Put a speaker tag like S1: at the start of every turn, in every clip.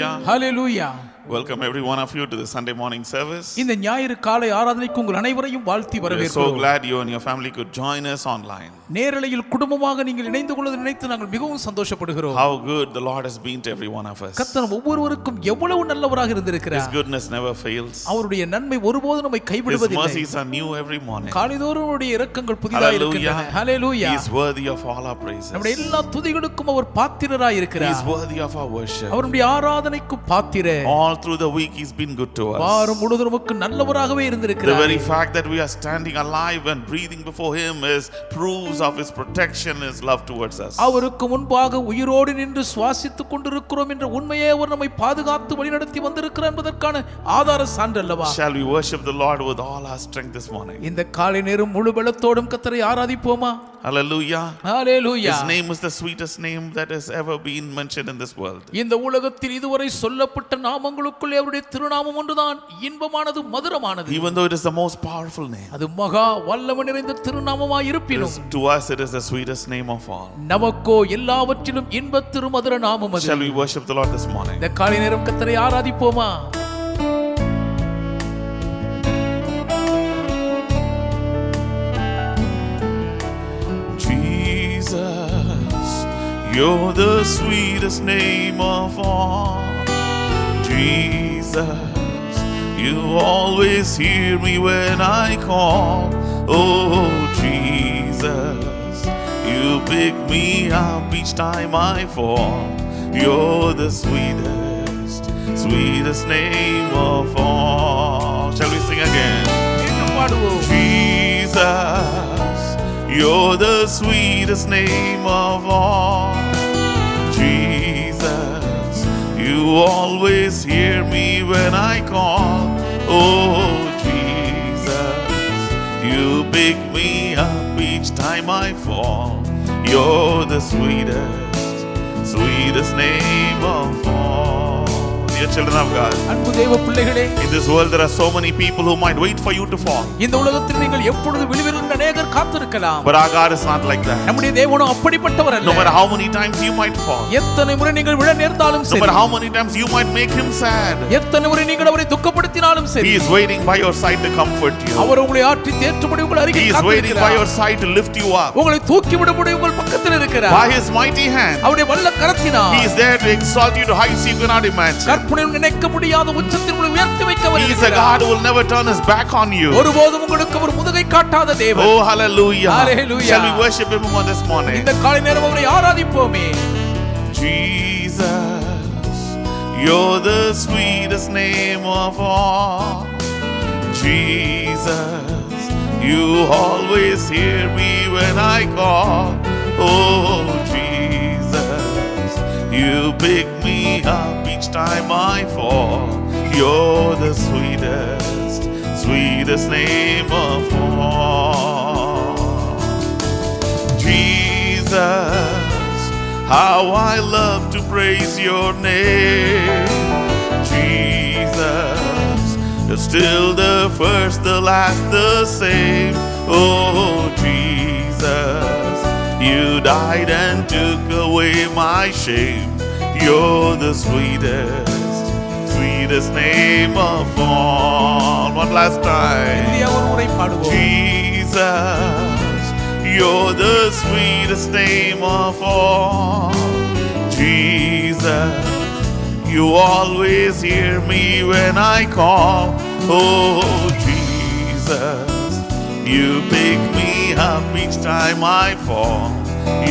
S1: Hallelujah.
S2: Hallelujah.
S1: Welcome every one of you to the Sunday morning service.
S2: இந்த ஞாயிறு காலை ஆராதனைக்கு உங்கள் அனைவரையும் வாழ்த்தி
S1: We are so
S2: வரவேற்கிறோம்.
S1: glad you and your family could join us online.
S2: நேரலையில் குடும்பமாக நீங்கள் இணைந்து கொள்வதை நினைத்து நாங்கள் மிகவும் சந்தோஷப்படுகிறோம்.
S1: How good the Lord has been to every one of us.
S2: கர்த்தர் ஒவ்வொருவருக்கும் எவ்வளவு நல்லவராக
S1: His
S2: இருந்திருக்கிறார்.
S1: goodness never fails.
S2: அவருடைய நன்மை ஒருபோதும் நம்மை
S1: His
S2: கைவிடுவதில்லை.
S1: mercies are new every morning.
S2: காலைதோறும் அவருடைய இரக்கங்கள் புதிதாக இருக்கின்றன. ஹalleluya.
S1: He is worthy of all our praises.
S2: நம்முடைய எல்லா துதிகளுக்கும் அவர் பாத்திரராய்
S1: He
S2: இருக்கிறார்.
S1: is worthy of our worship.
S2: அவருடைய ஆராதனைக்கு பாத்திரர்.
S1: All through the week He's been good to us.
S2: வாரம் முழுவதும் நமக்கு நல்லவராகவே
S1: The
S2: இருந்திருக்கிறார்.
S1: very fact that we are standing alive and breathing before Him is proves of His protection, His love towards us.
S2: அவருக்கு முன்பாக உயிரோடு நின்று சுவாசித்துக் கொண்டிருக்கிறோம் என்ற உண்மையை அவர் நம்மை பாதுகாத்து வழிநடத்தி வந்திருக்கிறார் என்பதற்கான ஆதார சான்று அல்லவா?
S1: Shall we worship the Lord with all our strength this morning?
S2: இந்த காலை நேரம் முழு பலத்தோடும் கர்த்தரை ஆராதிப்போமா?
S1: Hallelujah.
S2: Hallelujah.
S1: His name is the sweetest name that has ever been mentioned in this world.
S2: இந்த உலகத்தில் இதுவரை சொல்லப்பட்ட நாமங்களுக்குள்ளே அவருடைய திருநாமம் ஒன்றுதான் இன்பமானது மதுரமானது.
S1: Even though it is the most powerful name,
S2: அது மகா வல்லமை நிறைந்த திருநாமமாய் இருப்பினும்
S1: to us it is the sweetest name of all.
S2: நமக்கோ எல்லாவற்றிலும் இன்ப திருமதுர நாமம் அது.
S1: Shall we worship the Lord this morning?
S2: இந்த காலை நேரம் கர்த்தரை ஆராதிப்போமா?
S1: Jesus, you're the sweetest name of all. Jesus, you always hear me when I call. Oh Jesus, you pick me up each time I fall. You're the sweetest, sweetest name of all. Shall we sing again? Jesus, you're the sweetest name of all. Jesus, you always hear me when I call. Oh Jesus, you pick me up each time I fall. You're the sweetest, sweetest name of all. Dear children of God,
S2: அன்பு தேவ பிள்ளைகளே,
S1: in this world there are so many people who might wait for you to fall.
S2: இந்த உலகத்தில் நீங்கள் எப்பொழுது விழுவீர்கள் என்று அநேகர் காத்திருக்கலாம்.
S1: But our God is not like that.
S2: நம்முடைய தேவனோ அப்படிப்பட்டவர் அல்ல.
S1: No matter how many times you might fall,
S2: எத்தனை முறை நீங்கள் விழ நேர்ந்தாலும்
S1: no
S2: சரி,
S1: matter how many times you might make Him sad,
S2: எத்தனை முறை நீங்கள் அவரை துக்கப்படுத்தினாலும் சரி,
S1: He is waiting by your side to comfort you.
S2: அவர் உங்களை ஆற்றி தேற்றும்படி உங்கள்
S1: He
S2: அருகில்
S1: is waiting by your
S2: காத்திருக்கிறார்.
S1: side to lift you up.
S2: உங்களை தூக்கி விடும்படி உங்கள் பக்கத்தில் இருக்கிறார்.
S1: By His mighty hand,
S2: அவருடைய வல்ல கரத்தினால்
S1: He is there to exalt you to heights you cannot imagine.
S2: கற்பனையில் நினைக்க முடியாத உச்சத்தில் உங்களை உயர்த்தி வைக்க அவர்
S1: He is a God
S2: இருக்கிறார்.
S1: who will never turn His back on you.
S2: ஒருபோதும் உங்களுக்கு அவர் முதுகை காட்டாத தேவன்.
S1: Oh, hallelujah.
S2: Hallelujah.
S1: Shall we worship Him more this morning?
S2: இந்த காலை நேரம் அவரை ஆராதிப்போமே.
S1: Jesus, you're the sweetest name of all. Jesus, you always hear me when I call. Oh Jesus, you pick me up each time I fall. You're the sweetest, sweetest name of all. Jesus, how I love to praise your name. Jesus, you're still the first, the last, the same. Oh Jesus, you died and took away my shame. You're the sweetest, sweetest name of all. One last time.
S2: India ஒரு முறை பாடுவோம்.
S1: Jesus, you're the sweetest name of all. Jesus, you always hear me when I call. Oh Jesus, you pick me up each time I fall.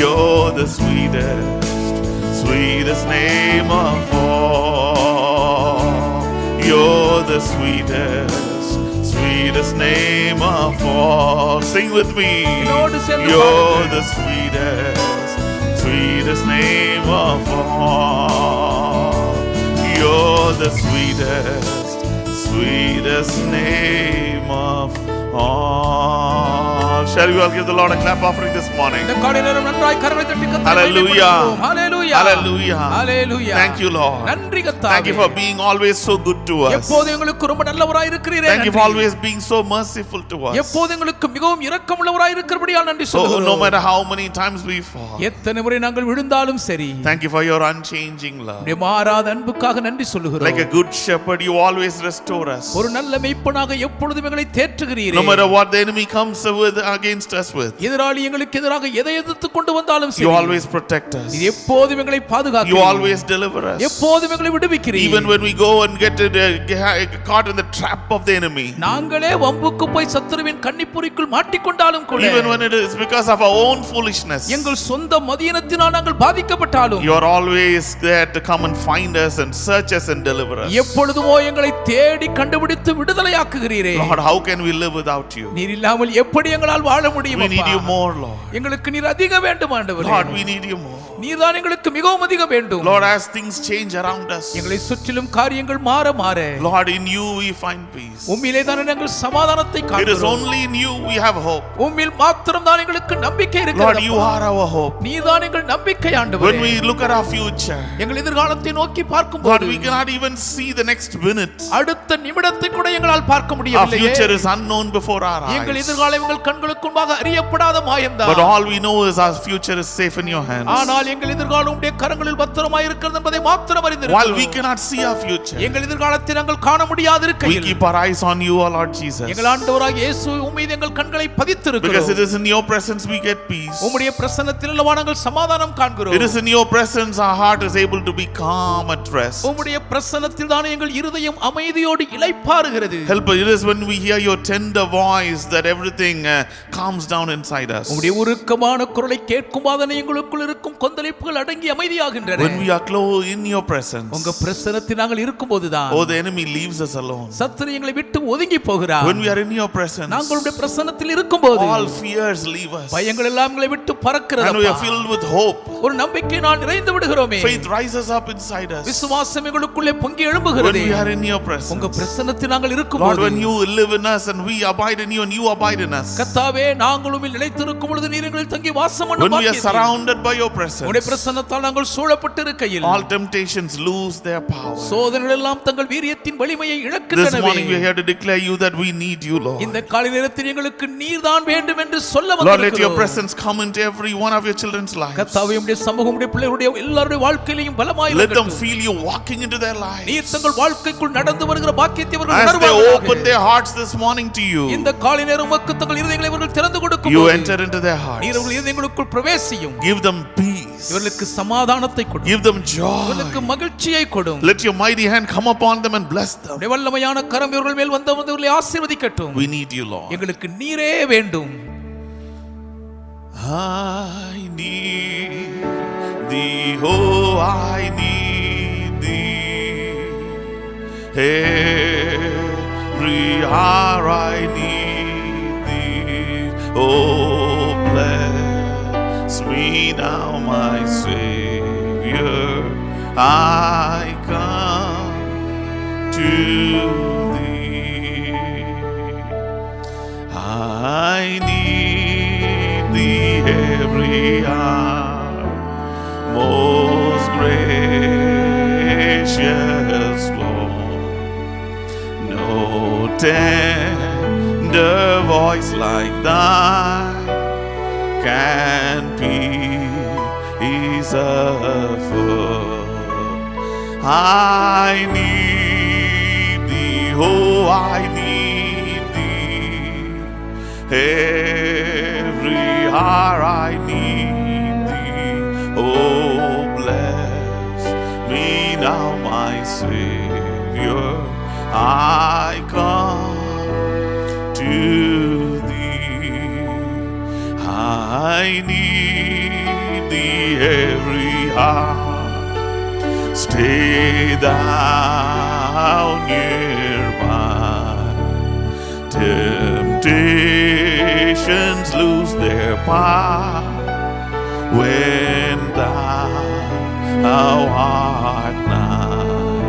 S1: You're the sweetest, sweetest name of all. You're the sweetest, sweetest name of all. Sing with me. You're the sweetest, sweetest name of all. You're the sweetest, sweetest name of Oh, shall we all give the Lord a clap offering this morning?
S2: இந்த காலை நேரம் நன்றாய் கரங்களை தட்டி கர்த்தரை
S1: Hallelujah.
S2: மகிமைப்படுத்துவோம். Hallelujah.
S1: Hallelujah.
S2: Hallelujah.
S1: Thank you, Lord.
S2: நன்றி கர்த்தாவே.
S1: Thank you for being always so good to us.
S2: எப்போதும் எங்களுக்கு ரொம்ப நல்லவராய் இருக்கிறீரே.
S1: Thank you for always being so merciful to us.
S2: எப்போதும் எங்களுக்கு மிகவும் இரக்கமுள்ளவராய் இருக்கிறபடியால் நன்றி சொல்லுகிறோம்.
S1: No matter how many times we fall.
S2: எத்தனை முறை நாங்கள் விழுந்தாலும் சரி.
S1: Thank you for your unchanging love.
S2: உம்முடைய மாறாத அன்புக்காக நன்றி சொல்லுகிறோம்.
S1: Like a good shepherd, you always restore us.
S2: ஒரு நல்ல மேய்ப்பனாக எப்பொழுதும் எங்களை தேற்றுகிறீரே.
S1: No matter what the enemy comes with against us with,
S2: எதிராளி எங்களுக்கு எதிராக எதை எதிர்த்து கொண்டு வந்தாலும் சரி.
S1: you always protect us.
S2: நீர் எப்போதும் எங்களை பாதுகாக்கிறீர்.
S1: You always deliver us.
S2: எப்போதும் எங்களை விடுவிக்கிறீர்.
S1: Even when we go and get caught in the trap of the enemy.
S2: நாங்களே வம்புக்கு போய் சத்துருவின் கண்ணிப்புரிக்குள் மாட்டிக்கொண்டாலும் கூட.
S1: Even when it is because of our own foolishness.
S2: எங்கள் சொந்த மதியினத்தினால் நாங்கள் பாதிக்கப்பட்டாலும்.
S1: You are always there to come and find us and search us and deliver us.
S2: எப்பொழுதுமோ எங்களை தேடி கண்டுபிடித்து விடுதலையாக்குகிறீரே.
S1: Lord, how can we live without you?
S2: நீர் இல்லாமல் எப்படி எங்களால் வாழ முடியும்?
S1: We need you more, Lord.
S2: எங்களுக்கு நீர் அதிக வேண்டும் ஆண்டவரே.
S1: Lord, we need you more.
S2: நீர்தான் எங்களுக்கு மிகவும் அதிக வேண்டும்.
S1: Lord, as things change around us,
S2: எங்களை சுற்றிலும் காரியங்கள் மாற மாற,
S1: Lord, in you we find peace.
S2: உம்மிலே தான் நாங்கள் சமாதானத்தை காண்கிறோம்.
S1: It is only in you we have hope.
S2: உம்மில் மாத்திரம் தான் எங்களுக்கு நம்பிக்கை இருக்கிறது.
S1: Lord, you are our hope.
S2: நீர்தான் எங்கள் நம்பிக்கை ஆண்டவரே.
S1: When we look at our future,
S2: எங்கள் எதிர்காலத்தை நோக்கி பார்க்கும்போது,
S1: Lord, we cannot even see the next minute.
S2: அடுத்த நிமிடத்தை கூட எங்களால் பார்க்க
S1: Our
S2: முடியவில்லை.
S1: future is unknown before our
S2: எங்கள்
S1: eyes.
S2: எதிர்காலம் எங்கள் கண்களுக்கு முன்பாக அறியப்படாத மாயம்தான்.
S1: But all we know is our future is safe in your hands.
S2: ஆனால் எங்கள் எதிர்காலம் உம்முடைய கரங்களில் பத்திரமாய் இருக்கிறது என்பதை மாத்திரம் அறிந்திருக்கிறோம்.
S1: While we cannot see our future,
S2: எங்கள் எதிர்காலத்தை நாங்கள் காண முடியாது
S1: we
S2: இருக்கையில்,
S1: keep our eyes on you, O Lord Jesus.
S2: எங்கள் ஆண்டவராகிய இயேசு உம் மீது எங்கள் கண்களை பதித்திருக்கிறோம்.
S1: Because it is in your presence we get peace.
S2: உம்முடைய பிரசன்னத்தில் அல்லவா நாங்கள் சமாதானம் காண்கிறோம்.
S1: It is in your presence our heart is able to be calm at rest.
S2: உம்முடைய பிரசன்னத்தில் தான் எங்கள் இருதயம் அமைதியோடு இளைப்பாறுகிறது.
S1: Help us. It is when we hear your tender voice that everything calms down inside us.
S2: உம்முடைய உருக்கமான குரலை கேட்கும் போது எங்களுக்குள் இருக்கும் கொந்தளிப்புகள் அடங்கி அமைதியாகின்றன.
S1: When we are close in your presence,
S2: உங்க பிரசன்னத்தில் நாங்கள் இருக்கும்போதுதான்,
S1: oh, the enemy leaves us alone.
S2: சத்துரு எங்களை விட்டு ஒதுங்கி போகிறார்.
S1: When we are in your presence,
S2: நாங்கள் உம்முடைய பிரசன்னத்தில் இருக்கும்போது
S1: all fears leave us.
S2: பயங்கள் எல்லாம் எங்களை விட்டு பறக்கிறது.
S1: And we are filled with hope.
S2: ஒரு நம்பிக்கையினால் நிறைந்து விடுகிறோமே.
S1: Faith rises up inside us.
S2: விசுவாசம் எங்களுக்குள்ளே பொங்கி எழும்புகிறது.
S1: When we are in your presence,
S2: உங்க பிரசன்னத்தில் நாங்கள்
S1: Lord,
S2: இருக்கும்போது,
S1: when you live in us and we abide in you and you abide in us,
S2: கர்த்தாவே நாங்கள் உம்மில் நிலைத்திருக்கும் பொழுது நீர் எங்களில் தங்கி வாசம் பண்ணும்
S1: when we are
S2: பாக்கியத்தை,
S1: surrounded by your presence,
S2: உம்முடைய பிரசன்னத்தால் நாங்கள் சூழப்பட்டு இருக்கையில்,
S1: all temptations lose their power.
S2: சோதனைகள் எல்லாம் தங்கள் வீரியத்தின் வலிமையை
S1: This
S2: இழக்கின்றனவே.
S1: morning we are here to declare you that we need you, Lord.
S2: இந்த காலை நேரத்தில் எங்களுக்கு நீர்தான் வேண்டும் என்று சொல்ல
S1: Lord, let your
S2: வந்திருக்கிறோம்.
S1: presence come into every one of your children's lives.
S2: கர்த்தாவே உம்முடைய சமூகம் உம்முடைய பிள்ளைகளுடைய எல்லாருடைய வாழ்க்கையிலும் பலமாய்
S1: Let them
S2: இருக்கட்டும்.
S1: feel you walking into their lives.
S2: நீர் தங்கள் வாழ்க்கைக்குள் நடந்து வருகிற பாக்கியத்தை அவர்கள்
S1: As they
S2: உணர்வார்களாக.
S1: open their hearts this morning to you,
S2: இந்த காலை நேரம் உமக்கு தங்கள் இருதயங்களை அவர்கள் திறந்து கொடுக்கும்
S1: you
S2: போது,
S1: enter into their
S2: நீர்
S1: hearts.
S2: அவர்கள் இருதயங்களுக்குள் பிரவேசியும்.
S1: Give them peace.
S2: இவர்களுக்கு சமாதானத்தை கொடும்.
S1: Give them joy.
S2: இவர்களுக்கு மகிழ்ச்சியை கொடும்.
S1: Let your mighty hand come upon them and bless them.
S2: உம்முடைய வல்லமையான கரம் இவர்கள் மேல் வந்தவர்களை ஆசீர்வதிக்கட்டும்.
S1: We need you, Lord.
S2: எங்களுக்கு நீரே வேண்டும்.
S1: I need thee, oh, I need thee. Every hour I need thee. Oh, bless me now, my Savior. I come to thee. I need thee every hour, most gracious Lord. No tender voice like thine can peace afford. I need thee, oh, I need thee. Every hour I need thee. Oh, bless me now, my Savior. I come to thee. I need thee every hour. Stay thou nearby. Temptations lose their power when thou art nigh.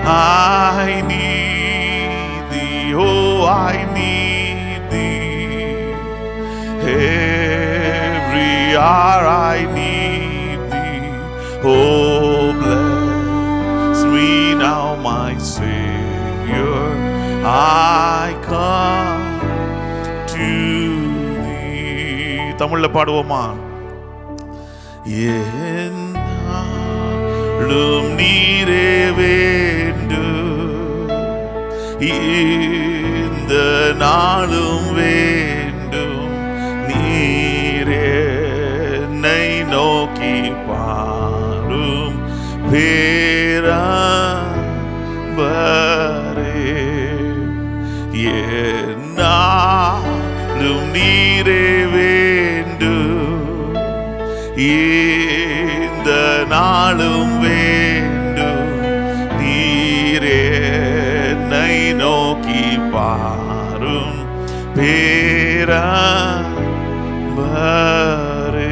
S1: I need thee, oh, I need hour I need thee. Oh, bless me now, my Savior, I come to thee. தமிழ்ல பாடுவோமா? என்னாலும் நீரே வேண்டும், இந்த நாளும் வேண்டும், நீரே என்னை நோக்கி பாரும் பேரன்பரே. என்னாலும் நீரே வேண்டும், இந்த நாளும் வேண்டும், நீரே என்னை நோக்கி பாரும் பேரன்பரே.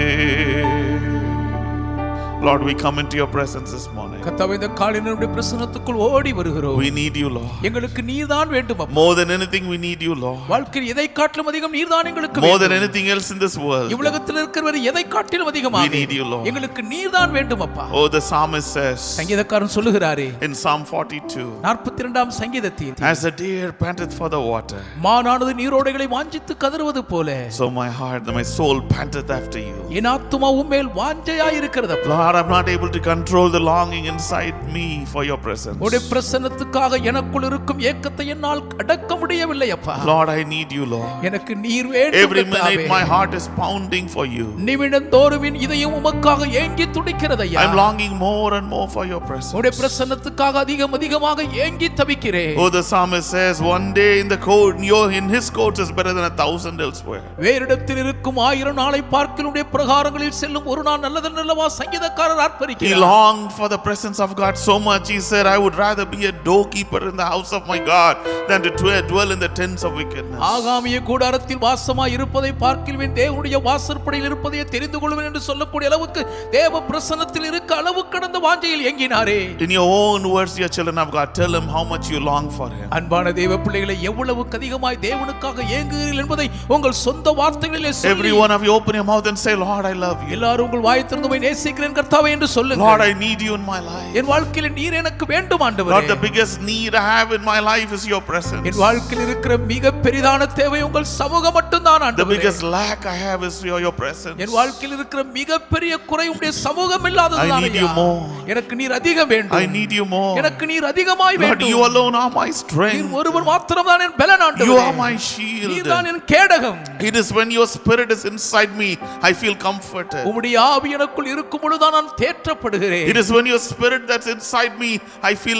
S1: Lord, we come into your presence this morning.
S2: கர்த்தாவே, இந்த காலையில் நம்முடைய பிரசன்னத்துக்குள் ஓடி வருகிறோம்.
S1: We need you, Lord.
S2: எங்களுக்கு நீர்தான் வேண்டும் அப்பா.
S1: More than anything we need you, Lord.
S2: வாழ்க்கையில் எதை காட்டிலும் அதிகம் நீர்தான் எங்களுக்கு வேண்டும்.
S1: More than anything else in this world.
S2: இவ்வுலகத்தில் இருக்கிறவர் எதை காட்டிலும் அதிகமாக
S1: We need you, Lord.
S2: எங்களுக்கு நீர்தான் வேண்டும் அப்பா.
S1: Oh, the psalmist says
S2: சங்கீதக்காரன் சொல்லுகிறாரே
S1: in Psalm 42,
S2: 42ஆம் சங்கீதத்தில்,
S1: as the deer panteth for the water,
S2: மானானது நீரோடைகளை வாஞ்சித்து கதறுவது போல,
S1: so my heart, my soul panteth after you.
S2: என் ஆத்துமா உம்மேல் வாஞ்சையாய் இருக்கிறது அப்பா.
S1: Lord, I'm not able to control the longing inside me for your presence.
S2: உம்முடைய பிரசன்னத்துக்காக எனக்குள் இருக்கும் ஏக்கத்தை என்னால் அடக்க முடியவில்லை அப்பா.
S1: Lord, I need you, Lord.
S2: எனக்கு நீர் வேண்டும்.
S1: Every minute my heart is pounding for you.
S2: நிமிடந்தோறும் என் இதயம் உமக்காக ஏங்கி துடிக்கிறது ஐயா.
S1: I'm longing more and more for your presence.
S2: உம்முடைய பிரசன்னத்துக்காக அதிகமாக ஏங்கி தவிக்கிறேன்.
S1: Oh, the psalmist says one day in the court, in his courts is better than 1,000 elsewhere.
S2: வேறிடத்தில் இருக்கும் 1000 நாளை பார்க்கிலும் உம்முடைய பிரகாரங்களில் செல்லும் ஒரு நாள் நல்லதல்லவா சங்கீதக்காரர்
S1: He
S2: ஆர்ப்பரிக்கிறார்.
S1: longed for the presence of God so much. He said, I would rather be a doorkeeper in the house of my God than to dwell in the tents of wickedness.
S2: ஆகாமிய கூடாரத்தில் வாசமாய் இருப்பதை பார்க்கிலும் தேவனுடைய வாசற்படியில் இருப்பதை தெரிந்து கொள்வேன் என்று சொல்லக்கூடிய அளவுக்கு தேவ பிரசன்னத்தில் இருக்க அளவு கடந்த வாஞ்சையில் ஏங்கினாரே.
S1: In your own words, dear children of God, tell him how much you long for him.
S2: அன்பான தேவ பிள்ளைகளை, எவ்வளவு அதிகமாய் தேவனுக்காக ஏங்குகிறீர்கள் என்பதை உங்கள் சொந்த வார்த்தைகளிலே சொல்லி,
S1: Every one of you open your mouth and say, Lord, I love you.
S2: எல்லாரும் உங்கள் வாய் திறந்து போய் நேசிக்கிறேன் கர்த்தாவே என்று சொல்லுங்க.
S1: Lord, I need you in my life.
S2: என் வாழ்க்கையில் நீர் எனக்கு வேண்டும் ஆண்டவரே.
S1: Lord, the biggest need I have in my life is your presence.
S2: என் வாழ்க்கையில் இருக்கிற மிக பெரிதான தேவை உங்கள் சமூகம் மட்டும்தான்
S1: The
S2: ஆண்டவரே.
S1: biggest lack I have is your presence.
S2: என் வாழ்க்கையில் இருக்கிற மிக பெரிய குறை உம்முடைய சமூகம் இல்லாததுதான்.
S1: I need you more.
S2: எனக்கு நீர் அதிகம் வேண்டும்.
S1: I need you more.
S2: எனக்கு நீர் அதிகமாய்
S1: Lord,
S2: வேண்டும்.
S1: you alone are my
S2: நீர்
S1: strength.
S2: ஒருவர் மாத்திரம்தான் என் பலன் ஆண்டவரே.
S1: You are my shield.
S2: நீர்தான் என் கேடகம்.
S1: It is when your spirit is inside me, I feel comforted.
S2: உம்முடைய ஆவி எனக்குள் இருக்கும் பொழுதுதான் நான் தேற்றப்படுகிறேன்.
S1: It is when your spirit that's inside me, I feel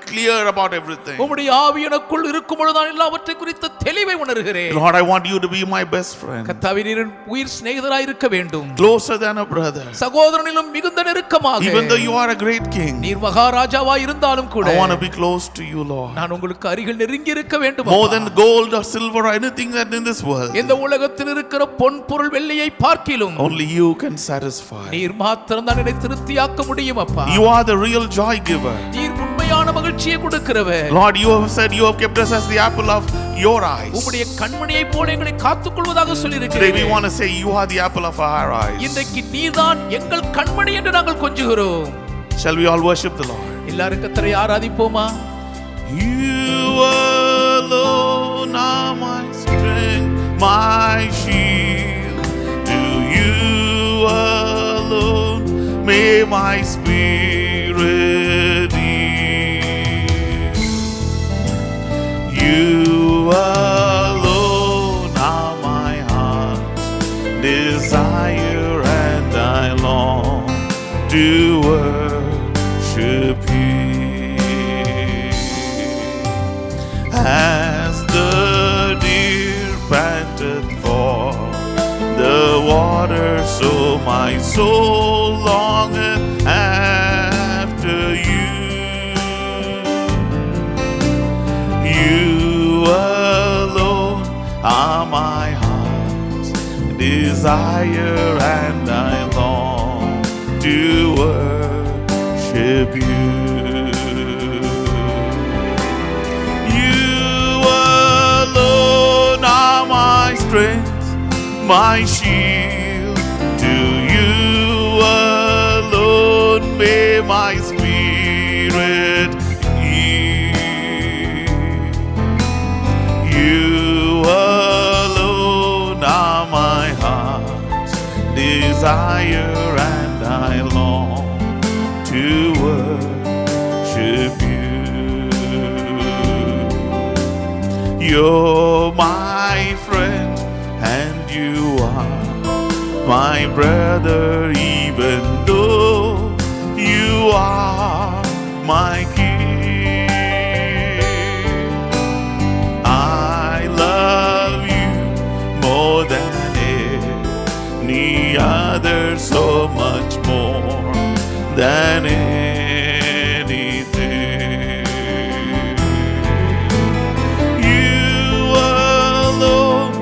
S1: clear about everything.
S2: உம்முடைய ஆவி எனக்குள் இருக்கும் பொழுதுதான் எல்லாவற்றை குறித்த தெளிவை உணர்கிறேன்.
S1: Lord, I want you to be my best friend.
S2: கர்த்தாவே, நீர் உயிர் சிநேகிதராய் இருக்க வேண்டும்.
S1: Closer than a brother.
S2: சகோதரனிலும் மிகுந்த நெருக்கமாக.
S1: Even though you are a great king,
S2: நீர் மகாராஜாவாய் இருந்தாலும் கூட,
S1: I want to be close to you, Lord.
S2: நான் உங்களுக்கு அருகில் நெருங்கி இருக்க வேண்டும்.
S1: More than gold or silver or anything that in this world.
S2: இந்த உலகத்தில் இருக்கிற பொன் பொருள் வெள்ளியை பார்க்கிலும்
S1: Only you can satisfy.
S2: நீர் மாத்திரம்தான் என்னை திருப்தியாக்க முடியும் அப்பா.
S1: You are the real joy giver.
S2: நீர் உண்மையான மகிழ்ச்சியை கொடுக்கிறவர்.
S1: Lord, you have said you have kept us as the apple of your eyes.
S2: உம்முடைய கண்மணியை போல எங்களை காத்துக்கொள்வதாக சொல்லி
S1: Today
S2: இருக்கிறீர்.
S1: we want to say you are the apple of our eyes.
S2: இன்றைக்கு நீர்தான் எங்கள் கண்மணி என்று நாங்கள் கொஞ்சுகிறோம்.
S1: Shall we all worship the Lord?
S2: எல்லாரும் கர்த்தரை ஆராதிப்போமா?
S1: You alone are my strength, my shield. To you alone may my spirit yield. You alone are my heart's desire, and I long to worship you. As the deer panteth for the water, so my soul longeth after you. You alone are my heart's desire, and I long to worship you. Strength, my shield. To my spirit heal. You alone are my heart's desire, and I long to worship you. You're my friend, and you are my brother, even though you are my king. I love you more than any other, so much more than anything. You alone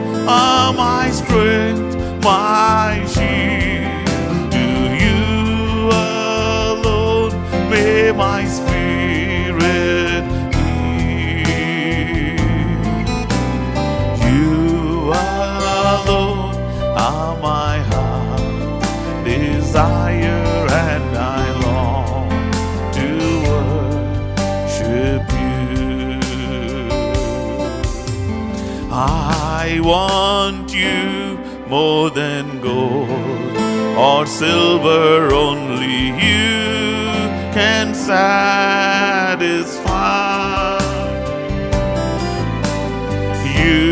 S1: are my strength, my shield. To you alone may my spirit heal. You alone are my heart desire, and I long to worship you. I want you more than gold or silver, only you can satisfy. You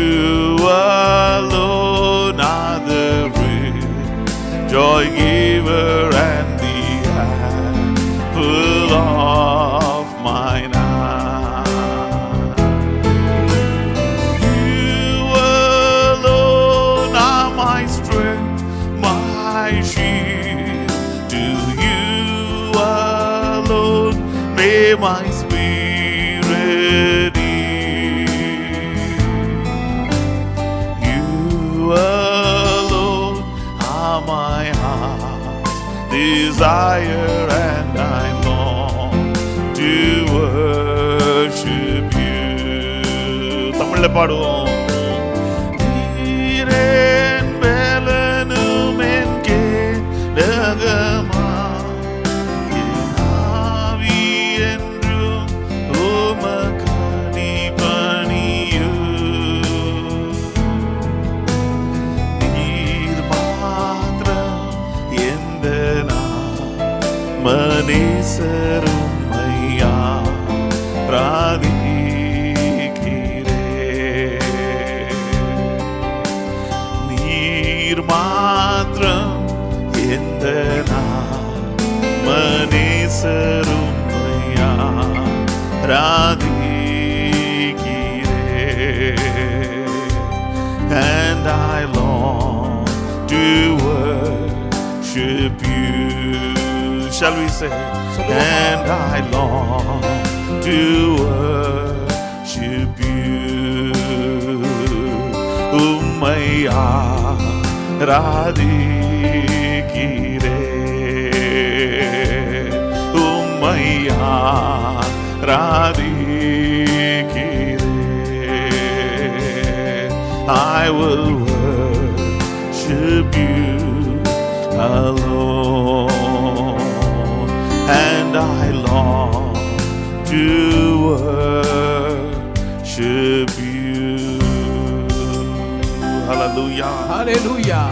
S1: alone are the real joy giver and the apple of mine eye. You alone are my strength, my shield. To you alone may my spirit yield. You alone are my heart's desire, and I long to worship you. தமிழ்ல பாடுவோம். நீரேன் வேலனும் என் கேடகமா, என் ஆவி என்றும் உமக்கடிபணியு. நீர் மாத்திரம் எந்த மனேசரும் ஐயா ராதிக்கிறே. நீர் மாத்திரம் எந்த மனேசரும் ஐயா ராதிக்கிறே. And I long to worship you. Shall we say? And I long to worship you. Ummai ஆராதிக்கிறே. உம்மை ஆராதிக்கிறே. I will worship you alone, and I long to worship you. Hallelujah.
S2: Hallelujah.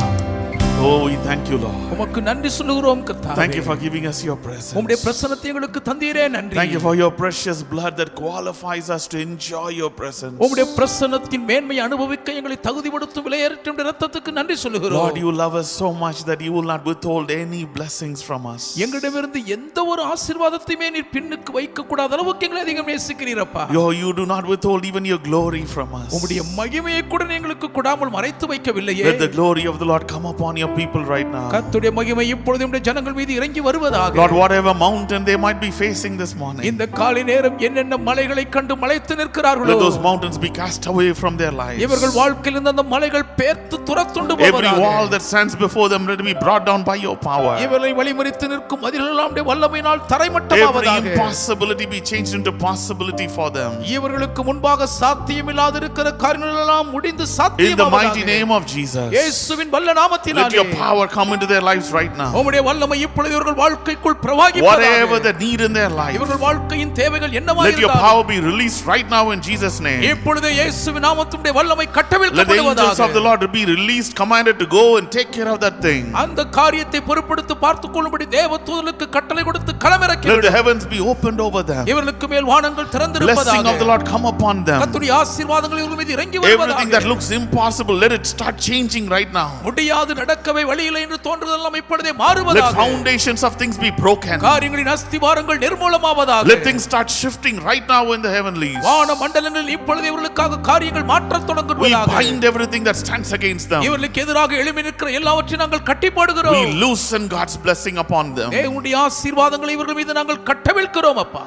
S1: Oh, we thank you, Lord.
S2: உமக்கு நன்றி சொல்லுகிறோம் கர்த்தாவே.
S1: Thank you for giving us your presence.
S2: உம்முடைய பிரசன்னத்தை எங்களுக்கு தந்தீரே நன்றி.
S1: Thank you for your precious blood that qualifies us to enjoy your presence.
S2: உம்முடைய பிரசன்னத்தின் மேன்மையை அனுபவிக்க எங்களை தகுதிப்படுத்தும் விலையேறும் இரத்தத்துக்கு நன்றி சொல்லுகிறோம்.
S1: Lord, you love us so much that you will not withhold any blessings from us.
S2: எங்களிடமிருந்து எந்த ஒரு ஆசீர்வாதத்தையுமே நீர் பின்னுக்கு வைக்க கூடாத அளவுக்கு எங்களை அதிகம் நேசிக்கிறீரப்பா.
S1: You do not withhold even your glory from us.
S2: உம்முடைய மகிமையை கூட எங்களுக்கு கொடாமல் மறைத்து வைக்கவில்லையே.
S1: Let the glory of the Lord come upon your people right now.
S2: கர்த்தருடைய மகிமை இப்பொழுது உம்முடைய ஜனங்கள் மீது இறங்கி வருவதாக.
S1: Lord, whatever mountain they might be facing this morning,
S2: இந்த காலை நேரம் என்னென்ன மலைகளை கண்டு மலைத்து நிற்கிறார்களோ,
S1: let those mountains be cast away from their lives.
S2: இவர்கள் வாழ்க்கையில் இருந்த அந்த மலைகள் பேர்த்து துரத்துண்டு போவதாக.
S1: Every wall that stands before them let it be brought down by your power.
S2: இவர்களை வழிமறித்து நிற்கும் மதில்கள் உம்முடைய வல்லமையினால் தரைமட்டமாவதாக.
S1: Every impossibility be changed into possibility for them.
S2: இவர்களுக்கு முன்பாக சாத்தியமில்லாத இருக்கிற காரியங்கள் எல்லாம் முடிந்து
S1: In the
S2: சாத்தியமாவதாக.
S1: mighty name of Jesus,
S2: இயேசுவின் வல்ல நாமத்தினாலே
S1: let your power come into their lives right now.
S2: உம்முடைய வல்லமை இப்பொழுது இவர்கள் வாழ்க்கைக்குள் பிரவாகிப்பதாக.
S1: Whatever the need in their life,
S2: இவர்கள் வாழ்க்கையின் தேவைகள் என்னவாக
S1: let your power be released right now in Jesus' name.
S2: இப்பொழுது இயேசுவின் நாமத்தினுடைய வல்லமை
S1: Let the
S2: கட்டவிழ்க்கப்படுவதாக.
S1: angels of the Lord be released, commanded to go and take care of that thing.
S2: அந்த காரியத்தை பொறுப்படுத்தி பார்த்துக் கொள்ளும்படி தேவதூதர்களுக்கு கட்டளை கொடுத்து களமிறக்கி
S1: Let the
S2: விடும்.
S1: heavens be opened over them.
S2: இவர்களுக்கு மேல் வானங்கள்
S1: Blessing
S2: திறந்திருப்பதாக.
S1: of the Lord come upon them.
S2: கர்த்தருடைய ஆசீர்வாதங்கள் இவர்கள் மீது இறங்கி
S1: Everything that
S2: வருவதாக.
S1: looks impossible, let it start changing right now.
S2: முடியாது நடக்கவே வழியில்லை என்று தோன்றுதெல்லாம் இப்பொழுதே
S1: Let
S2: மாறுவதாக.
S1: foundations of things be broken.
S2: காரியங்களின் அஸ்திவாரங்கள் நிர்மூலமாவதாக.
S1: Let things start shifting right now in the heavenlies.
S2: வான மண்டலங்களில் இப்பொழுது இவர்களுக்காக காரியங்கள் மாற்றத்
S1: We
S2: தொடங்குவதாக.
S1: bind everything that stands against them.
S2: இவர்களுக்கு எதிராக எழும்பி நிற்கிற எல்லாவற்றையும் நாங்கள் கட்டிப்போடுகிறோம்.
S1: We loosen God's blessing upon them.
S2: தேவனுடைய ஆசீர்வாதங்களை இவர்கள் மீது நாங்கள் கட்டவிழ்க்கிறோம் அப்பா.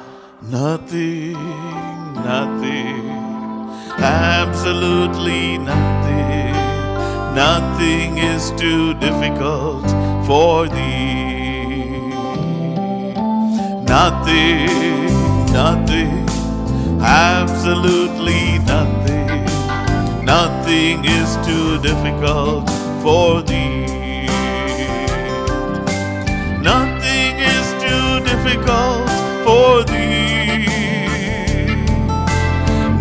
S1: Nothing, nothing, absolutely nothing. Nothing is too difficult for thee. Nothing, nothing, absolutely nothing. Nothing is too difficult for thee. Nothing is too difficult for thee.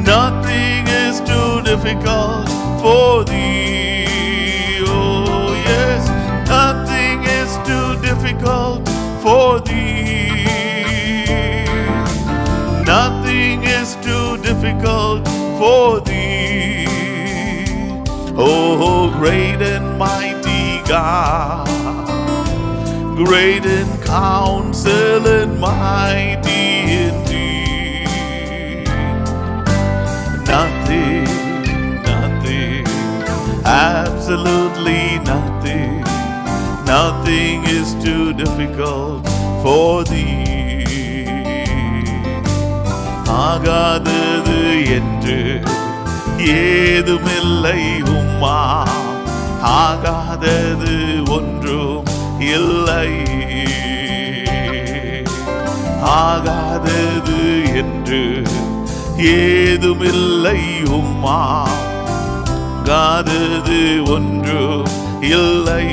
S1: Nothing is too difficult for thee. Oh yes, nothing is too difficult for thee. Nothing is too difficult for thee. Oh, great and mighty God, great in counsel and mighty indeed. Nothing, nothing, absolutely nothing. Nothing is too difficult for thee. ஆகாதது என்று ஏதுமில்லை உம்மா, ஆகாதது ஒன்றும் இல்லை. ஆகாதது என்று ஏதுமில்லை உம்மா, ஆகாதது ஒன்றும் இல்லை.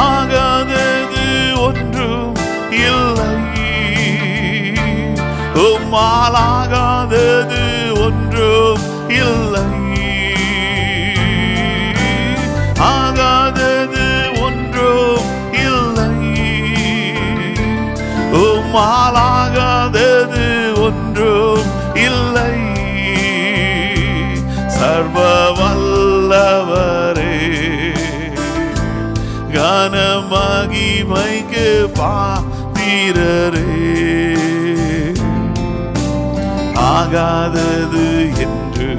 S1: ஆகாதது ஒன்றும் இல்லை. உம்மால் ஆகாதது ஒன்றும் இல்லை. ஆகாதது ஒன்றும் இல்லை. உம்மால் ஆகாதது ஒன்றும் இல்லை. சர்வ வல்லவரே, கன மகிமைக்கு பாத்திரரே, ஆகாதது என்று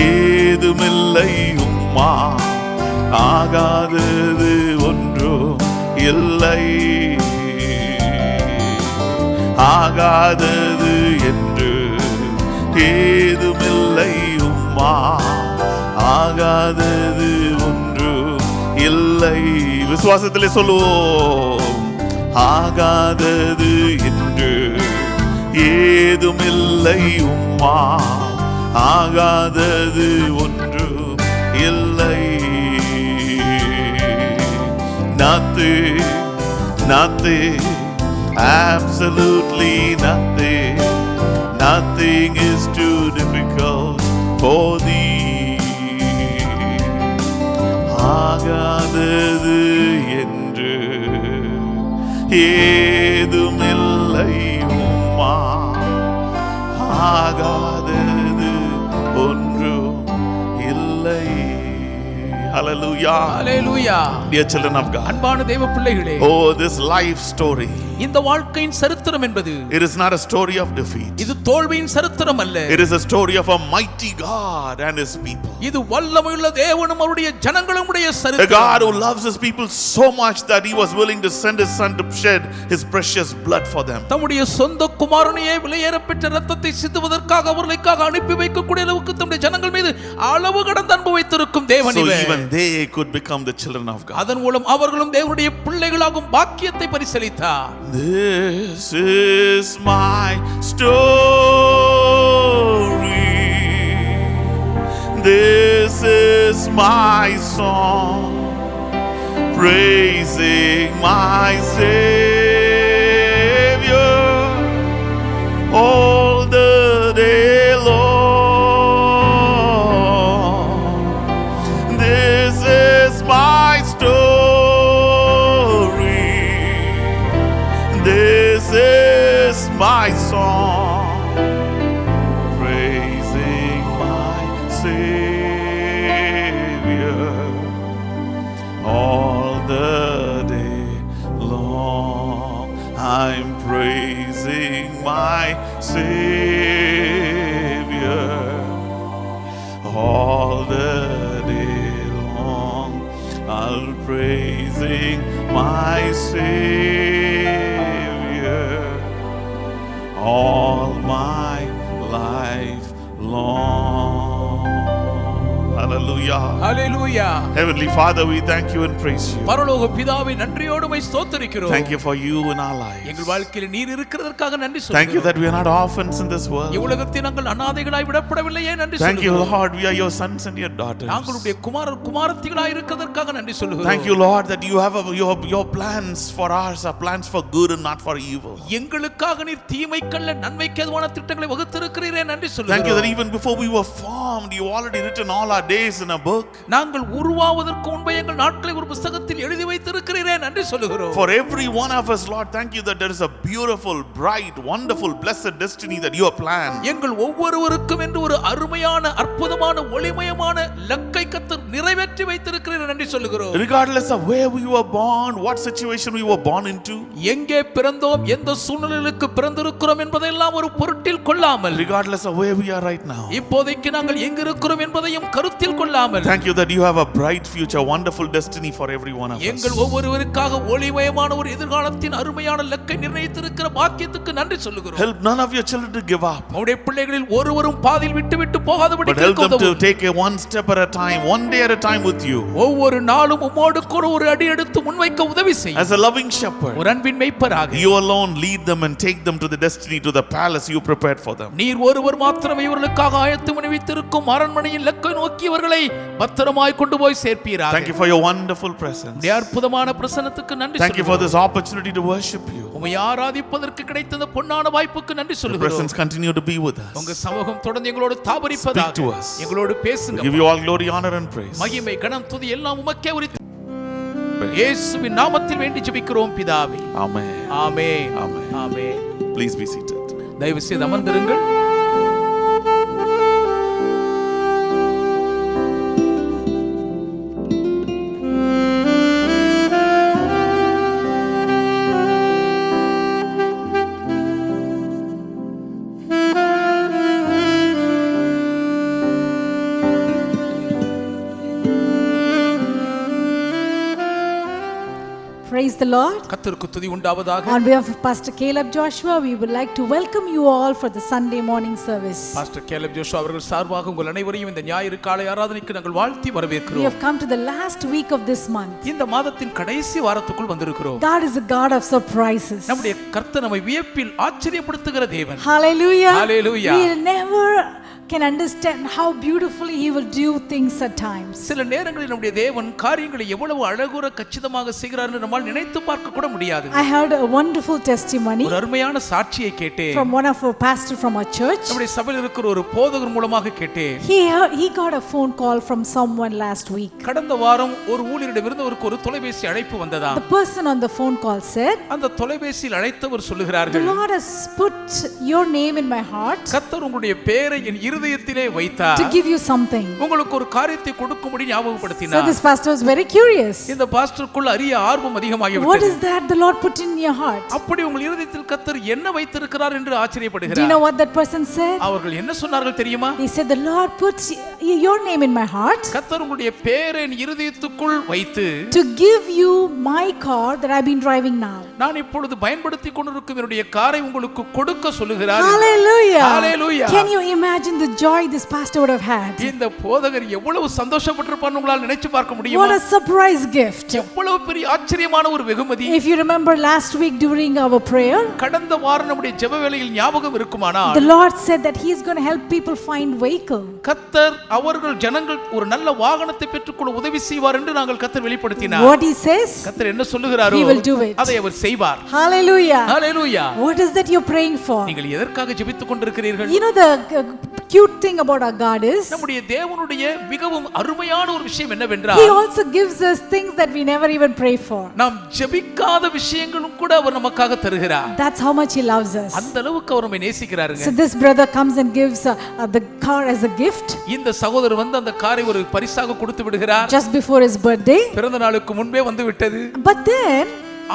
S1: ஏதுமில்லை உம்மா, ஆகாதது ஒன்றும் இல்லை. ஆகாதது என்று ஏதுமில்லை உம்மா, ஆகாதது ஒன்றும் இல்லை. விசுவாசத்திலே சொல்லுவோம், ஆகாதது என்று ஏதுமில்லை உம்மா, ஆகாதது ஒன்றும் இல்லை. Nothing, nothing, absolutely nothing. Nothing is too difficult for thee. ஆகாதது என்று ஏதுமில்லை உம்மா, ஆகாதது ஒன்றும் இல்லை. Hallelujah.
S2: Hallelujah.
S1: Dear children of God.
S2: அன்பான தேவ பிள்ளைகளே,
S1: Oh, this life story,
S2: இந்த வாழ்க்கையின் சரித்திரம் என்பது
S1: it is not a story of defeat.
S2: இது தோல்வியின் சரித்திரம் அல்ல.
S1: It is a story of a mighty God and his people.
S2: இது வல்லமையுள்ள தேவனும் அவருடைய ஜனங்களும் உடைய
S1: A
S2: சரித்திரம்.
S1: God who loves his people so much that he was willing to send his son to shed his precious blood for them.
S2: தம்முடைய சொந்த குமாரனையே விலையேற பெற்ற ரத்தத்தை சிந்துவதற்காக அவர்களுக்காக அனுப்பி வைக்கக்கூடிய அளவுக்கு தம்முடைய ஜனங்கள் மீது அளவு கடந்த அன்பு வைத்திருக்கும் தேவன்
S1: So
S2: இவர்.
S1: even they could become the children of God.
S2: அதன் மூலம் அவர்களும் தேவனுடைய பிள்ளைகளாகும் பாக்கியத்தை பரிசளித்தார்.
S1: This is my story. This is my song, praising my Savior all the day long. This is my story, this is my song, praising my Savior all the day long. I'm praising my Savior all the day long. I'll praising my Savior all my life long. Hallelujah.
S2: Hallelujah.
S1: Heavenly Father, we thank you and praise you.
S2: பரலோக பிதாவே நன்றியோடு உம்மை ஸ்தோத்திரிக்கிறோம்.
S1: Thank you for you in our lives.
S2: எங்கள் வாழ்க்கையில் நீர் இருக்கிறதற்காக நன்றி சொல்கிறோம்.
S1: Thank you that we are not orphans in this world.
S2: இவ்வுலகத்தில் நாங்கள் அநாதைகளாய் விடப்படவில்லையே நன்றி
S1: Thank you,
S2: சொல்கிறோம்.
S1: Lord, we are your sons and your daughters.
S2: நாங்களுடைய குமாரர் குமாரத்திகளாய் இருக்கிறதற்காக நன்றி சொல்கிறோம்.
S1: Thank you, Lord, that you have your plans for us are plans for good and not for evil.
S2: எங்களுக்காக நீர் தீமைக்கல்ல நன்மைக்கு ஏதுவான திட்டங்களை வகுத்திருக்கிறீரே நன்றி சொல்கிறோம்.
S1: Thank you that even before we were formed, you already written all our days in a book.
S2: நாங்கள் உருவாவதற்கு முன்பே எங்கள் நாட்களை ஒரு புத்தகத்தில் எழுதி வைத்திருக்கிறீரே நன்றி சொல்கிறோம்.
S1: For every one of us, Lord, thank you that there is a beautiful, bright, wonderful, blessed destiny that you have planned.
S2: எங்கள் ஒவ்வொருவருக்கும் என்று ஒரு அருமையான அற்புதமான ஒளிமயமான லக்கை கர்த்தர் நிறைவேற்றி வைத்திருக்கிறீர் நன்றி சொல்கிறோம்.
S1: Regardless of where we were born, what situation we were born into,
S2: எங்கே பிறந்தோம், எந்த சூழ்நிலைக்கு பிறந்திருக்கிறோம் என்பதெல்லாம் ஒரு பொருட்டில் கொள்ளாமல்,
S1: regardless of where we are right now,
S2: இப்போதைக்கு நாங்கள் எங்க இருக்கிறோம் என்பதையும் கருத்தில் கொள்ளாமல்,
S1: thank you that you have a bright future, wonderful destiny for every one of us.
S2: எங்கள் ஒவ்வொருவருக்காக ஒளிமயமான ஒரு எதிர்காலத்தின் அருமையான லக்கை நிர்ணயித்திருக்கிற பாக்கியத்துக்கு நன்றி சொல்கிறோம்.
S1: Help none of your children to give up,
S2: உம்முடைய பிள்ளைகளில் ஒருவரும் பாதியில் விட்டு போகாதபடி
S1: but help them to take a one step at a time, one day at a time with you.
S2: ஒவ்வொரு நாளும் உம்மோடு கூட ஒரு அடி எடுத்து முன்வைக்க உதவி செய்.
S1: As a loving shepherd,
S2: ஒரு அன்பின் மேய்ப்பராக
S1: you alone lead them and take them to the destiny, to the palace you prepared for them.
S2: நீர் ஒருவர் மாத்திரமே இவர்களுக்காக ஆயத்தம் பண்ணி வைத்திருக்கும் அரண்மனையின் லக்கை நோக்கி இவர்களை பத்திரமாய் கொண்டு போய் சேர்ப்பீராக.
S1: Thank you for your wonderful presence.
S2: உம்முடைய அற்புதமான பிரசன்னத்துக்கு நன்றி
S1: Thank you for
S2: சொல்கிறோம்.
S1: this opportunity to worship you.
S2: உம்மை ஆராதிப்பதற்கு கிடைத்த இந்த பொன்னான வாய்ப்புக்கு நன்றி
S1: Your
S2: சொல்கிறோம்.
S1: presence continue to be with us.
S2: உங்க சமூகம் தொடர்ந்து எங்களோடு தாபரிப்பதாக.
S1: Speak to us.
S2: எங்களோடு
S1: We
S2: பேசுங்க.
S1: give you all glory, honor and praise.
S2: மகிமை கனம் துதி எல்லாம் உமக்கே உரித்து. இயேசுவின் நாமத்தில் வேண்டி ஜெபிக்கிறோம் பிதாவே.
S1: Amen.
S2: Amen.
S1: Amen.
S2: Amen.
S1: Please be seated.
S2: தயவு செய்து அமர்ந்திருங்கள்.
S3: Praise the Lord.
S2: கர்த்தருக்கு துதி உண்டாவதாக.
S3: On behalf of Pastor Caleb Joshua, we would like to welcome you all for the Sunday morning service.
S2: Pastor கேலப் Joshua அவர்கள் சார்பாக உங்கள் அனைவரையும் இந்த ஞாயிறு காலை ஆராதனைக்கு நாங்கள் வாழ்த்தி
S3: We
S2: வரவேற்கிறோம்.
S3: have come to the last week of this month.
S2: இந்த மாதத்தின் கடைசி வாரத்துக்குள் வந்திருக்கிறோம்.
S3: God is a God of surprises.
S2: நம்முடைய கர்த்தர் நம்மை வியப்பில் ஆச்சரியப்படுத்துகிற தேவன்.
S3: Hallelujah.
S2: Hallelujah.
S3: We never can understand how beautifully he will do things at times.
S2: சில நேரங்களில் நம்முடைய தேவன் காரியங்களை எவ்வளவு அழகுற கச்சிதமாக செய்கிறார் என்று நம்மால் நினைத்து பார்க்க கூட முடியாது.
S3: I heard a wonderful testimony
S2: ஒரு அருமையான சாட்சியை கேட்டேன்.
S3: from one of our pastor from our church.
S2: நம்முடைய சபையில் இருக்கிற ஒரு போதகர் மூலமாக கேட்டேன்.
S3: He got a phone call from someone last week.
S2: கடந்த வாரம் ஒரு ஊழியரிடமிருந்து அவருக்கு ஒரு தொலைபேசி அழைப்பு வந்ததா.
S3: The person on the phone call said,
S2: அந்த தொலைபேசியில் அழைத்தவர்
S3: "The
S2: சொல்லுகிறார்கள்,
S3: Lord has put your name in my heart
S2: கர்த்தர் உங்களுடைய பெயரை என் இருதயத்திலே வைத்தார்.
S3: to give you something."
S2: உங்களுக்கு ஒரு காரியத்தை கொடுக்கும்படி
S3: So
S2: ஞாபகப்படுத்தினார்.
S3: this pastor was very curious.
S2: இந்த பாஸ்டருக்குள்ள அறிய ஆர்வம் அதிகமாகி
S3: What
S2: விட்டது.
S3: is that the Lord put in your heart?
S2: அப்படி உங்கள் இருதயத்தில் கர்த்தர் என்ன வைத்திருக்கிறார் என்று
S3: Do you
S2: ஆச்சரியப்படுகிறார்.
S3: know what that person said?
S2: அவர்கள் என்ன சொன்னார்கள் தெரியுமா?
S3: He said, "The Lord put your name in my heart
S2: கர்த்தர் உங்களுடைய பெயரை என் இருதயத்துக்குள் வைத்து
S3: to give you my car that I've been driving now."
S2: நான் இப்பொழுது பயன்படுத்திக் கொண்டிருக்கும் என்னுடைய காரை உங்களுக்கு கொடுக்க சொல்லுகிறார்.
S3: Hallelujah.
S2: Hallelujah.
S3: Can you imagine the joy this pastor would have had?
S2: இந்த போதகர் எவ்வளவு சந்தோஷப்பட்டிருப்பார்னு உங்களால் நினைச்சு பார்க்க முடியுமா?
S3: What a surprise gift.
S2: எவ்வளவு பெரிய ஆச்சரியமான ஒரு வெகுமதி.
S3: If you remember last week during our prayer,
S2: கடந்த வாரம் நம்முடைய ஜெப வேளையில் ஞாபகம் இருக்குமானால்
S3: the Lord said that he is going to help people find vehicle.
S2: கர்த்தர் அவர்கள் ஜனங்கள் ஒரு நல்ல வாகனத்தை பெற்றுக்கொள்ள உதவி செய்வார் என்று நாங்கள் கர்த்தர் வெளிப்படுத்தினார்.
S3: What he says,
S2: கர்த்தர் என்ன சொல்லுகிறாரோ
S3: he will do it.
S2: அதை அவர் செய்வார்.
S3: Hallelujah.
S2: Hallelujah.
S3: What is that you're praying for?
S2: நீங்கள் எதற்காக ஜெபித்துக் கொண்டிருக்கிறீர்கள்?
S3: You know the cute thing about our God is
S2: நம்முடைய தேவனுடைய மிகவும் அருமையான ஒரு விஷயம்
S3: he
S2: என்னவென்றால்
S3: also gives us things that we never even pray for.
S2: நாம் ஜெபிக்காத விஷயங்களும் கூட அவர் நமக்காக தருகிறார்.
S3: That's how much he loves us.
S2: அந்த அளவுக்கு அவர் நம்மை நேசிக்கிறாருங்க.
S3: So this brother comes and gives the car as a gift
S2: இந்த சகோதரர் வந்து அந்த காரை ஒரு பரிசாக கொடுத்து விடுகிறார்.
S3: just before his birthday.
S2: பிறந்த நாளுக்கு முன்பே வந்து விட்டது.
S3: But then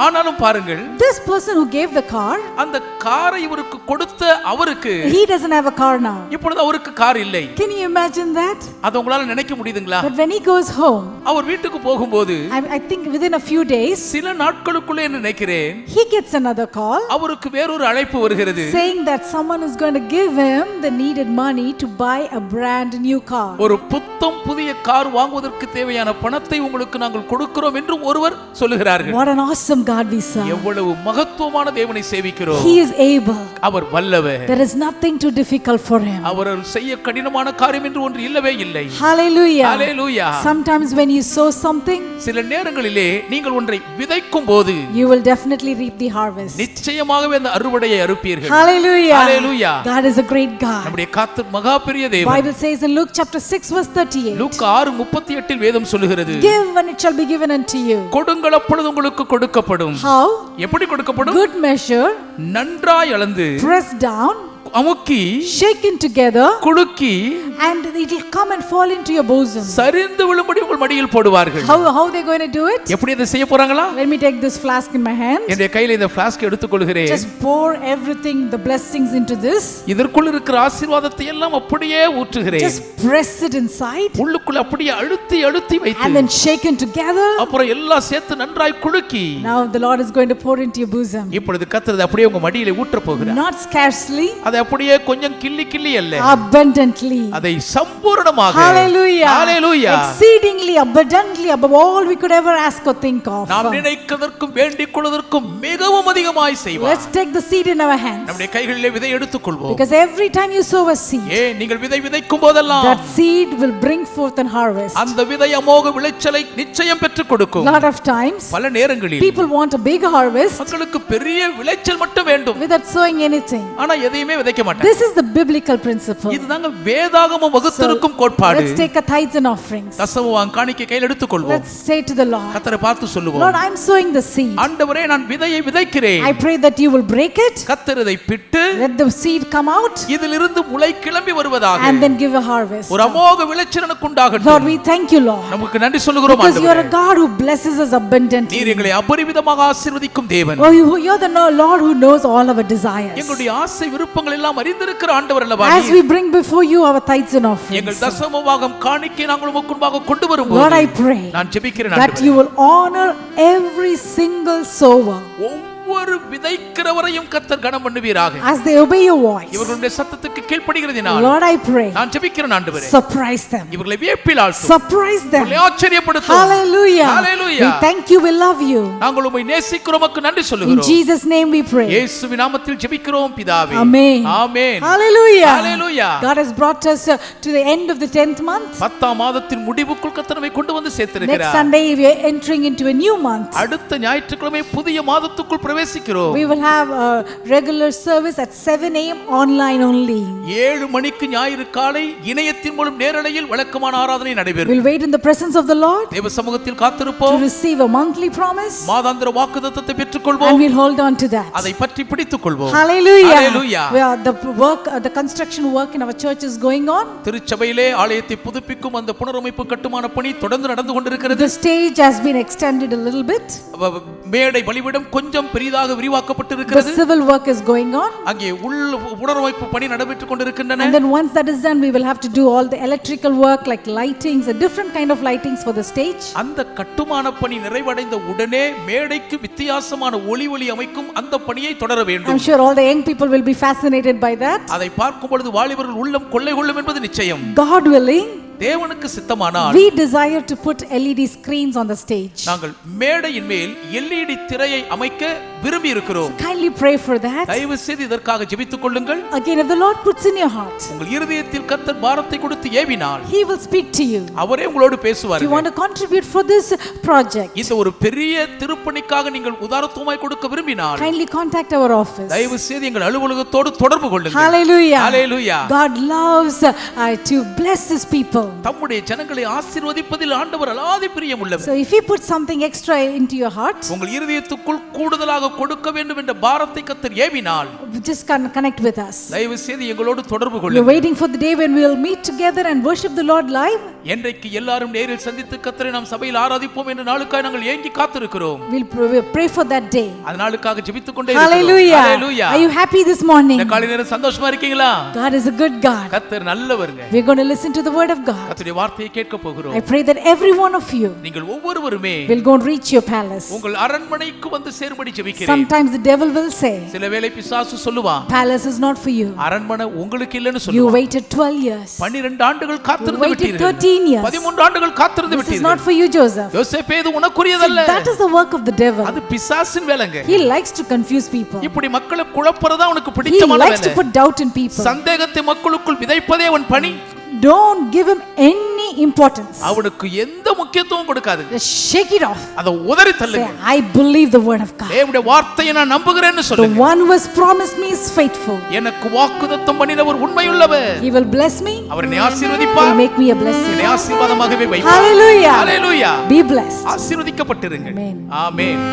S2: ஆனாலும் பாருங்கள்,
S3: this person who gave the car,
S2: அந்த காரை இவருக்கு கொடுத்த அவருக்கு
S3: he doesn't have a car now.
S2: இப்பொழுது அவருக்கு கார் இல்லை.
S3: Can you imagine that?
S2: அது உங்களால நினைக்க முடியுதுங்களா?
S3: But when he goes home,
S2: அவர் வீட்டுக்கு போகும்போது
S3: I think within a few days,
S2: சில நாட்களுக்குள்ளே நினைக்கிறேன்
S3: he gets another call
S2: அவருக்கு வேறொரு அழைப்பு வருகிறது.
S3: saying that someone is going to give him the needed money to buy a brand new car.
S2: ஒரு புத்தம் புதிய கார் வாங்குவதற்கு தேவையான பணத்தை உங்களுக்கு நாங்கள் கொடுக்கிறோம் என்று ஒருவர் சொல்லுகிறார்கள்.
S3: What an awesome God we serve.
S2: எவ்வளவு மகத்துவமான தேவனை சேவிக்கிறோம்.
S3: He is able.
S2: அவர் வல்லவர்.
S3: There is nothing too difficult for him.
S2: அவர் செய்ய கடினமான காரியம் என்று ஒன்று இல்லவே இல்லை.
S3: Hallelujah.
S2: Hallelujah.
S3: Sometimes when you sow something,
S2: சில நேரங்களிலே நீங்கள் ஒன்றை விதைக்கும் போது
S3: you will definitely reap the harvest.
S2: நிச்சயமாகவே அந்த அறுவடையை அறுப்பீர்கள்.
S3: Hallelujah.
S2: Hallelujah.
S3: God is a great God.
S2: நம்முடைய கர்த்தர் மகா பெரிய தேவன்.
S3: Bible says in Luke chapter 6 verse 38.
S2: லூக்கா 6:38 வேதம் சொல்லுகிறது.
S3: Give and it shall be given unto you.
S2: கொடுங்கள் அப்பொழுது உங்களுக்கு கொடுக்கப்படும்.
S3: How?
S2: எப்படி கொடுக்கப்படும்?
S3: Good measure,
S2: நன்றாய் அளந்து
S3: pressed down,
S2: அமுக்கி
S3: shaken together,
S2: குலுக்கி
S3: and it will come and fall into your bosom.
S2: சரிந்து விழும்படி உங்கள் மடியில் போடுவார்கள்.
S3: How they going to do it?
S2: எப்படி இதை செய்ய போறாங்களா?
S3: Let me take this flask in my hand.
S2: என்னுடைய கையில இந்த ஃப்ளாஸ்க் எடுத்துக்கொள்கிறேன்.
S3: Just pour everything, the blessings into this.
S2: இதற்குள் இருக்கிற ஆசீர்வாதத்தை எல்லாம் அப்படியே ஊற்றுகிறேன்.
S3: Just press it inside.
S2: உள்ளுக்குள்ள அப்படியே அழுத்தி அழுத்தி வைத்து
S3: And then shaken together.
S2: அப்புறம் எல்லாம் சேர்த்து நன்றாய் குலுக்கி
S3: Now the Lord is going to pour into your bosom.
S2: இப்பொழுது கர்த்தர் அப்படியே உங்க மடியிலே ஊற்ற போகிறார்.
S3: Not scarcely,
S2: அதை அப்படியே கொஞ்சம் கிள்ளி கிள்ளி அல்ல,
S3: abundantly.
S2: அதை சம்பூரணமாக.
S3: Hallelujah.
S2: Hallelujah.
S3: Exceedingly abundantly above all we could ever ask or think of.
S2: நாம் நினைக்கிறதற்கும் வேண்டிக் கொள்வதற்கும் மிகவும் அதிகமாய் செய்வார்.
S3: Let's take the seed in our hands.
S2: நம்முடைய கைகளிலே விதை எடுத்துக்கொள்வோம்.
S3: Because every time you sow a seed,
S2: நீங்கள் விதை விதைக்கும் போதெல்லாம்
S3: that seed will bring forth an harvest.
S2: அந்த விதை அமோக விளைச்சலை நிச்சயம் பெற்றுக் கொடுக்கும்.
S3: Lot of times
S2: பல நேரங்களில்
S3: people want a big harvest
S2: மக்களுக்கு பெரிய விளைச்சல் மட்டும் வேண்டும்,
S3: without sowing anything.
S2: ஆனா எதையுமே விதைக்க மாட்டாங்க.
S3: This is the biblical principle.
S2: இதுதாங்க வேதாகமம் வகுத்திருக்கும் கோட்பாடு.
S3: Let's take a tithes and offerings.
S2: தசமபாகம் காணிக்கை கையில் எடுத்துக்கொள்வோம்.
S3: Let's say to the Lord,
S2: கர்த்தரை பார்த்து சொல்லுவோம்,
S3: Lord, I'm sowing the seed.
S2: ஆண்டவரே நான் விதையை விதைக்கிறேன்.
S3: I pray that you will break it.
S2: கர்த்தர் இதை பிட்டு
S3: Let the seed come out
S2: இதிலிருந்து முளை கிளம்பி வருவதாக
S3: and then give a harvest.
S2: ஒரு அமோக விளைச்சல் எனக்கு உண்டாகட்டும்.
S3: Lord, we thank you, Lord.
S2: நமக்கு நன்றி சொல்லுகிறோம்
S3: Because you are
S2: ஆண்டவரே.
S3: a God who blesses us abundantly.
S2: நீர் எங்களை அபரிமிதமாக ஆசீர்வதிக்கும் தேவன்.
S3: Oh, you're the Lord who knows all our desires.
S2: எங்களுடைய ஆசை விருப்பங்கள் எல்லாம் அறிந்திருக்கிற ஆண்டவர் அல்லவா
S3: As we bring before you our tithes and offerings,
S2: எங்கள் தசமபாகம் காணிக்கை நாங்கள் உமக்கு முன்பாக கொண்டு
S3: Lord,
S2: வரும்போது
S3: I pray
S2: நான் ஜெபிக்கிறேன்
S3: that
S2: ஆண்டவரே,
S3: you will honor every single sower
S2: ஒவ்வொரு விதைக்கிறவரையும் கர்த்தர் கனம் பண்ணுவீராக.
S3: as they obey your voice.
S2: இவர்களுடைய சத்தத்துக்கு கீழ்ப்படிகிறதினால்
S3: Lord, I pray,
S2: நான் ஜெபிக்கிறேன் ஆண்டவரே,
S3: surprise them.
S2: இவர்களை வியப்பில் ஆழ்த்தும்,
S3: Surprise them.
S2: இவர்களை ஆச்சரியப்படுத்தும்.
S3: Hallelujah.
S2: Hallelujah.
S3: We thank you, we love you.
S2: நாங்கள் உம்மை நேசிக்கிறோம், உமக்கு நன்றி
S3: In
S2: சொல்லுகிறோம்.
S3: Jesus' name we pray.
S2: இயேசுவின் நாமத்தில் ஜெபிக்கிறோம் பிதாவே.
S3: Amen.
S2: Amen.
S3: Hallelujah.
S2: Hallelujah.
S3: God has brought us to the end of the 10th month.
S2: 10ஆம் மாதத்தின் முடிவுக்குள் கர்த்தர் நம்மை கொண்டு வந்து
S3: Next
S2: சேர்த்திருக்கிறார்.
S3: Sunday we are entering into a new month.
S2: அடுத்த ஞாயிற்றுக்கிழமை புதிய மாதத்துக்குள் பிரவேசிக்கிறோம்.
S3: We will have a regular service at 7 a.m. online only.
S2: 7 மணிக்கு ஞாயிறு காலை இணையத்தின் மூலம் நேரலையில் வழக்கமான ஆராதனை நடைபெறும்.
S3: We'll wait in the presence of the Lord
S2: தேவ சமூகத்தில்
S3: to
S2: காத்திருப்போம்.
S3: receive a monthly promise
S2: மாதாந்திர வாக்குத்தத்தத்தை
S3: and
S2: பெற்றுக்கொள்வோம்.
S3: we'll hold on to that.
S2: அதை பற்றி பிடித்துக் கொள்வோம்.
S3: Hallelujah.
S2: Hallelujah.
S3: The construction work in our church is going on.
S2: திருச்சபையிலே ஆலயத்தை புதுப்பிக்கும் அந்த புனரமைப்பு கட்டுமான பணி தொடர்ந்து நடந்து கொண்டிருக்கிறது.
S3: The stage has been extended a little bit.
S2: மேடை பலிபீடம் கொஞ்சம் பெரிதாக
S3: The
S2: விரிவாக்கப்பட்டிருக்கிறது.
S3: civil work is going on.
S2: அங்கே புனரமைப்பு பணி நடைபெற்றுக் கொண்டிருக்கின்றன.
S3: And then once that is done, we will have to do all the electrical work like lightings, a different kind of lightings for the stage.
S2: அந்த கட்டுமான பணி நிறைவடைந்த உடனே மேடைக்கு வித்தியாசமான ஒளி அமைக்கும் அந்த பணியை தொடர
S3: I'm
S2: வேண்டும்.
S3: sure all the young people will be fascinated by that.
S2: அதை பார்க்கும் பொழுது வாலிபர்கள் உள்ளம் கொள்ளை கொள்ளும் என்பது நிச்சயம்.
S3: God willing,
S2: தேவனுக்கு சித்தமானால்
S3: we desire to put LED screens on the stage.
S2: நாங்கள் மேடையின் மேல் LED திரையை அமைக்க விரும்பி இருக்கிறோம்.
S3: Kindly pray for that.
S2: தயவு செய்து இதற்காக ஜெபித்துக் கொள்ளுங்கள்.
S3: Again, if the Lord puts in your heart,
S2: உங்கள் இருதயத்தில் கர்த்தர் பாரத்தை கொடுத்து ஏவினால்
S3: He will speak to you.
S2: அவரே உங்களோடு
S3: If
S2: பேசுவார்.
S3: you want to contribute for this project,
S2: இந்த ஒரு பெரிய திருப்பணிக்காக நீங்கள் உதாரத்துவமாய் கொடுக்க விரும்பினால்
S3: kindly contact our office.
S2: தயவு செய்து எங்கள் அலுவலகத்தோடு தொடர்பு கொள்ளுங்கள்.
S3: Hallelujah.
S2: Hallelujah.
S3: God loves to bless His people.
S2: தம்முடைய ஜனங்களை ஆசீர்வதிப்பதில் ஆண்டவர் அலாதி பிரியமுள்ளவர்.
S3: So if He puts something extra into your heart,
S2: உங்கள் இருதயத்துக்குள் கூடுதலாக கொடுக்க வேண்டும் என்ற பாரத்தை கர்த்தர் ஏவினால்
S3: just connect with us.
S2: தயவு செய்து எங்களோடு தொடர்பு
S3: We're
S2: கொள்ளுங்கள்.
S3: waiting for the day when we will meet together and worship the Lord live.
S2: என்றைக்கு எல்லாரும் நேரில் சந்தித்து கர்த்தரை நாம் சபையில் ஆராதிப்போம் என்ற நாளுக்காக நாங்கள் ஏங்கி காத்திருக்கிறோம்.
S3: We'll pray for that day.
S2: அந்த நாளுக்காக ஜெபித்துக் கொண்டே இருக்கிறோம்.
S3: Hallelujah.
S2: Hallelujah.
S3: Are you happy this morning?
S2: இந்த காலை நேரம் சந்தோஷமா இருக்கீங்களா?
S3: God is a good God.
S2: கர்த்தர் நல்லவருங்க.
S3: We're going to listen to the word of God.
S2: கர்த்தருடைய வார்த்தையை கேட்க போகிறோம்.
S3: I pray that every one of you
S2: நீங்கள் ஒவ்வொருவருமே
S3: will go and reach your palace.
S2: உங்கள் அரண்மனைக்கு வந்து சேரும்படி ஜெபிக்கிறேன்.
S3: Sometimes the devil will say,
S2: சில வேளை பிசாசு சொல்லுவான்,
S3: palace is not for you.
S2: அரண்மனை உங்களுக்கு இல்லைன்னு
S3: You
S2: சொல்லுவான்.
S3: waited 12 years.
S2: 12 ஆண்டுகள்
S3: You
S2: காத்திருந்து
S3: waited
S2: விட்டீர்கள்.
S3: 13 years.
S2: 13 ஆண்டுகள் காத்திருந்து
S3: This is
S2: விட்டீர்கள்.
S3: not for you, Joseph.
S2: யோசேப்பே இது உனக்குரியதல்ல.
S3: That is the work of the devil.
S2: அது பிசாசின் வேலைங்க.
S3: He likes to confuse people.
S2: இப்படி மக்களை குழப்பறதா உனக்கு
S3: He
S2: பிடிச்சமான
S3: likes to
S2: வேலை.
S3: put doubt in people.
S2: சந்தேகத்தை மக்களுக்குள் விதைப்பதே அவன் பணி.
S3: Don't give him any importance.
S2: அவனுக்கு எந்த முக்கியத்துவம் கொடுக்காது.
S3: Just shake it off.
S2: அத உதறி
S3: Say,
S2: தள்ளுங்க.
S3: I believe the word of God.
S2: தேவனுடைய வார்த்தையை நான் நம்புகிறேன்னு
S3: The
S2: சொல்லுங்க.
S3: one who has promised me is faithful.
S2: எனக்கு வாக்குத்தத்தம் பண்ணினவர் உண்மையுள்ளவர்.
S3: He will bless me.
S2: அவர் என்னை
S3: He will
S2: ஆசீர்வதிப்பார்.
S3: make me a blessing.
S2: என்னை ஆசீர்வாதமாகவே வைப்பார்.
S3: Hallelujah.
S2: Hallelujah.
S3: Be blessed.
S2: ஆசீர்வதிக்கப்பட்டிருங்கள்.
S3: Amen.
S2: Amen.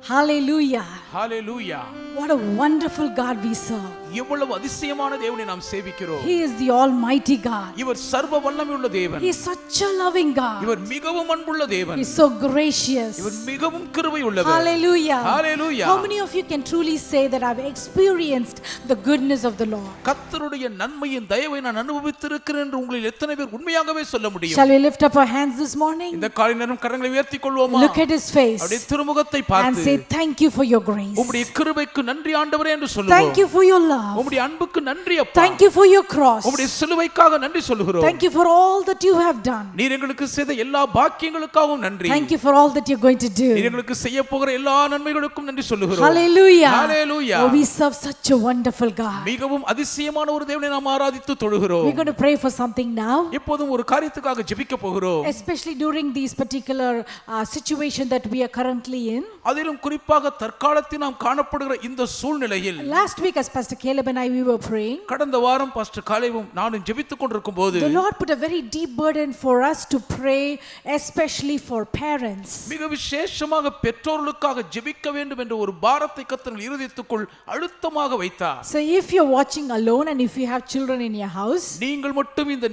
S3: Hallelujah.
S2: Hallelujah.
S3: What a wonderful God we serve.
S2: எவ்வளவு அதிசயமான தேவனை நாம் சேவிக்கிறோம்.
S3: He is the Almighty God.
S2: இவர் சர்வ வல்லமையுள்ள தேவன்.
S3: He is such a loving God.
S2: இவர் மிகவும் அன்புள்ள தேவன்.
S3: He is so gracious.
S2: இவர் மிகவும் கிருபை உள்ளவர்.
S3: Hallelujah.
S2: Hallelujah.
S3: How many of you can truly say that I've experienced the goodness of the Lord?
S2: கர்த்தருடைய நன்மையின் தயவை நான் அனுபவித்திருக்கிறேன் என்று உங்களில் எத்தனை பேர் உண்மையாகவே சொல்ல முடியும்?
S3: Shall we lift up our hands this morning?
S2: இந்த காலை நேரம் கரங்களை உயர்த்திக் கொள்வோமா?
S3: Look at His face
S2: அவருடைய திருமுகத்தை
S3: and
S2: பார்த்து
S3: say thank you for your grace.
S2: உம்முடைய கிருபைக்கு நன்றி ஆண்டவரே என்று சொல்லுவோம்.
S3: Thank you for your love.
S2: உம்முடைய அன்புக்கு நன்றி அப்பா.
S3: Thank you for your cross.
S2: உம்முடைய சிலுவைக்காக நன்றி சொல்லுகிறோம்.
S3: Thank you for all that you have done.
S2: நீர் எங்களுக்கு செய்த எல்லா பாக்கியங்களுக்காகவும் நன்றி.
S3: Thank you for all that you're going to do.
S2: நீர் எங்களுக்கு செய்ய போகிற எல்லா நன்மைகளுக்கும் நன்றி சொல்லுகிறோம்.
S3: Hallelujah.
S2: Hallelujah.
S3: Oh, we serve such a wonderful God.
S2: மிகவும் அதிசயமான ஒரு தேவனை நாம் ஆராதித்து தொழுகிறோம்.
S3: We're going to pray for something now.
S2: இப்போதும் ஒரு காரியத்துக்காக ஜெபிக்க போகிறோம்.
S3: Especially during these particular situation that we are currently in.
S2: அதிலும் குறிப்பாக தற்காலத்தில் நாம் காணப்படுகிற இந்த சூழ்நிலையில்
S3: Last week as Pastor Caleb and I we were praying,
S2: கடந்த வாரம் பாஸ்டர் காலேவும் நானும் ஜெபித்துக் கொண்டிருக்கும் போது
S3: the Lord put a very deep burden for us to pray, especially for parents.
S2: மிக விசேஷமாக பெற்றோர்களுக்காக ஜெபிக்க வேண்டும் என்ற ஒரு பாரத்தை கர்த்தர் இருதயத்துக்குள் அழுத்தமாக வைத்தார்.
S3: So if you're watching alone and if you have children in your house,
S2: நீங்கள் மட்டும் இந்த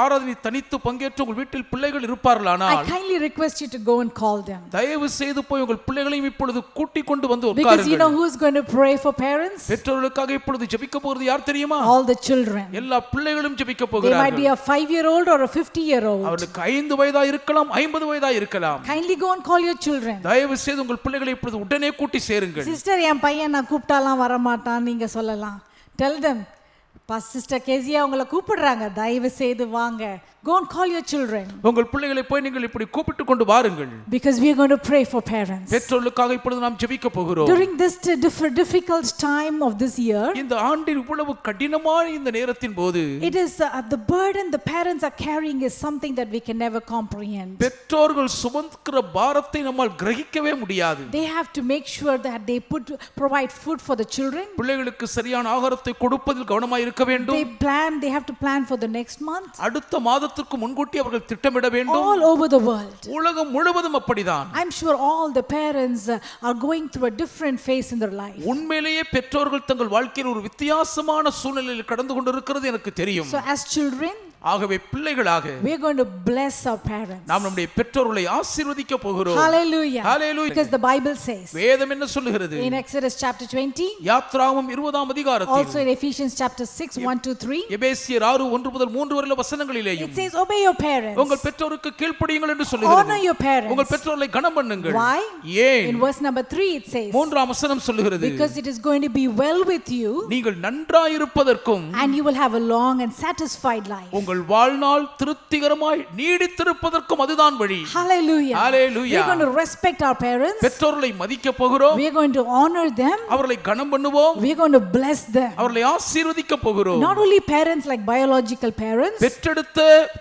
S2: ஆராதனை தனித்து பங்கேற்று உங்கள் வீட்டில் பிள்ளைகள் இருப்பார்களானால்
S3: I kindly request you to go and call them.
S2: தயவு செய்து போய் உங்கள் பிள்ளைகளையும் இப்பொழுது கூட்டிக் கொண்டு வந்து
S3: Because you know
S2: உட்காருங்கள்.
S3: who's going to pray for parents?
S2: பெற்றோர்களுக்காக இப்பொழுது ஜெபிக்க போகிறது யார் தெரியுமா?
S3: All the children.
S2: எல்லா பிள்ளைகளும் ஜெபிக்க
S3: They might be
S2: போகிறார்கள்.
S3: a 5-year-old or a 50-year-old.
S2: அவர்களுக்கு 5 வயதா இருக்கலாம் 50 வயதா இருக்கலாம்.
S3: Kindly go and call your children.
S2: தயவு செய்து உங்கள் பிள்ளைகளை இப்பொழுது உடனே கூட்டி சேருங்கள்.
S3: Sister, என் பையன் நான் கூப்பிட்டாலாம் வர மாட்டான் நீங்க சொல்லலாம். Tell them, Sister Kezia உங்களை கூப்பிடுறாங்க, தயவு செய்து வாங்க. Go and call your children.
S2: உங்கள் பிள்ளைகளை போய் நீங்கள் இப்படி கூப்பிட்டு கொண்டு வாருங்கள்.
S3: Because we are going to pray for parents.
S2: பெற்றோர்களுக்காக இப்பொழுது நாம் ஜெபிக்க போகிறோம்.
S3: During this difficult time of this year,
S2: இந்த ஆண்டின் இவ்வளவு கடினமான இந்த நேரத்தின் போது
S3: it is the burden the parents are carrying is something that we can never comprehend.
S2: பெற்றோர்கள் சுமக்கிற பாரத்தை நம்மால் கிரகிக்கவே முடியாது.
S3: They have to make sure that they provide food for the children.
S2: பிள்ளைகளுக்கு சரியான ஆகாரத்தை கொடுப்பதில் கவனமாய் இருக்க வேண்டும்.
S3: They have to plan for the next month.
S2: அடுத்த மாதத்துக்கு முன்கூட்டி அவர்கள் திட்டமிட வேண்டும்.
S3: All over the world.
S2: உலகம் முழுவதும் அப்படிதான்.
S3: I'm sure all the parents are going through a different phase in their life.
S2: உண்மையிலேயே பெற்றோர்கள் தங்கள் வாழ்க்கையில் ஒரு வித்தியாசமான சூழ்நிலையில் கடந்து கொண்டிருக்கிறது எனக்கு தெரியும்.
S3: So as children,
S2: ஆகவே பிள்ளைகளாக
S3: we are going to bless our parents.
S2: நாம் நம்முடைய பெற்றோர்களை ஆசீர்வதிக்க போகிறோம்.
S3: Hallelujah.
S2: Hallelujah.
S3: Because the Bible says
S2: வேதம் என்ன சொல்லுகிறது?
S3: in Exodus chapter 20,
S2: யாத்ராகமம் 20ஆம் அதிகாரத்தில்,
S3: also in Ephesians chapter 6 1 to 3,
S2: எபேசியர் 6:1 முதல் 3 வரையிலுள்ள வசனங்களிலேயும்
S3: it says obey your parents,
S2: உங்கள் பெற்றோருக்கு கீழ்ப்படியுங்கள் என்று
S3: honor
S2: சொல்லுகிறது.
S3: your parents.
S2: உங்கள் பெற்றோர்களை கனம் பண்ணுங்கள்.
S3: Why?
S2: ஏன்?
S3: In verse number 3 it says,
S2: 3ஆம் வசனம் சொல்லுகிறது,
S3: because it is going to be well with you
S2: நீங்கள் நன்றாயிருப்பதற்கும்
S3: and you will have a long and satisfied life.
S2: உங்கள் வாழ்நாள் திருப்திகரமாய் நீடித்திருப்பதற்கும் அதுதான் வழி.
S3: Hallelujah.
S2: Hallelujah.
S3: We are going to respect our parents.
S2: பெற்றோர்களை மதிக்க போகிறோம்.
S3: We are going to honor them.
S2: அவர்களை கனம் பண்ணுவோம்.
S3: We are going to bless them.
S2: அவர்களை ஆசீர்வதிக்க போகிறோம்.
S3: Not only parents like biological parents.
S2: பெற்றெடுத்த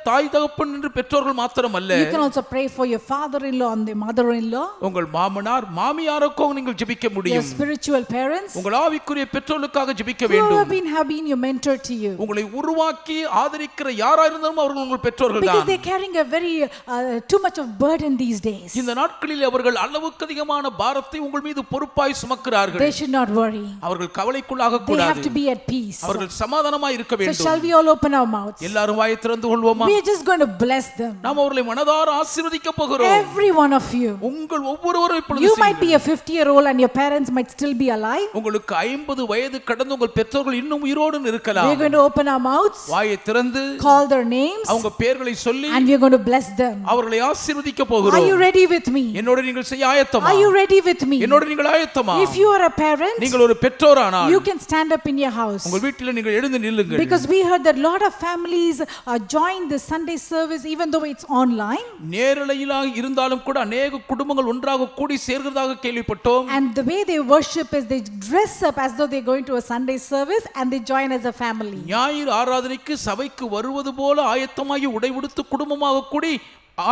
S2: தாய் தகப்பன் என்று பெற்றோர்கள் மாத்திரமல்ல.
S3: You can also pray for your father-in-law and the mother-in-law.
S2: உங்கள் மாமனார் மாமியாருக்கும் நீங்கள் ஜெபிக்க
S3: Your
S2: முடியும்.
S3: spiritual parents.
S2: உங்கள் ஆவிக்குரிய பெற்றோர்களுக்காக ஜெபிக்க
S3: Who
S2: வேண்டும்.
S3: have been your mentor to you.
S2: உங்களை உருவாக்கி ஆதரிக்கிற யாரா இருந்தாலும் அவர்கள் உங்கள் பெற்றோர்கள்
S3: Because
S2: தான்.
S3: they are carrying a very too much of burden these days.
S2: இந்த நாட்களில் அவர்கள் அளவுக்கு அதிகமான பாரத்தை உங்கள் மீது பொறுப்பாய் சுமக்கிறார்கள்.
S3: They should not worry.
S2: அவர்கள் கவலைக்குள்ளாக
S3: They
S2: கூடாது.
S3: have to be at peace.
S2: அவர்கள் சமாதானமாய் இருக்க
S3: So shall
S2: வேண்டும்.
S3: we all open our mouths?
S2: எல்லாரும் வாயை திறந்து கொள்வோமா?
S3: We are just going to bless them.
S2: நாம் அவர்களை மனதார ஆசீர்வதிக்க போகிறோம்.
S3: Every one of you.
S2: உங்கள் ஒவ்வொருவரும் இப்பொழுது
S3: You might be
S2: செய்யுங்கள்.
S3: a 50-year-old and your parents might still be alive.
S2: உங்களுக்கு 50 வயது கடந்து உங்கள் பெற்றோர்கள் இன்னும் உயிரோடு
S3: We are
S2: இருக்கலாம்.
S3: going to open our mouths,
S2: வாயை திறந்து
S3: call their names,
S2: அவங்க பெயர்களை சொல்லி
S3: and we are going to bless them.
S2: அவர்களை ஆசீர்வதிக்க
S3: Are
S2: போகிறோம்.
S3: you ready with me?
S2: என்னோட நீங்கள் செய்ய ஆயத்தமா?
S3: Are you ready with me?
S2: என்னோட நீங்கள் ஆயத்தமா?
S3: If you are a parent,
S2: நீங்கள் ஒரு பெற்றோரானால்
S3: you can stand up in your house.
S2: உங்கள் வீட்டில் நீங்கள் எழுந்து நில்லுங்கள்.
S3: Because we heard that a lot of families join the Sunday service even though it's online.
S2: நேரலையிலாக இருந்தாலும் கூட अनेक குடும்பங்கள் ஒன்றாக கூடி சேர்கிறதாக கேள்விப்பட்டோம்.
S3: And the way they worship is they dress up as though they're going to a Sunday service and they join as a family.
S2: ஞாயிறு ஆராதனைக்கு சபைக்கு வருவது போல ஆயத்தமாகி உடை உடுத்து குடும்பமாக கூடி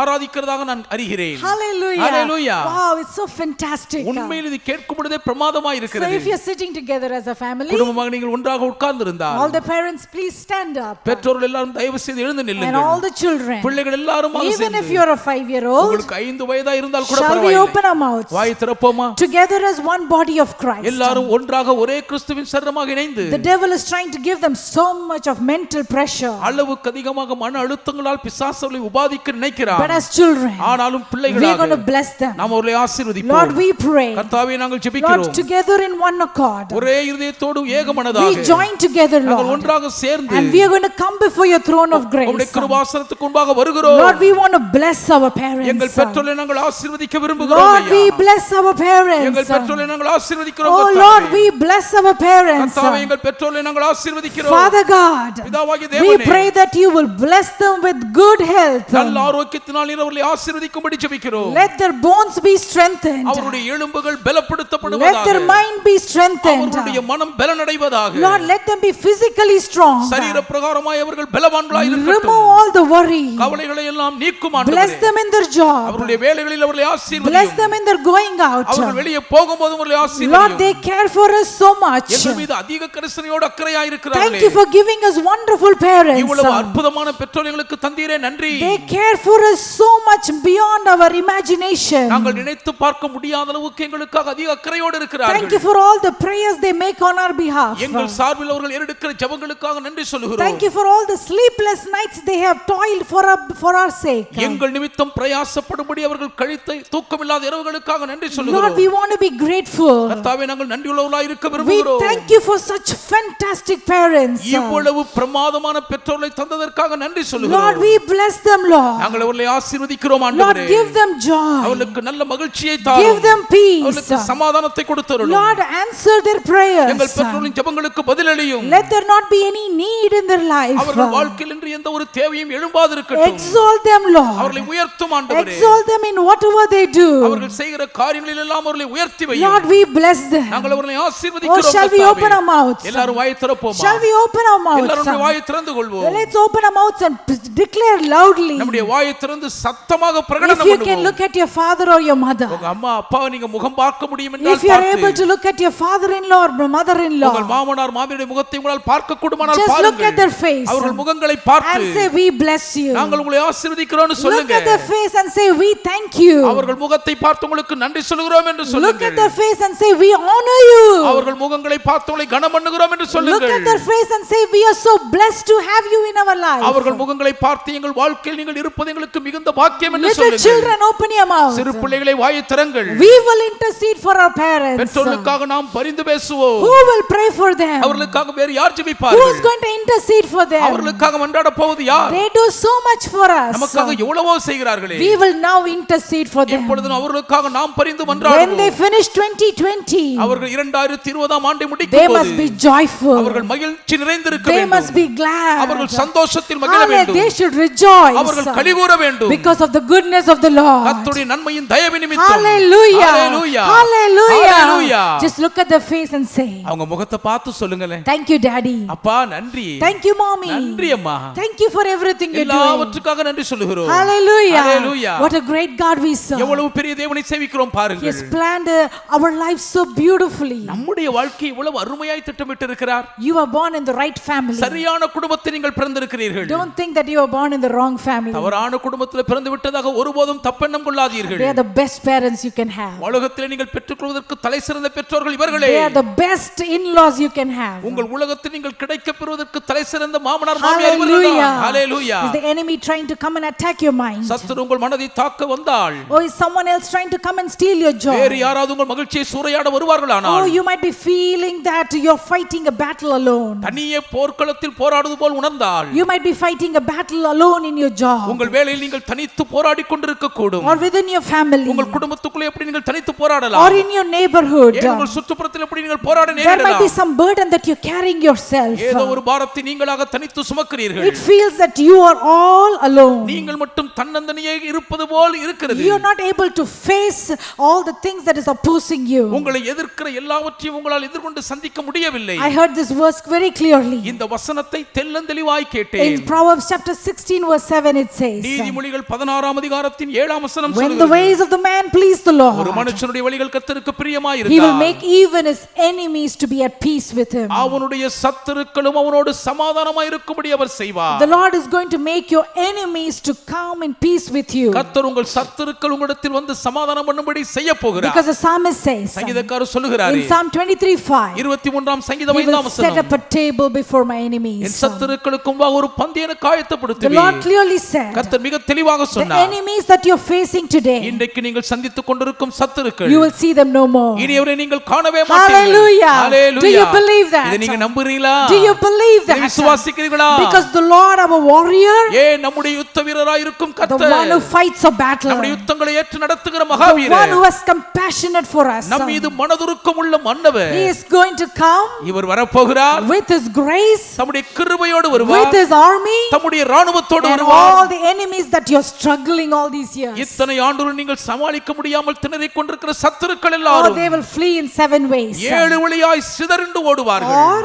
S2: ஆராதிக்கிறதாக நான் அறிகிறேன்.
S3: Hallelujah.
S2: Hallelujah.
S3: Wow, it's so fantastic.
S2: உண்மையில் இது கேட்கும் பொழுதே பிரமாதமாய்
S3: So
S2: இருக்கிறது.
S3: if you're sitting together as a family,
S2: குடும்பமாக நீங்கள் ஒன்றாக உட்கார்ந்து இருந்தால்
S3: all the parents please stand up.
S2: பெற்றோர்கள் எல்லாரும் தயவு செய்து எழுந்து
S3: And
S2: நில்லுங்கள்.
S3: all the children,
S2: பிள்ளைகள் எல்லாரும்
S3: even if you're a 5-year-old,
S2: உங்களுக்கு 5 வயதா இருந்தால் கூட
S3: shall we
S2: பரவாயில்லை.
S3: open our mouths
S2: why திறப்போமா?
S3: together as one body of Christ?
S2: எல்லாரும் ஒன்றாக ஒரே கிறிஸ்துவின் சரீரமாக இணைந்து
S3: The devil is trying to give them so much of mental pressure.
S2: அளவுக்கு அதிகமாக மன அழுத்தங்களால் பிசாசுகளை உபாதிக்க நினைக்கிறான்.
S3: But as children,
S2: ஆனாலும்
S3: we are
S2: பிள்ளைகளாக
S3: going to bless them.
S2: நாம் அவர்களை
S3: Lord,
S2: ஆசீர்வதிப்போம்.
S3: we pray.
S2: கர்த்தாவே நாங்கள்
S3: Lord,
S2: ஜெபிக்கிறோம்.
S3: together in one accord,
S2: ஒரே இதயத்தோடு
S3: we
S2: ஏகமனதாக
S3: join together,
S2: நாங்கள்
S3: Lord,
S2: ஒன்றாக சேர்ந்து
S3: and we are going to come before your throne of
S2: உம்முடைய
S3: grace.
S2: கிருபாசனத்துக்கு முன்பாக வருகிறோம்.
S3: Lord, we want to bless our
S2: எங்கள்
S3: parents.
S2: பெற்றோரை நாங்கள் ஆசீர்வதிக்க விரும்புகிறோம்.
S3: Lord, we
S2: ஐயா.
S3: bless our parents.
S2: எங்கள் பெற்றோரை நாங்கள் ஆசீர்வதிக்கிறோம்.
S3: Oh
S2: கர்த்தாவே.
S3: Lord, we bless our parents.
S2: கர்த்தாவே எங்கள் பெற்றோரை நாங்கள் ஆசீர்வதிக்கிறோம்.
S3: Father God,
S2: பிதாவாகிய
S3: we
S2: தேவனே,
S3: pray that you will bless them with good health.
S2: நல்ல ஆரோக்கியத்தினால் நீர் அவர்களை ஆசீர்வதிக்கும்படி ஜெபிக்கிறோம்.
S3: Let their bones be strengthened.
S2: அவருடைய எலும்புகள்
S3: Let
S2: பலப்படுத்தப்படுவதாக.
S3: their mind be strengthened.
S2: அவருடைய மனம் பலனடைவதாக.
S3: Lord, let them be physically strong.
S2: சரீர பிரகாரமாய் அவர்கள் பலவான்களாய்
S3: Remove
S2: இருக்கட்டும்.
S3: all the worry.
S2: கவலைகளை எல்லாம் நீக்கும்
S3: Bless
S2: ஆண்டவரே.
S3: them in their job.
S2: அவருடைய வேலைகளில் அவர்களை
S3: Bless
S2: ஆசீர்வதியும்.
S3: them in their going out.
S2: அவர்கள் வெளியே போகும்போது அவர்களை
S3: Lord,
S2: ஆசீர்வதியும்.
S3: they care for us so much.
S2: எங்கள் மீது அதிக கரிசனையோடு அக்கறையாய்
S3: Thank
S2: இருக்கிறார்களே.
S3: you for giving us wonderful parents.
S2: இவ்வளவு அற்புதமான பெற்றோர் எங்களுக்கு தந்தீரே நன்றி.
S3: They care for us so much beyond our imagination.
S2: நாங்கள் நினைத்து பார்க்க முடியாத அளவுக்கு எங்களுக்காக அதிக அக்கறையோடு
S3: Thank you
S2: இருக்கிறார்கள்.
S3: for all the prayers they make on our behalf.
S2: எங்கள் சார்பில் அவர்கள் எடுக்கிற ஜெபங்களுக்காக நன்றி சொல்லுகிறோம்.
S3: Thank you for all the sleepless nights they have toiled for our sake.
S2: எங்கள் நிமித்தம் பிரயாசப்படும்படி அவர்கள் கழித்த தூக்கமில்லாத இரவுகளுக்காக நன்றி
S3: Lord,
S2: சொல்லுகிறோம்.
S3: we want to be grateful.
S2: கர்த்தாவே நாங்கள் நன்றியுள்ளவர்களாய் இருக்க
S3: We
S2: விரும்புகிறோம்.
S3: thank you for such fantastic parents.
S2: இவ்வளவு பிரமாதமான பெற்றோர்களை தந்ததற்காக நன்றி
S3: Lord,
S2: சொல்லுகிறோம்.
S3: we bless them, Lord.
S2: நாங்கள் அவர்களை ஆசீர்வதிக்கிறோம்
S3: Lord,
S2: ஆண்டவரே.
S3: give them joy.
S2: அவர்களுக்கு நல்ல மகிழ்ச்சியை
S3: Give
S2: தாரும்.
S3: them peace.
S2: அவர்களுக்கு சமாதானத்தை கொடுத்தருளும்.
S3: Lord, answer their prayers.
S2: எங்கள் பெற்றோரின் ஜெபங்களுக்கு பதிலளியும்.
S3: Let there not be any need in their life.
S2: அவர்கள் வாழ்க்கையில் இன்று எந்த ஒரு தேவையும் எழும்பாதிருக்கட்டும்.
S3: Exalt them, Lord.
S2: அவர்களை உயர்த்தும் ஆண்டவரே.
S3: Exalt them in whatever they do.
S2: அவர்கள் செய்கிற காரியங்களில் எல்லாம் அவர்களை உயர்த்தி வையும்.
S3: Lord, we bless them.
S2: நாங்கள் அவர்களை
S3: Oh,
S2: ஆசீர்வதிக்கிறோம்.
S3: shall we
S2: கர்த்தாவே.
S3: open our mouths?
S2: எல்லாரும் வாயை திறப்போமா?
S3: Shall we open our
S2: எல்லாரும்
S3: mouths?
S2: வாயை திறந்து கொள்வோம்.
S3: Let's open our mouths and declare loudly.
S2: நம்முடைய வாயை திறந்து திறந்து சத்தமாக
S3: If
S2: பிரகடனம்
S3: you can
S2: பண்ணுவோம்.
S3: look at your father or your mother,
S2: உங்க அம்மா அப்பாவை நீங்க முகம் பார்க்க முடியும் என்றால்
S3: if you are able to look at your father-in-law or mother-in-law,
S2: உங்கள் மாமனார் மாமியாருடைய முகத்தை உங்களால் பார்க்க கூடுமானால்
S3: just look at
S2: பாருங்கள்.
S3: their face
S2: அவர்கள் முகங்களை பார்த்து
S3: and say, we bless you.
S2: நாங்கள் உங்களை ஆசீர்வதிக்கிறோம்னு
S3: Look
S2: சொல்லுங்க.
S3: at their face and say, we thank you.
S2: அவர்கள் முகத்தை பார்த்து உங்களுக்கு நன்றி சொல்லுகிறோம் என்று
S3: Look
S2: சொல்லுங்கள்.
S3: at their face and say, we honor you.
S2: அவர்கள் முகங்களை பார்த்து உங்களை கனம் பண்ணுகிறோம் என்று
S3: Look
S2: சொல்லுங்கள்.
S3: at their face and say, we are so blessed to have you in our life.
S2: அவர்கள் முகங்களை பார்த்து எங்கள் வாழ்க்கையில் நீங்கள் இருப்பது எங்களுக்கு மிகுந்த பாக்கியம் என்று
S3: Little
S2: சொல்லுங்கள்.
S3: children, open your mouth.
S2: சிறு பிள்ளைகளை வாயை திறங்கள்.
S3: We will intercede for our parents.
S2: பெற்றோர்களுக்காக நாம் பரிந்து பேசுவோம்.
S3: Who will pray for them?
S2: அவர்களுக்காக வேறு யார்
S3: Who
S2: ஜெபிப்பார்கள்?
S3: is going to intercede for them?
S2: அவர்களுக்காக மன்றாட போவது யார்?
S3: They do so much for us.
S2: நமக்காக எவ்வளவோ செய்கிறார்களே.
S3: We will now intercede for them.
S2: இப்பொழுது அவர்களுக்காக நாம் பரிந்து
S3: When they
S2: மன்றாடுவோம்.
S3: finish 2020,
S2: அவர்கள் 2020 ஆண்டை
S3: they
S2: முடிக்கும்
S3: must be
S2: போது
S3: joyful.
S2: அவர்கள் மகிழ்ச்சி நிறைந்திருக்க
S3: They must
S2: வேண்டும்.
S3: be glad.
S2: அவர்கள் சந்தோஷத்தில் மகிழ வேண்டும்.
S3: They should rejoice
S2: அவர்கள் கலிகூர வேண்டும்.
S3: because of the goodness of the Lord.
S2: கர்த்தருடைய நன்மையின் தயவு நிமித்தம்.
S3: Hallelujah.
S2: Hallelujah.
S3: Hallelujah.
S2: Hallelujah.
S3: Just look at their face and say,
S2: அவங்க முகத்தை பார்த்து சொல்லுங்களேன்.
S3: thank you, Daddy.
S2: அப்பா நன்றி.
S3: Thank you, Mommy.
S2: நன்றி அம்மா.
S3: Thank you for everything you're doing.
S2: எல்லாவற்றுக்காக நன்றி சொல்லுகிறோம்.
S3: Hallelujah.
S2: Hallelujah.
S3: What a great God we serve.
S2: எவ்வளவு பெரிய தேவனை சேவிக்கிறோம்
S3: He
S2: பாருங்கள்.
S3: has planned our lives so beautifully.
S2: நம்முடைய வாழ்க்கை எவ்வளவு அருமையாய் திட்டமிட்டு இருக்கிறார்.
S3: You are born in the right family.
S2: சரியான குடும்பத்தில் நீங்கள் பிறந்திருக்கிறீர்கள்.
S3: Don't think that you are born in the wrong family.
S2: தவறான குடும்பத்தில் பிறந்து விட்டதாக ஒருபோதும் தப்பெண்ணம் கொள்ளாதீர்கள்.
S3: They are the best parents you can have.
S2: உலகத்தில் நீங்கள் பெற்றுக்கொள்வதற்கு தலைசிறந்த பெற்றோர்கள் இவர்களே.
S3: They are the best in-laws you can have.
S2: உங்கள் உலகத்தில் நீங்கள் கிடைக்கப் பெறுவதற்கு தலைசிறந்த மாமனார் மாமியார் இவர்கள்தான்.
S3: Hallelujah.
S2: Hallelujah.
S3: Is the enemy trying to come and attack your mind?
S2: சத்துரு உங்கள் மனதை தாக்க வந்தால்,
S3: Or is someone else trying to come and steal your joy?
S2: வேறு யாராவது உங்கள் மகிழ்ச்சியை சூறையாட வருவார்களானால்,
S3: Oh, you might be feeling that you're fighting a battle alone.
S2: தனியே போர்க்களத்தில் போராடுவது போல் உணர்ந்தால்,
S3: You might be fighting a battle alone in your job.
S2: உங்கள் வேலையில் நீங்கள் தனித்து போராடிக் கொண்டிருக்க கூடும்.
S3: Or within your family.
S2: உங்கள் குடும்பத்துக்குள்ளே எப்படி நீங்கள் தனித்து போராடலாம்?
S3: Or in your neighborhood.
S2: ஏன் உங்கள் சுற்றுப்புறத்தில் எப்படி நீங்கள் போராட
S3: There might be
S2: நேரிடலாம்?
S3: some burden that you're carrying yourself.
S2: ஏதோ ஒரு பாரத்தை நீங்களாக தனித்து சுமக்கிறீர்கள்.
S3: It feels that you are all alone.
S2: நீங்கள் மட்டும் தன்னந்தனியே இருப்பது போல் இருக்கிறது.
S3: You're not able to face all the things that is opposing you.
S2: உங்களை எதிர்க்கிற எல்லாவற்றையும் உங்களால் எதிர்கொண்டு சந்திக்க முடியவில்லை.
S3: I heard this verse very clearly.
S2: இந்த வசனத்தை தெள்ளந்தெளிவாய் கேட்டேன்.
S3: In Proverbs chapter 16 verse 7 it says,
S2: நீதிமொழிகள் 16 அதிகாரத்தின் 7 வசனம்
S3: when the
S2: சொல்கிறது,
S3: ways of the man please the
S2: ஒரு
S3: Lord,
S2: மனுஷனுடைய வழிகள் கர்த்தருக்கு பிரியமாய்
S3: he will
S2: இருந்தால்,
S3: make even his enemies to be at peace with him.
S2: அவனுடைய சத்துருக்களும் அவனோடு சமாதானமாய் இருக்கும்படி அவர் செய்வார்.
S3: The Lord is going to make your enemies to come in peace with you.
S2: கர்த்தர் உங்கள் சத்துருக்கள் உங்களிடத்தில் வந்து சமாதானம் பண்ணும்படி செய்ய போகிறார்.
S3: Because the psalmist says
S2: சங்கீதக்காரர் சொல்லுகிறார்,
S3: in Psalm 23:5,
S2: 23ஆம் சங்கீதம்
S3: he will
S2: 5ஆம்
S3: set
S2: வசனம்,
S3: up a table before my
S2: N
S3: enemies.
S2: சத்துருக்களுக்கு முன்பாக ஒரு பந்தியை எனக்கு
S3: The
S2: ஆயத்தப்படுத்துவேன்.
S3: Lord clearly said,
S2: கர்த்தர் மிக தெளிவாக
S3: the
S2: சொன்னார்,
S3: enemies that you're facing today,
S2: இன்றைக்கு நீங்கள் சந்தித்துக் கொண்டிருக்கும் சத்துருக்கள்
S3: you will see them no more.
S2: இனி அவரை நீங்கள் காணவே மாட்டீர்கள்.
S3: Hallelujah.
S2: Hallelujah.
S3: Do you believe that?
S2: இதை நீங்க நம்புறீங்களா?
S3: Do you believe
S2: இதை
S3: that?
S2: விசுவாசிக்கிறீர்களா?
S3: Because the Lord, our warrior,
S2: நம்முடைய யுத்த வீரராய் இருக்கும்
S3: the
S2: கர்த்தர்,
S3: one who fights a battle,
S2: நம்முடைய யுத்தங்களை ஏற்று நடத்துகிற
S3: the one
S2: Mahavira,
S3: who is compassionate for us,
S2: நம் மீது மனதுருக்கம் உள்ள மன்னவர்,
S3: he is going to come
S2: இவர் வரப்போகிறார்.
S3: with his grace,
S2: தம்முடைய கிருபையோடு
S3: with
S2: வருவார்.
S3: his army,
S2: தம்முடைய ராணுவத்தோடு
S3: and
S2: வருவார்.
S3: all the enemies that you're struggling all these years.
S2: இத்தனை ஆண்டுகள் நீங்கள் சமாளிக்க முடியாமல் திணறிக் கொண்டிருக்கிற சத்துருக்கள்
S3: Or
S2: எல்லாரும்
S3: they will flee in 7 ways.
S2: 7 வழியாய் சிதறண்டு ஓடுவார்கள்.
S3: Or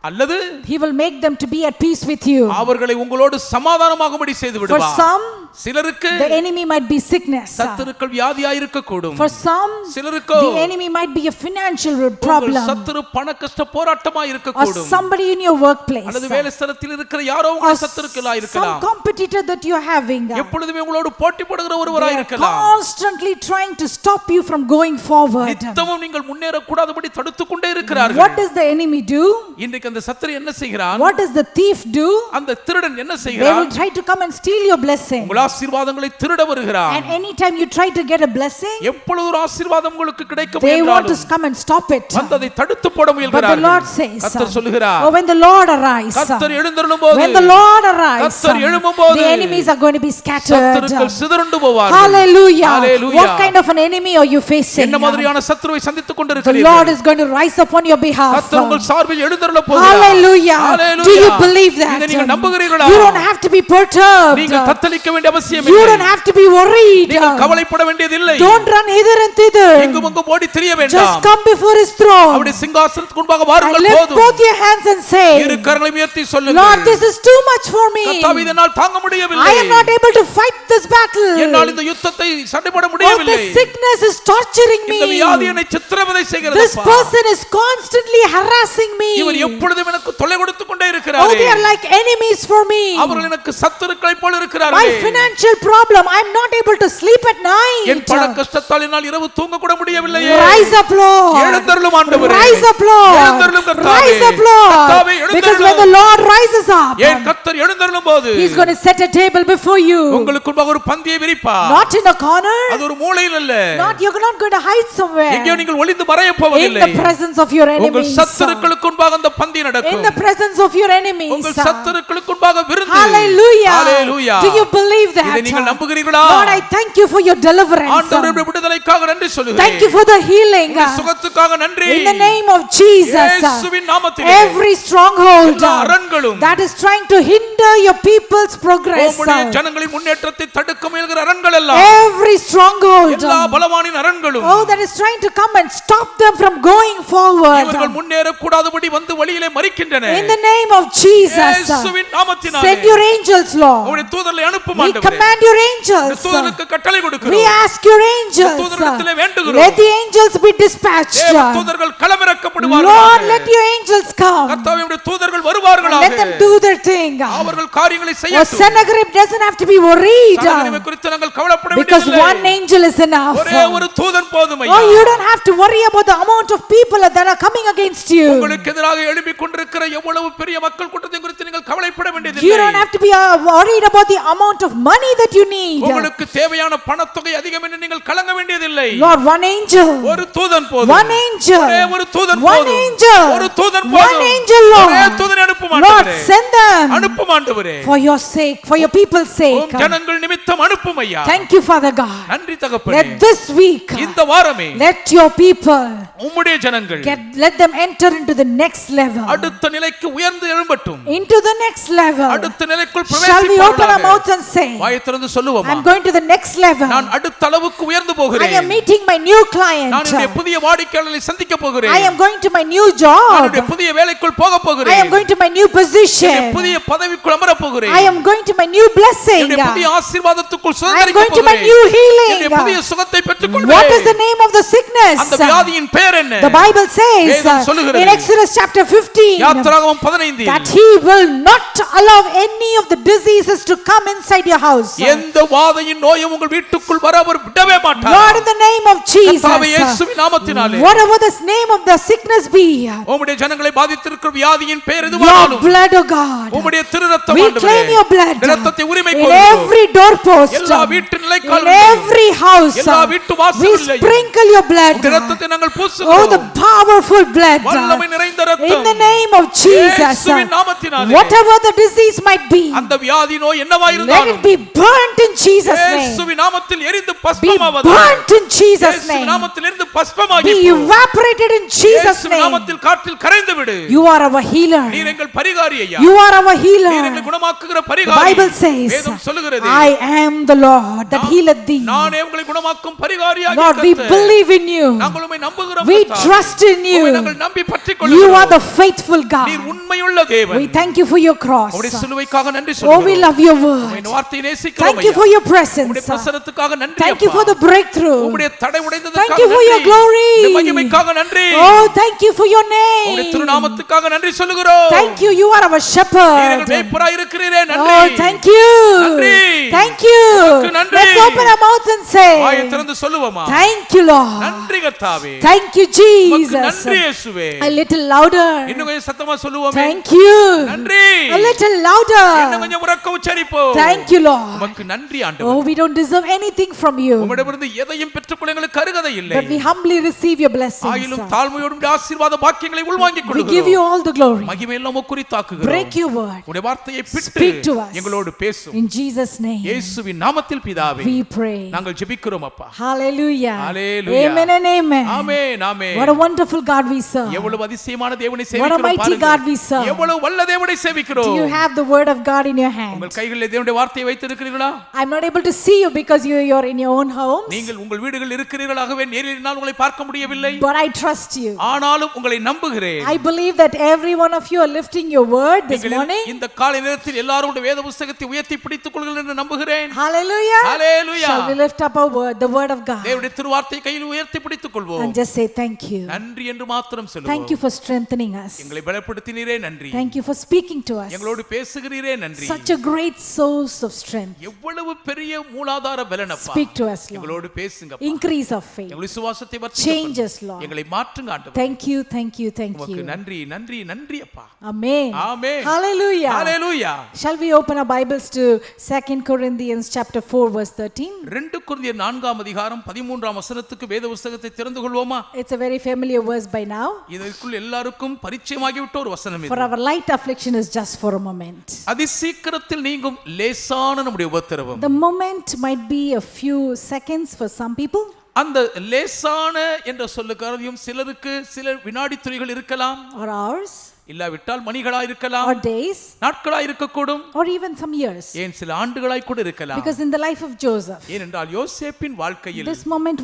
S2: அல்லது
S3: he will make them to be at peace with you.
S2: அவர்களை உங்களோடு சமாதானமாகும்படி செய்து
S3: For
S2: விடுவார்.
S3: some,
S2: சிலருக்கு
S3: the enemy might be sickness.
S2: சத்துருக்கள் வியாதியாய் இருக்க கூடும்.
S3: For some,
S2: சிலருக்கு
S3: the enemy might be a financial
S2: உங்கள்
S3: problem.
S2: சத்துரு பண கஷ்ட போராட்டமாய் இருக்க
S3: Or
S2: கூடும்.
S3: somebody in your workplace.
S2: அல்லது வேலை ஸ்தலத்தில் இருக்கிற யாரோ
S3: Or
S2: உங்கள் சத்துருக்களாய்
S3: some
S2: இருக்கலாம்.
S3: competitor that you're having.
S2: எப்பொழுதுமே உங்களோடு போட்டி போடுகிற ஒருவராய்
S3: They are
S2: இருக்கலாம்.
S3: constantly trying to stop you from going forward.
S2: நித்தமும் நீங்கள் முன்னேற கூடாதபடி தடுத்துக் கொண்டே இருக்கிறார்கள்.
S3: What does the enemy do?
S2: இன்றைக்கு அந்த சத்துரு என்ன செய்கிறான்?
S3: What does the thief do?
S2: அந்த திருடன் என்ன
S3: They
S2: செய்கிறான்?
S3: will try to come and steal your blessing.
S2: உங்கள் ஆசீர்வாதங்களை திருட வருகிறான்.
S3: And anytime you try to get a blessing,
S2: எப்பொழுது ஒரு ஆசீர்வாதம் உங்களுக்கு கிடைக்க
S3: they want to
S2: முயன்றாலும்
S3: come and stop it.
S2: வந்ததை தடுத்து போட
S3: But the
S2: முயல்கிறார்கள்.
S3: Lord says,
S2: கர்த்தர் சொல்லுகிறார்,
S3: oh, when the Lord arrives,
S2: கர்த்தர் எழுந்தருளும்போது,
S3: when the Lord arrives,
S2: கர்த்தர் எழும்பும்போது,
S3: the enemies are going to be scattered.
S2: சத்துருக்கள் சிதறண்டு போவார்கள்.
S3: Hallelujah.
S2: Hallelujah.
S3: What kind of an enemy are you facing?
S2: என்ன மாதிரியான சத்துருவை சந்தித்துக்
S3: The
S2: கொண்டிருக்கிறீர்கள்?
S3: Lord is going to rise upon your behalf.
S2: கர்த்தர் உங்கள் சார்பில் எழுந்தருளப் போகிறார்.
S3: Hallelujah.
S2: Hallelujah.
S3: Do you believe that?
S2: இதை நீங்கள் நம்புகிறீர்களா?
S3: You don't have to be perturbed.
S2: நீங்கள் தத்தளிக்க வேண்டிய அவசியம்
S3: You
S2: இல்லை.
S3: don't have to be worried.
S2: நீங்கள் கவலைப்பட வேண்டியதில்லை.
S3: Don't run hither and thither.
S2: எங்கும் அங்கும் ஓடி திரிய
S3: Just
S2: வேண்டாம்.
S3: come before his throne.
S2: அவருடைய சிங்காசனத்துக்கு முன்பாக
S3: And
S2: வாருங்கள்
S3: lift
S2: போதும்.
S3: both your hands and say,
S2: இரு கரங்களை உயர்த்தி
S3: Lord,
S2: சொல்லுங்கள்.
S3: this is too much for me.
S2: கர்த்தாவே, இதனால் தாங்க முடியவில்லை.
S3: I am not able to fight this battle.
S2: என்னால் இந்த யுத்தத்தை சண்டையிட
S3: Oh,
S2: முடியவில்லை.
S3: this sickness is torturing me.
S2: இந்த வியாதி என்னை சித்திரவதை செய்கிறது.
S3: This person is constantly harassing me.
S2: இவர் எப்பொழுதும் எனக்கு தொல்லை கொடுத்துக் கொண்டே
S3: Oh,
S2: இருக்கிறார்.
S3: they are like enemies for me.
S2: அவர்கள் எனக்கு சத்துருக்களைப் போல
S3: My
S2: இருக்கிறார்கள்.
S3: financial problem, I am not able to sleep at night.
S2: என் பண கஷ்டத்தால் என்னால் இரவு தூங்க கூட முடியவில்லையே.
S3: Rise up, Lord.
S2: எழுந்தருளும் ஆண்டவரே.
S3: Rise up, Lord.
S2: எழுந்தருளும் கர்த்தாவே.
S3: Rise up, Lord.
S2: கர்த்தாவே, எழுந்தருளும்.
S3: Because when the Lord rises up,
S2: என் கர்த்தர் எழுந்தருளும் போது
S3: He's going to set a table before you.
S2: உங்களுக்கு முன்பாக ஒரு பந்தியை விரிப்பார்.
S3: Not in a corner.
S2: அது ஒரு மூலையில் அல்ல.
S3: Not, you're not going to hide somewhere.
S2: எங்கேயோ நீங்கள் ஒளிந்து மறைய
S3: In
S2: போவதில்லை.
S3: the presence of your
S2: உங்கள்
S3: enemies.
S2: சத்துருக்களுக்கு முன்பாக அந்த பந்தி
S3: In
S2: நடக்கும்.
S3: the presence of your enemies.
S2: உங்கள் சத்துருக்களுக்கு முன்பாக விருந்து.
S3: Hallelujah.
S2: Hallelujah.
S3: Do you believe that?
S2: இதை நீங்கள் நம்புகிறீர்களா?
S3: Lord, I thank you for your deliverance.
S2: ஆண்டவருடைய விடுதலைக்காக நன்றி சொல்லுகிறேன்.
S3: Thank you for the healing.
S2: உம்முடைய சுகத்துக்காக நன்றி.
S3: In the name of Jesus.
S2: இயேசுவின் நாமத்திலே
S3: Every stronghold
S2: எல்லா அரண்களும்
S3: that is trying to hinder your people's progress.
S2: உம்முடைய ஜனங்களின் முன்னேற்றத்தை தடுக்க முயல்கிற அரண்கள் எல்லாம்
S3: Every stronghold
S2: எல்லா பலவானின் அரண்களும்
S3: oh, that is trying to come and stop them from going forward.
S2: இவர்கள் முன்னேற கூடாதபடி வந்து வழியிலே மறிக்கின்றன.
S3: In the name of Jesus.
S2: இயேசுவின் நாமத்தினாலே
S3: Send your angels, Lord.
S2: உம்முடைய தூதர்களை அனுப்பும்
S3: We
S2: ஆண்டவரே.
S3: command your angels.
S2: தூதர்களுக்கு கட்டளை
S3: We
S2: கொடுக்கிறோம்.
S3: ask your angels.
S2: தூதரிடத்திலே வேண்டுகிறோம்.
S3: Let the angels be dispatched.
S2: தேவ தூதர்கள் களமிறக்கப்படுவார்கள்.
S3: Lord, let your angels come.
S2: கர்த்தாவே, உம்முடைய தூதர்கள் வருவார்களாக.
S3: Let them do their thing.
S2: அவர்கள் காரியங்களை
S3: Oh,
S2: செய்யட்டும்.
S3: Sennacherib doesn't have to be worried
S2: சனகரிமை குறித்து நாங்கள் கவலைப்பட
S3: because
S2: வேண்டியதில்லை.
S3: one angel is enough.
S2: ஒரே ஒரு தூதன் போதும் ஐயா.
S3: Oh, you don't have to worry about the amount of people that are coming against you.
S2: உங்களுக்கு எதிராக எழும்பிக் கொண்டிருக்கிற எவ்வளவு பெரிய மக்கள் கூட்டத்தை குறித்து நீங்கள் கவலைப்பட
S3: You
S2: வேண்டியதில்லை.
S3: don't have to be worried about the amount of money that you need.
S2: உங்களுக்கு தேவையான பணத்தொகை அதிகம் என்று நீங்கள் கலங்க வேண்டியதில்லை.
S3: Lord, one angel.
S2: ஒரு தூதன் போதும்.
S3: One angel.
S2: ஒரே ஒரு தூதன்
S3: One
S2: போதும்.
S3: angel.
S2: ஒரு தூதன்
S3: One
S2: போதும்.
S3: angel, Lord.
S2: ஒரே தூதனை அனுப்பும்
S3: Lord,
S2: ஆண்டவரே.
S3: send them
S2: அனுப்பும் ஆண்டவரே.
S3: for your sake, for your people's sake.
S2: உம் ஜனங்கள் நிமித்தம் அனுப்பும் ஐயா.
S3: Thank you, Father God.
S2: நன்றி தகப்பனே.
S3: Let this week,
S2: இந்த வாரமே
S3: let your people
S2: உம்முடைய ஜனங்கள்
S3: let them enter into the next level.
S2: அடுத்த நிலைக்கு உயர்ந்து எழும்பட்டும்.
S3: Into the next level.
S2: அடுத்த நிலைக்குள்
S3: Shall we open our
S2: பிரவேசிப்பார்களாக.
S3: mouths and say,
S2: வாயை திறந்து சொல்லுவோமா?
S3: I'm going to the next level.
S2: நான் அடுத்த அளவுக்கு உயர்ந்து
S3: I
S2: போகிறேன்.
S3: am meeting my new client.
S2: நான் என்னுடைய புதிய வாடிக்கையாளரை சந்திக்க போகிறேன்.
S3: I am going to my new
S2: நான்
S3: job.
S2: என்னுடைய புதிய வேலைக்குள் போக
S3: I
S2: போகிறேன்.
S3: am going to my new position.
S2: என்னுடைய புதிய பதவிக்குள் அமர போகிறேன்.
S3: I am going to my new blessing.
S2: என்னுடைய புதிய ஆசீர்வாதத்துக்குள்
S3: I am
S2: சுதந்தரிக்க
S3: going to my
S2: போகிறேன்.
S3: new healing.
S2: என்னுடைய புதிய சுகத்தை பெற்றுக்
S3: What is the
S2: கொள்வேன்.
S3: name of the sickness?
S2: அந்த வியாதியின் பெயர் என்ன?
S3: The Bible says
S2: வேதம் சொல்லுகிறது.
S3: in Exodus chapter 15
S2: யாத்திராகமம் 15
S3: that he will not allow any of the diseases to come inside your house.
S2: எந்த வாதையின் நோயும் உங்கள் வீட்டுக்குள் வர அவர் விடவே மாட்டார்.
S3: Lord, in the name of Jesus,
S2: கர்த்தாவே இயேசுவின் நாமத்தினாலே
S3: whatever the name of the sickness be,
S2: உம்முடைய ஜனங்களை பாதித்திருக்கிற வியாதியின் பெயர்
S3: your
S2: எதுவானாலும்
S3: blood, oh God,
S2: உம்முடைய திரு ரத்தம்
S3: we
S2: ஆண்டவரே.
S3: claim your blood
S2: இரத்தத்தை உரிமை
S3: in
S2: கொள்கிறோம்.
S3: every doorpost,
S2: எல்லா வீட்டு
S3: in
S2: நிலைக்கால்களிலும்
S3: every house.
S2: எல்லா வீட்டு
S3: We
S2: வாசல்களிலும்
S3: sprinkle your blood.
S2: உம்முடைய இரத்தத்தை நாங்கள்
S3: Oh,
S2: பூசுகிறோம்.
S3: the powerful blood.
S2: வல்லமை நிறைந்த
S3: In
S2: இரத்தம்
S3: the name of Jesus,
S2: இயேசுவின் நாமத்தினாலே
S3: whatever the disease might be,
S2: அந்த வியாதி நோய் என்னவா
S3: let
S2: இருந்தாலும்
S3: it be burnt in Jesus' name.
S2: இயேசுவின் நாமத்தில் எரிந்து
S3: Be
S2: பஸ்பமாவது.
S3: burnt in Jesus'
S2: இயேசுவின்
S3: name.
S2: நாமத்தில் எரிந்து பஸ்பமாகி
S3: Be evaporated in Jesus'
S2: இயேசுவின்
S3: name.
S2: நாமத்தில் காற்றில் கரைந்து விடு.
S3: You are our healer.
S2: நீர் எங்கள் பரிகாரி ஐயா.
S3: You are our
S2: நீர்
S3: healer.
S2: எங்களை குணமாக்குகிற
S3: The
S2: பரிகாரி.
S3: Bible says,
S2: வேதம் சொல்லுகிறது.
S3: I am the Lord that healeth thee.
S2: நானே உங்களை குணமாக்கும் பரிகாரியாகிய
S3: Lord, we
S2: கர்த்தர்.
S3: believe in you.
S2: நாங்கள் உம்மை நம்புகிறோம்
S3: We
S2: கர்த்தாவே.
S3: trust in
S2: உம்மை
S3: you.
S2: நாங்கள் நம்பி பற்றிக்
S3: You are
S2: கொள்கிறோம்.
S3: the faithful
S2: நீர்
S3: God.
S2: உண்மையுள்ள தேவன்.
S3: We thank you for your cross.
S2: உம்முடைய சிலுவைக்காக நன்றி
S3: Oh, we
S2: சொல்கிறோம்.
S3: love your
S2: உம்முடைய
S3: word.
S2: வார்த்தையை நேசிக்கிறோம்
S3: Thank you
S2: ஐயா.
S3: for your
S2: உம்முடைய
S3: presence.
S2: பிரசன்னத்துக்காக நன்றி
S3: Thank you
S2: அப்பா.
S3: for the breakthrough.
S2: உம்முடைய தடை உடைந்ததற்காக
S3: Thank you for your
S2: நன்றி.
S3: glory.
S2: உம்முடைய மகிமைக்காக நன்றி.
S3: Oh, thank you for your
S2: உம்முடைய
S3: name.
S2: திருநாமத்துக்காக நன்றி சொல்லுகிறோம்.
S3: Thank you. You are our
S2: நீர் எங்கள்
S3: shepherd.
S2: மேய்ப்பராய் இருக்கிறீரே நன்றி.
S3: Oh, thank you.
S2: நன்றி.
S3: Thank you.
S2: உமக்கு நன்றி.
S3: Let's open our mouths and say,
S2: வாயை திறந்து சொல்லுவோமா?
S3: thank you, Lord.
S2: நன்றி கர்த்தாவே.
S3: Thank you,
S2: உமக்கு
S3: Jesus.
S2: நன்றி இயேசுவே.
S3: A little louder.
S2: இன்னும் கொஞ்சம் சத்தமா சொல்லுவோமே.
S3: Thank you.
S2: நன்றி.
S3: A little
S2: இன்னும்
S3: louder.
S2: கொஞ்சம் உரக்க உச்சரிப்போம்.
S3: Thank you, Lord.
S2: உமக்கு நன்றி ஆண்டவரே.
S3: Oh, we don't deserve anything from you,
S2: உம்மிடமிருந்து எதையும் பெற்றுக்கொள்ள எங்களுக்கு அருகதை இல்லை.
S3: but we humbly receive your blessings.
S2: ஆயிலும் தாழ்மையோடு உம்முடைய ஆசீர்வாத பாக்கியங்களை உள்வாங்கிக்
S3: We give you
S2: கொள்கிறோம்.
S3: all the glory.
S2: மகிமையெல்லாம் உமக்கு குறித்தாக்குகிறோம்.
S3: Break your word.
S2: உம்முடைய வார்த்தையை பிட்டு
S3: Speak to us.
S2: எங்களோடு பேசும்.
S3: In Jesus' name,
S2: இயேசுவின் நாமத்தில் பிதாவே
S3: we pray.
S2: நாங்கள் ஜெபிக்கிறோம் அப்பா.
S3: Hallelujah.
S2: Hallelujah.
S3: Amen and amen.
S2: Amen amen.
S3: What a wonderful God we serve.
S2: எவ்வளவு அதிசயமான அதிசயமான தேவனை
S3: What a mighty
S2: சேவிக்கிறோம்
S3: God we serve.
S2: எவ்வளவு வல்ல தேவனை
S3: Do
S2: சேவிக்கிறோம்
S3: you have the word of God in your hand?
S2: உங்கள் கைகளில் தேவனுடைய வார்த்தையை வைத்திருக்கிறீர்களா
S3: I'm not able to see you because you're in your own homes,
S2: நீங்கள் உங்கள் வீடுகளில் இருக்கிறீர்களாகவே நேரில் நான் உங்களை பார்க்க முடியவில்லை
S3: but I trust you.
S2: ஆனாலும் உங்களை நம்புகிறேன்
S3: I believe that every one of you are lifting your word this
S2: நீங்கள்
S3: morning.
S2: இந்த காலை நேரத்தில் எல்லாரும் வேத புத்தகத்தை உயர்த்தி பிடித்துக் கொள்ளுங்கள் என்று நம்புகிறேன்
S3: Hallelujah.
S2: Hallelujah
S3: Shall we lift up our word, the word of God,
S2: தேவனுடைய திருவார்த்தையை கையில் உயர்த்தி பிடித்துக் கொள்வோம்
S3: and just say thank you.
S2: நன்றி என்று மாத்திரம் சொல்லுவோம்
S3: Thank you for strengthening us.
S2: எங்களை பலப்படுத்தினீரே நன்றி
S3: Thank you for speaking to us.
S2: எங்களோடு பேசுகிறீரே நன்றி
S3: Such a great source of strength.
S2: எவ்வளவு பெரிய மூலாதார பலனப்பா
S3: Speak to us, Lord.
S2: எங்களோடு பேசுங்க
S3: Increase of faith.
S2: எங்கள் விசுவாசத்தை
S3: Change us, Lord.
S2: எங்களை மாற்றுங்க ஆண்டவரே
S3: Thank you, thank you, thank
S2: உமக்கு
S3: you.
S2: நன்றி நன்றி நன்றி அப்பா
S3: Amen.
S2: Amen
S3: Hallelujah.
S2: Hallelujah
S3: Shall we open our Bibles to 2 Corinthians chapter 4 verse 13?
S2: 2 கொரிந்தியர் 4ஆம் அதிகாரம் 13ஆம் வசனத்துக்கு வேத புத்தகத்தை திறந்து கொள்வோமா
S3: It's a very familiar verse by now.
S2: இதற்குள் எல்லாருக்கும் பரிச்சயமாகிவிட்ட ஒரு வசனம்
S3: For
S2: இது
S3: our light affliction is just for a moment.
S2: அதிசீக்கிரத்தில் நீங்கும் லேசான நம்முடைய உபத்திரவம்
S3: The moment might be a few seconds for some people.
S2: அந்த லேசான என்ற சொல்லுக்காரதையும் சிலருக்கு சில வினாடி துளிகள் இருக்கலாம்
S3: Or hours,
S2: இல்லாவிட்டால் மணிகளா இருக்கலாம்
S3: or days,
S2: நாட்களா இருக்கக்கூடும்
S3: or even some years.
S2: ஏன் சில ஆண்டுகளாய் கூட இருக்கலாம்
S3: Because in the life of Joseph,
S2: ஏனென்றால் யோசேப்பின் வாழ்க்கையில்
S3: this moment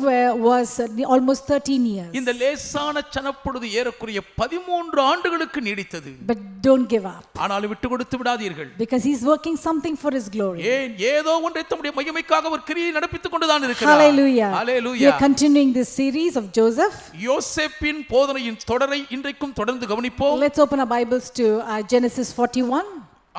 S3: was almost 13 years.
S2: இந்த லேசான சனப்பொழுது ஏறக்குறைய 13 ஆண்டுகளுக்கு நீடித்தது.
S3: But don't give up,
S2: ஆனாலும் விட்டு கொடுத்து விடாதீர்கள்.
S3: because he's working something for his glory.
S2: ஏன் ஏதோ ஒன்றை தம்முடைய மகிமைக்காக அவர் கிரியை நடப்பித்துக் கொண்டுதான் இருக்கிறார்.
S3: Hallelujah. We
S2: hallelujah.
S3: are continuing this series of Joseph.
S2: யோசேப்பின் போதனையின் தொடரை இன்றைக்கும் தொடர்ந்து கவனிப்போம்.
S3: Let's open our Bibles to Genesis 41.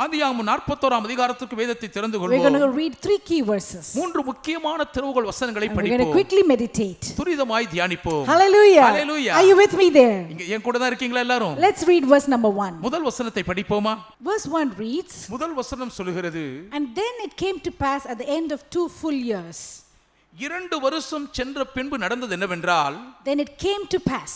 S2: ஆதியாகமம் 41ஆம் அதிகாரத்துக்கு வேதத்தை திறந்து
S3: We're going
S2: கொள்வோம்.
S3: to read 3 key verses.
S2: மூன்று முக்கியமான திறவுகோல் வசனங்களை
S3: And we're going to
S2: படிப்போம்.
S3: quickly meditate.
S2: துரிதமாய் தியானிப்போம்.
S3: Hallelujah.
S2: Hallelujah.
S3: Are you with me there?
S2: இங்க என் கூட தான் இருக்கீங்களா எல்லாரும்?
S3: Let's read verse number 1.
S2: முதல் வசனத்தை படிப்போமா?
S3: Verse 1 reads,
S2: முதல் வசனம் சொல்லுகிறது,
S3: and then it came to pass at the end of 2 full years.
S2: 2 வருஷம் சென்ற பின்பு நடந்தது என்னவென்றால்,
S3: Then it came to pass.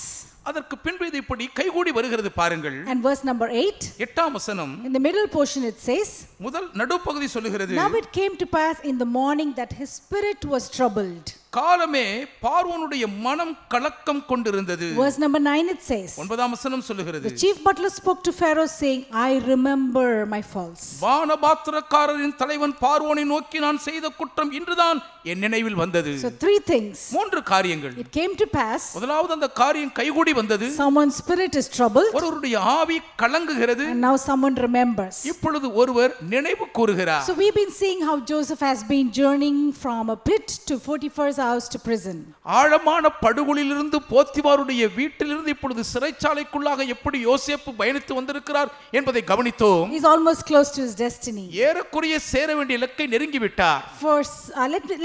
S2: அதற்கு பின்பு இது இப்படி கைகூடி வருகிறது பாருங்கள்.
S3: And verse number 8,
S2: 8ஆம் வசனம்
S3: in the middle portion it says,
S2: முதல் நடுப்பகுதி சொல்லுகிறது,
S3: now it came to pass in the morning that his spirit was troubled.
S2: காலமே பார்வோனுடைய மனம் கலக்கம் கொண்டிருந்தது.
S3: Verse number 9 it says,
S2: 9ஆம் வசனம் சொல்லுகிறது,
S3: the chief butler spoke to Pharaoh saying, I remember my faults.
S2: வானபாத்திரக்காரரின் தலைவன் பார்வோனை நோக்கி நான் செய்த குற்றம் இன்றுதான் என் நினைவில் வந்தது.
S3: So 3 things.
S2: 3 காரியங்கள்.
S3: It came to pass,
S2: முதலாவது அந்த காரியம் கைகூடி வந்தது.
S3: someone's spirit is troubled,
S2: ஒருவருடைய ஆவி கலங்குகிறது.
S3: and now someone remembers.
S2: இப்பொழுது ஒருவர் நினைவு கூறுகிறார்.
S3: So we've been seeing how Joseph has been journeying from a pit to Potiphar's house to prison.
S2: ஆழமான படுகொலிலிருந்து போத்திபாருடைய வீட்டிலிருந்து இப்பொழுது சிறைச்சாலைக்குள்ளாக எப்படி யோசேப்பு பயணித்து வந்திருக்கிறார் என்பதை கவனித்தோம்.
S3: He's almost close to his destiny.
S2: ஏறக்குறைய சேர வேண்டிய இலக்கை நெருங்கி விட்டார்.
S3: First,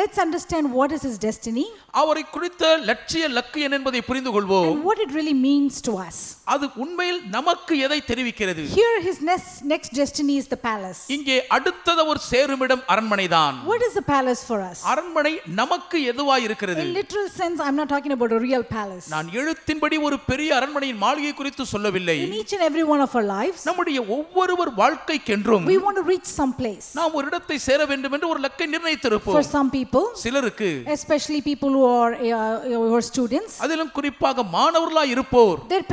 S3: let's understand what is his destiny
S2: அவரை குறித்த லட்சிய லக்கு என்ன என்பதை புரிந்து கொள்வோம்.
S3: and what it really means to us.
S2: அது உண்மையில் நமக்கு எதை தெரிவிக்கிறது?
S3: Here his next destiny is the palace.
S2: இங்கே அடுத்தது ஒரு சேருமிடம் அரண்மனைதான்.
S3: What is the palace for us?
S2: அரண்மனை நமக்கு எதுவாய் இருக்கிறது?
S3: In literal sense, I'm not talking about a real palace.
S2: நான் எழுத்தின்படி ஒரு பெரிய அரண்மனையின் மாளிகை குறித்து சொல்லவில்லை.
S3: In each and every one of our lives,
S2: நம்முடைய ஒவ்வொருவர் வாழ்க்கைக்கென்றும்
S3: we want to reach some place.
S2: நாம் ஒரு இடத்தை சேர வேண்டும் என்று ஒரு லக்கை நிர்ணயித்திருப்போம்.
S3: For some people,
S2: சிலருக்கு,
S3: especially people who are students,
S2: அதிலும் குறிப்பாக மாணவர்களாய் இருப்போர்,
S3: their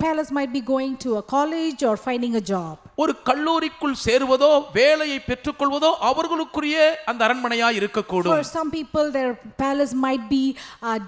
S3: parents might be going to a college or finding a job.
S2: ஒரு கல்லூரிக்குள் சேருவதோ வேலையை பெற்றுக்கொள்வதோ அவர்களுக்குரிய அந்த அரண்மனையாய் இருக்கக்கூடும்.
S3: For some people, their palace might be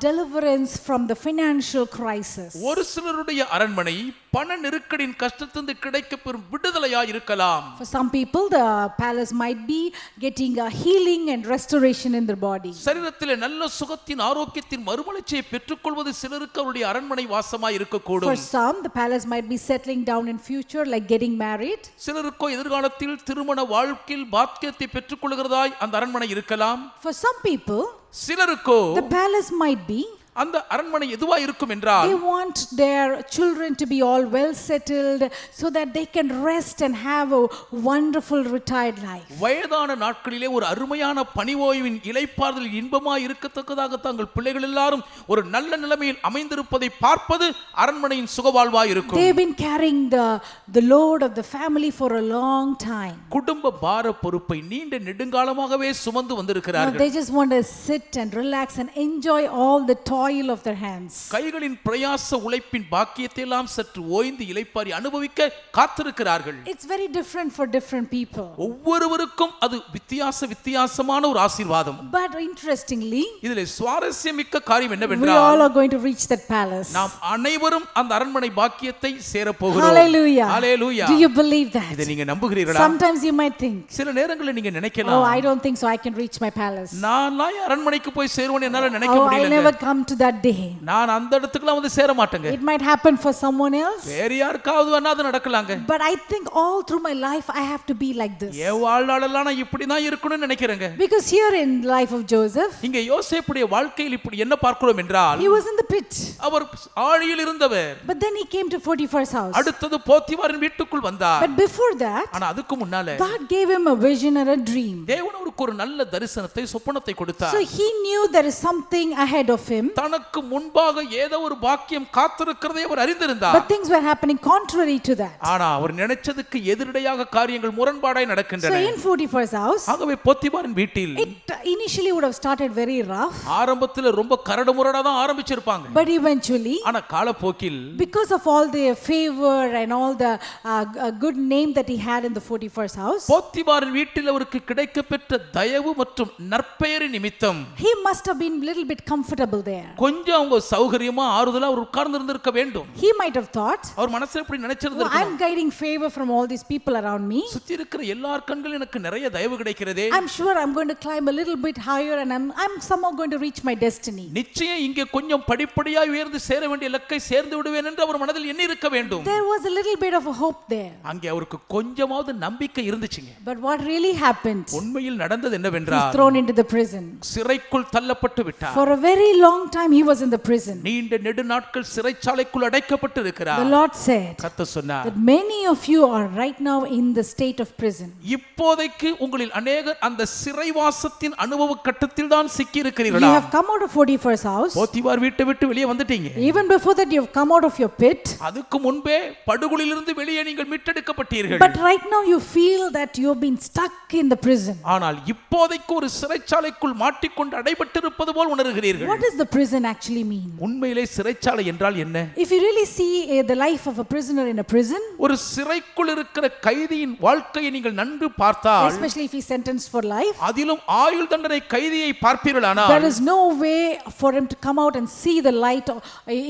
S3: deliverance from the financial crisis.
S2: ஒரு சிலருடைய அரண்மனை பண நெருக்கடியின் கஷ்டத்திலிருந்து கிடைக்கப்பெறும் விடுதலையாய் இருக்கலாம்.
S3: For some people, the palace might be getting a healing and restoration in their body.
S2: சரீரத்திலே நல்ல சுகத்தின் ஆரோக்கியத்தின் மறுமலர்ச்சியை பெற்றுக்கொள்வது சிலருக்கு அவருடைய அரண்மனை வாசமாய் இருக்கக்கூடும்.
S3: For some, the palace might be settling down in future, like getting married.
S2: சிலருக்கோ எதிர்காலத்தில் திருமண வாழ்க்கையில் பாக்கியத்தை பெற்றுக்கொள்கிறதாய் அந்த அரண்மனை இருக்கலாம்.
S3: For some people,
S2: சிலருக்கோ
S3: the palace might be
S2: அந்த அரண்மனை எதுவா இருக்கும் என்றால்,
S3: they want their children to be all well settled so that they can rest and have a wonderful retired life.
S2: வயதான நாட்களிலே ஒரு அருமையான பணி ஓய்வின் இளைப்பாறுதல் இன்பமாய் இருக்கத்தக்கதாக தங்கள் பிள்ளைகள் எல்லாரும் ஒரு நல்ல நிலைமையில் அமைந்திருப்பதை பார்ப்பது அரண்மனையின் சுகவாழ்வாய் இருக்கும்.
S3: They've been carrying the load of the family for a long time.
S2: குடும்ப பார பொறுப்பை நீண்ட நெடுங்காலமாகவே சுமந்து
S3: Now
S2: வந்திருக்கிறார்கள்.
S3: they just want to sit and relax and enjoy all the toys toil of their hands.
S2: கைகளின் பிரயாச உழைப்பின் பாக்கியத்தை எல்லாம் சற்று ஓய்ந்து இளைப்பாரி அனுபவிக்க காத்திருக்கிறார்கள்.
S3: It's very different for different people.
S2: ஒவ்வொருவருக்கும் அது வித்தியாசமான ஒரு ஆசீர்வாதம்.
S3: But interestingly,
S2: இதிலே சுவாரஸ்யமிக்க காரியம்
S3: we
S2: என்னவென்றால்
S3: all are going to reach that palace.
S2: நாம் அனைவரும் அந்த அரண்மனை பாக்கியத்தை சேர போகிறோம்.
S3: Hallelujah.
S2: Hallelujah.
S3: Do you believe that?
S2: இதை நீங்க நம்புகிறீர்களா?
S3: Sometimes you might think,
S2: சில நேரங்களில் நீங்க
S3: oh,
S2: நினைக்கலாம்,
S3: I don't think so I can reach my palace.
S2: நான் அரண்மனைக்கு போய் சேருவேன் என்னால நினைக்க
S3: Oh, I'll
S2: முடியல.
S3: never come to that day.
S2: நான் அந்த இடத்துக்குலாம் வந்து சேர மாட்டேங்க.
S3: It might happen for someone else.
S2: வேற யாருக்காவது வேணா அது நடக்கலாங்க.
S3: But I think all through my life I have to be like this.
S2: என் வாழ்நாளெல்லாம் நான் இப்படி தான் இருக்கணும்னு நினைக்கிறேங்க.
S3: Because here in the life of Joseph,
S2: இங்க யோசேப்புடைய வாழ்க்கையில் இப்படி என்ன பார்க்கிறோம் என்றால்,
S3: he was in the pit.
S2: அவர் ஆழியில் இருந்தவர்.
S3: But then he came to Potiphar's house.
S2: அடுத்தது போத்திபாரின் வீட்டுக்குள் வந்தார்.
S3: But before that,
S2: ஆனா அதுக்கு முன்னால
S3: God gave him a vision or a dream.
S2: தேவன் அவருக்கு ஒரு நல்ல தரிசனத்தை சொப்பனத்தை கொடுத்தார்.
S3: So he knew there is something ahead of him.
S2: தனக்கு முன்பாக ஏதோ ஒரு பாக்கியம் காத்திருக்கிறதை அவர் அறிந்திருந்தார்.
S3: But things were happening contrary to that.
S2: ஆனா அவர் நினைச்சதுக்கு எதிரடையாக காரியங்கள் முரண்பாடாய்
S3: So
S2: நடக்கின்றன.
S3: in Potiphar's house,
S2: ஆகவே போத்திபாரின் வீட்டில்
S3: it initially would have started very rough.
S2: ஆரம்பத்துல ரொம்ப கரடுமுரடா தான் ஆரம்பிச்சிருப்பாங்க.
S3: But eventually,
S2: ஆனா காலப்போக்கில்
S3: because of all the favor and all the good name that he had in the Potiphar's house,
S2: போத்திபாரின் வீட்டில் அவருக்கு கிடைக்கப்பெற்ற தயவு மற்றும் நற்பெயரின் நிமித்தம்
S3: he must have been a little bit comfortable there.
S2: கொஞ்சம் அவங்க சௌகரியமா ஆறுதலா அவர் உட்கார்ந்து இருந்திருக்க வேண்டும்.
S3: He might have thought,
S2: அவர் மனசுல இப்படி
S3: oh,
S2: நினைச்சிருந்திருக்கணும்,
S3: I'm getting favor from all these people around me.
S2: சுத்தி இருக்கிற எல்லார் கண்கள் எனக்கு நிறைய தயவு கிடைக்கிறதே,
S3: I'm sure I'm going to climb a little bit higher and I'm somehow going to reach my destiny.
S2: நிச்சயம் இங்கே கொஞ்சம் படிப்படியாய் உயர்ந்து சேர வேண்டிய இலக்கை சேர்ந்து விடுவேன் என்று அவர் மனதில் எண்ணி இருக்க வேண்டும்.
S3: There was a little bit of a hope there.
S2: அங்கே அவருக்கு கொஞ்சமாவது நம்பிக்கை இருந்துச்சுங்க.
S3: But what really happened?
S2: உண்மையில் நடந்தது
S3: He's
S2: என்னவென்றால்,
S3: thrown into the prison.
S2: சிறைக்குள் தள்ளப்பட்டு விட்டார்.
S3: For a very long time he was in the prison.
S2: நீண்ட நெடு நாட்கள் சிறைச்சாலைக்குள் அடைக்கப்பட்டு
S3: The
S2: இருக்கிறார்.
S3: Lord said
S2: கர்த்தர் சொன்னார்,
S3: that many of you are right now in the state of prison.
S2: இப்போதைக்கு உங்களில் அநேகர் அந்த சிறைவாசத்தின் அனுபவ கட்டத்தில் தான் சிக்கி
S3: You
S2: இருக்கிறீர்களா?
S3: have come out of Potiphar's house.
S2: Potiphar வீட்டை விட்டு வெளியே வந்துட்டீங்க.
S3: Even before that you have come out of your pit.
S2: அதுக்கு முன்பே படுகுழியிலிருந்து வெளியே நீங்கள் மீட்டெடுக்கப்பட்டீர்கள்.
S3: But right now you feel that you have been stuck in the prison.
S2: ஆனால் இப்போதைக்கு ஒரு சிறைச்சாலைக்குள் மாட்டிக்கொண்டு அடைபட்டிருப்பது போல் உணர்கிறீர்கள்.
S3: What does the prison actually mean?
S2: உண்மையிலே சிறைச்சாலை என்றால் என்ன?
S3: If you really see the life of a prisoner in a prison,
S2: ஒரு சிறைக்குள் இருக்கிற கைதியின் வாழ்க்கையை நீங்கள் நன்கு பார்த்தால்,
S3: especially if he's sentenced for life,
S2: அதிலும் ஆயுள் தண்டனை கைதியை பார்ப்பீர்களானால்,
S3: there is no way for him to come out and see the light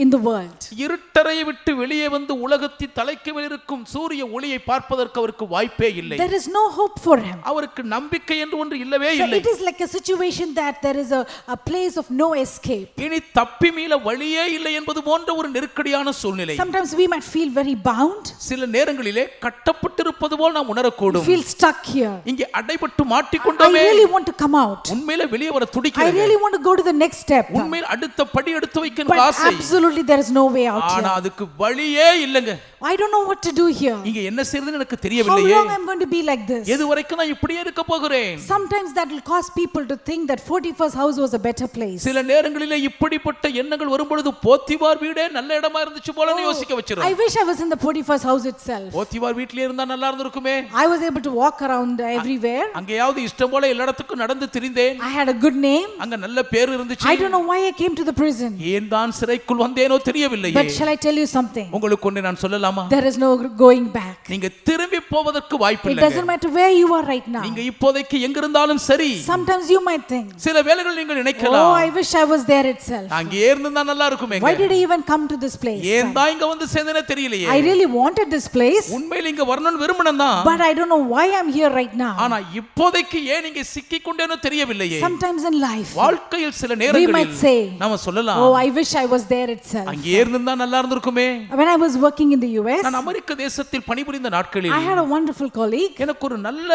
S3: in the world.
S2: இருட்டறை விட்டு வெளியே வந்து உலகத்தின் தலைக்கு மேல் இருக்கும் சூரிய ஒளியை பார்ப்பதற்கு அவருக்கு வாய்ப்பே இல்லை.
S3: There is no hope for him.
S2: அவருக்கு நம்பிக்கை என்று ஒன்று இல்லவே
S3: So
S2: இல்லை.
S3: it is like a situation that there is a place of no escape.
S2: இனி தப்பி மீள வழியே இல்லை என்பது போன்ற ஒரு நெருக்கடியான சூழ்நிலை.
S3: Sometimes we might feel very bound.
S2: சில நேரங்களிலே கட்டப்பட்டிருப்பது போல் நாம்
S3: We
S2: உணரக்கூடும்.
S3: feel stuck here.
S2: இங்கே அடைபட்டு
S3: I
S2: மாட்டிக்கொண்டோமே,
S3: really want to come out.
S2: உண்மையில வெளியே வர
S3: I
S2: துடிக்கிறேன்.
S3: really want to go to the next step.
S2: உண்மையில் அடுத்த படி எடுத்து வைக்க
S3: But
S2: எனக்கு ஆசை.
S3: absolutely there is no way out
S2: ஆனா
S3: here.
S2: அதுக்கு வழியே இல்லைங்க.
S3: I don't know what to do here.
S2: இங்க என்ன செய்யறதுன்னு எனக்கு
S3: How
S2: தெரியவில்லையே.
S3: long I'm going to be like this?
S2: எது வரைக்கும் நான் இப்படியே இருக்க போகிறேன்?
S3: Sometimes that will cause people to think that Potiphar's house was a better place.
S2: சில நேரங்களிலே இப்படிப்பட்ட எண்ணங்கள் வரும்பொழுது போத்திபார் வீடே நல்ல இடமா இருந்துச்சு போலன்னு யோசிக்க
S3: I
S2: வச்சிரும்.
S3: wish I was in the Potiphar's house itself.
S2: Potiphar வீட்லயே இருந்தா நல்லா இருந்திருக்குமே.
S3: I was able to walk around everywhere.
S2: அங்கேயாவது இஷ்டம் போல எல்லா இடத்துக்கும் நடந்து திரிந்தேன்.
S3: I had a good name.
S2: அங்க நல்ல பேர் இருந்துச்சு.
S3: I don't know why I came to the prison.
S2: ஏன் தான் சிறைக்குள் வந்தேனோ தெரியவில்லையே.
S3: But shall I tell you something?
S2: உங்களுக்கு ஒண்ணு நான் சொல்லலாமா?
S3: There is no going back.
S2: நீங்க திரும்பி போவதற்கு வாய்ப்பு
S3: It
S2: இல்லைங்க.
S3: doesn't matter where you are right now.
S2: நீங்க இப்போதைக்கு எங்க இருந்தாலும் சரி.
S3: Sometimes you might think,
S2: சில வேளைகள் நீங்கள்
S3: oh,
S2: நினைக்கலாம்,
S3: I wish I was there itself.
S2: அங்கே இருந்தா நல்லா இருக்குமேங்க.
S3: Why did I even come to this place?
S2: ஏன் தான் இங்க வந்து சேர்ந்தனே தெரியலையே.
S3: I really wanted this place,
S2: உண்மையில இங்க வரணும்னு விரும்பினேன் தான்.
S3: but I don't know why I'm here right now.
S2: ஆனா இப்போதைக்கு ஏன் இங்க சிக்கிக் கொண்டேனோ தெரியவில்லையே.
S3: Sometimes in life,
S2: வாழ்க்கையில் சில
S3: we
S2: நேரங்களில்
S3: might say,
S2: நாம சொல்லலாம்,
S3: oh, I wish I was there itself.
S2: அங்கே இருந்தா நல்லா இருந்திருக்குமே.
S3: When I was working in the US,
S2: நான் அமெரிக்க தேசத்தில் பணிபுரிந்த நாட்களில்
S3: I had a wonderful colleague.
S2: எனக்கு ஒரு நல்ல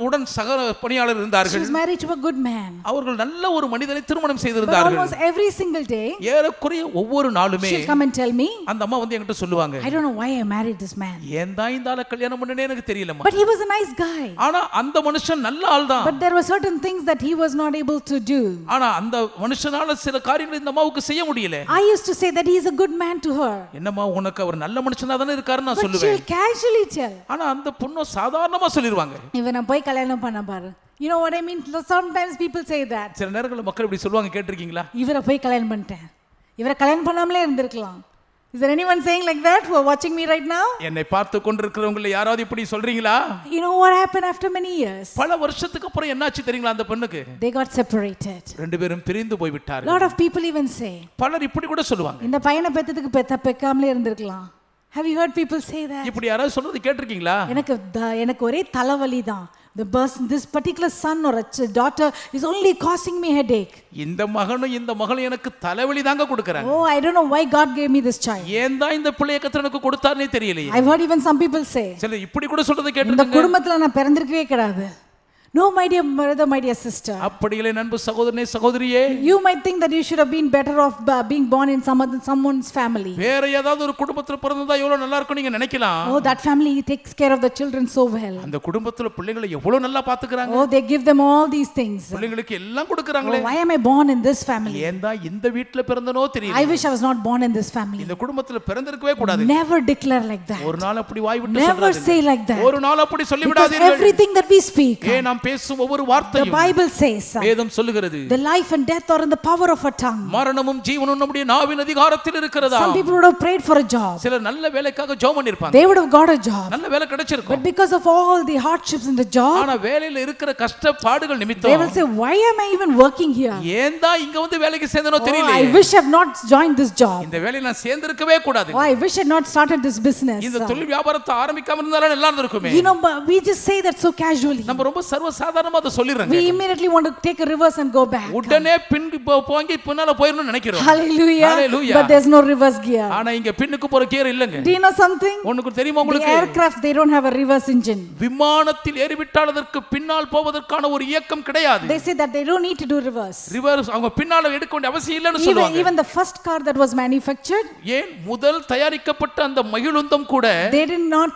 S2: உடன் சக பணியாளர்
S3: She
S2: இருந்தார்கள்.
S3: was married to a good man.
S2: அவர்கள் நல்ல ஒரு மனிதனை திருமணம்
S3: But
S2: செய்திருந்தார்கள்.
S3: almost every single day,
S2: ஏறக்குறைய ஒவ்வொரு நாளுமே
S3: she'll come and tell me,
S2: அந்த அம்மா வந்து என்கிட்ட சொல்லுவாங்க,
S3: I don't know why I married this man.
S2: ஏன் தான் இந்த ஆளை கல்யாணம் பண்ணனே எனக்கு தெரியலம்மா.
S3: But he was a nice guy.
S2: ஆனா அந்த மனுஷன் நல்ல ஆள் தான்.
S3: But there were certain things that he was not able to do.
S2: ஆனா அந்த மனுஷனால சில காரியங்களை இந்த அம்மாவுக்கு செய்ய முடியல.
S3: I used to say that he is a good man to her.
S2: என்னம்மா உனக்கு அவர் நல்ல மனுஷனா தானே இருக்காருன்னு நான்
S3: But
S2: சொல்லுவேன்.
S3: she'll casually tell.
S2: ஆனா அந்த பொண்ணு சாதாரணமா சொல்லிடுவாங்க.
S3: இவனை போய் கல்யாணம் பண்ண பாரு. You know what I mean? Sometimes people say that.
S2: சில நேரங்களில் மக்கள் இப்படி சொல்லுவாங்க, கேட்டிருக்கீங்களா?
S3: இவரை போய் கல்யாணம் பண்ணிட்டேன். இவரை கல்யாணம் பண்ணாமலே இருந்திருக்கலாம். Is there anyone saying like that who are watching me right now?
S2: என்னை பார்த்து கொண்டிருக்கிறவங்கள யாராவது இப்படி சொல்றீங்களா?
S3: You know what happened after many years?
S2: பல வருஷத்துக்கு அப்புறம் என்னாச்சு தெரியுங்களா அந்த பெண்ணுக்கு?
S3: They got separated.
S2: ரெண்டு பேரும் பிரிந்து போய் விட்டார்கள்.
S3: Lot of people even say,
S2: பலர் இப்படி கூட சொல்லுவாங்க.
S3: இந்த பையனை பெத்ததுக்கு பெக்காமலே இருந்திருக்கலாம். Have you heard people say that?
S2: இப்படி யாராவது சொல்றது கேட்டிருக்கீங்களா?
S3: எனக்கு ஒரே தலைவலி தான். This particular son or a daughter is only causing me headache.
S2: இந்த மகனும் இந்த மகளும் எனக்கு தலைவலி தாங்க கொடுக்கறாங்க.
S3: Oh, I don't know why God gave me this child.
S2: ஏன் தான் இந்த பிள்ளையை கர்த்தர் எனக்கு கொடுத்தார்னே தெரியலையே.
S3: I've heard even some people say,
S2: சில இப்படி கூட சொல்றது கேட்டிருக்கீங்க.
S3: இந்த குடும்பத்துல நான் பிறந்திருக்கவே கூடாது. No, my dear brother, my dear sister.
S2: அப்படியே நண்பு சகோதரனே சகோதரியே.
S3: You might think that you should have been better off being born in someone's family.
S2: வேற ஏதாவது ஒரு குடும்பத்துல பிறந்ததா எவ்வளவு நல்லா இருக்கும் நீங்க நினைக்கலாம்.
S3: Oh, that family takes care of the children so well.
S2: அந்த குடும்பத்துல பிள்ளைகளை எவ்வளவு நல்லா பாத்துக்கறாங்க.
S3: Oh, they give them all these things.
S2: பிள்ளைகளுக்கு எல்லாம் கொடுக்கறாங்களே.
S3: Why am I born in this family?
S2: ஏன்டா இந்த வீட்ல பிறந்தனோ தெரியல.
S3: I wish I was not born in this family.
S2: இந்த குடும்பத்துல பிறந்திருக்கவே கூடாது.
S3: Never declare like that.
S2: ஒரு நாள் அப்படி வாய் விட்டு சொல்றாதீங்க.
S3: Never say like that.
S2: ஒரு நாள் அப்படி சொல்லி விடாதீர்கள்.
S3: Because everything that we speak,
S2: நாம் பேசும் ஒவ்வொரு
S3: the Bible says,
S2: வேதம் சொல்லுகிறது,
S3: the life and death are in the power of our tongue.
S2: மரணமும் ஜீவனும் நம்முடைய நாவின் அதிகாரத்தில் இருக்கிறதா.
S3: Some people would have prayed for a job.
S2: சிலர் நல்ல வேலைக்காக ஜெபம் பண்ணிருப்பாங்க.
S3: They would have got a job.
S2: நல்ல வேலை கிடைச்சிருக்கும்.
S3: But because of all the hardships in the job,
S2: ஆனா வேலையில இருக்கிற கஷ்டப்பாடுகள் நிமித்தம்
S3: they will say, why am I even working here?
S2: ஏன் தான் இங்க வந்து வேலைக்கு சேர்ந்தனோ தெரியல.
S3: I wish I have not joined this job.
S2: இந்த வேலையில நான் சேர்ந்திருக்கவே கூடாது.
S3: Oh, I wish I had not started this business.
S2: இந்த தொழில் வியாபாரத்தை ஆரம்பிக்காம இருந்தாலும் நல்லா இருந்திருக்குமே.
S3: You know, but we just say that so casually.
S2: நம்ம ரொம்ப சர்வ சாதாரணமா அத சொல்லிறோங்க.
S3: We immediately want to take a reverse and go back.
S2: உடனே போங்கி பின்னால போயிரணும்னு நினைக்கிறோம்.
S3: Hallelujah.
S2: Hallelujah.
S3: But there's no reverse gear.
S2: ஆனா இங்க பின்னுக்கு போற கியர் இல்லங்க.
S3: Do you know something?
S2: உங்களுக்கு தெரியுமா உங்களுக்கு?
S3: The aircraft, they don't have a reverse engine.
S2: விமானத்தில் ஏறிவிட்டால் அதற்கு பின்னால் போவதற்கான ஒரு இயக்கம் கிடையாது.
S3: They say that they don't need to do reverse.
S2: Reverse அவங்க பின்னால எடுக்க வேண்டிய அவசியம் இல்லன்னு சொல்லுவாங்க.
S3: Even the first car that was manufactured,
S2: ஏன் முதல் தயாரிக்கப்பட்ட அந்த மகிழுந்தம் கூட
S3: they did not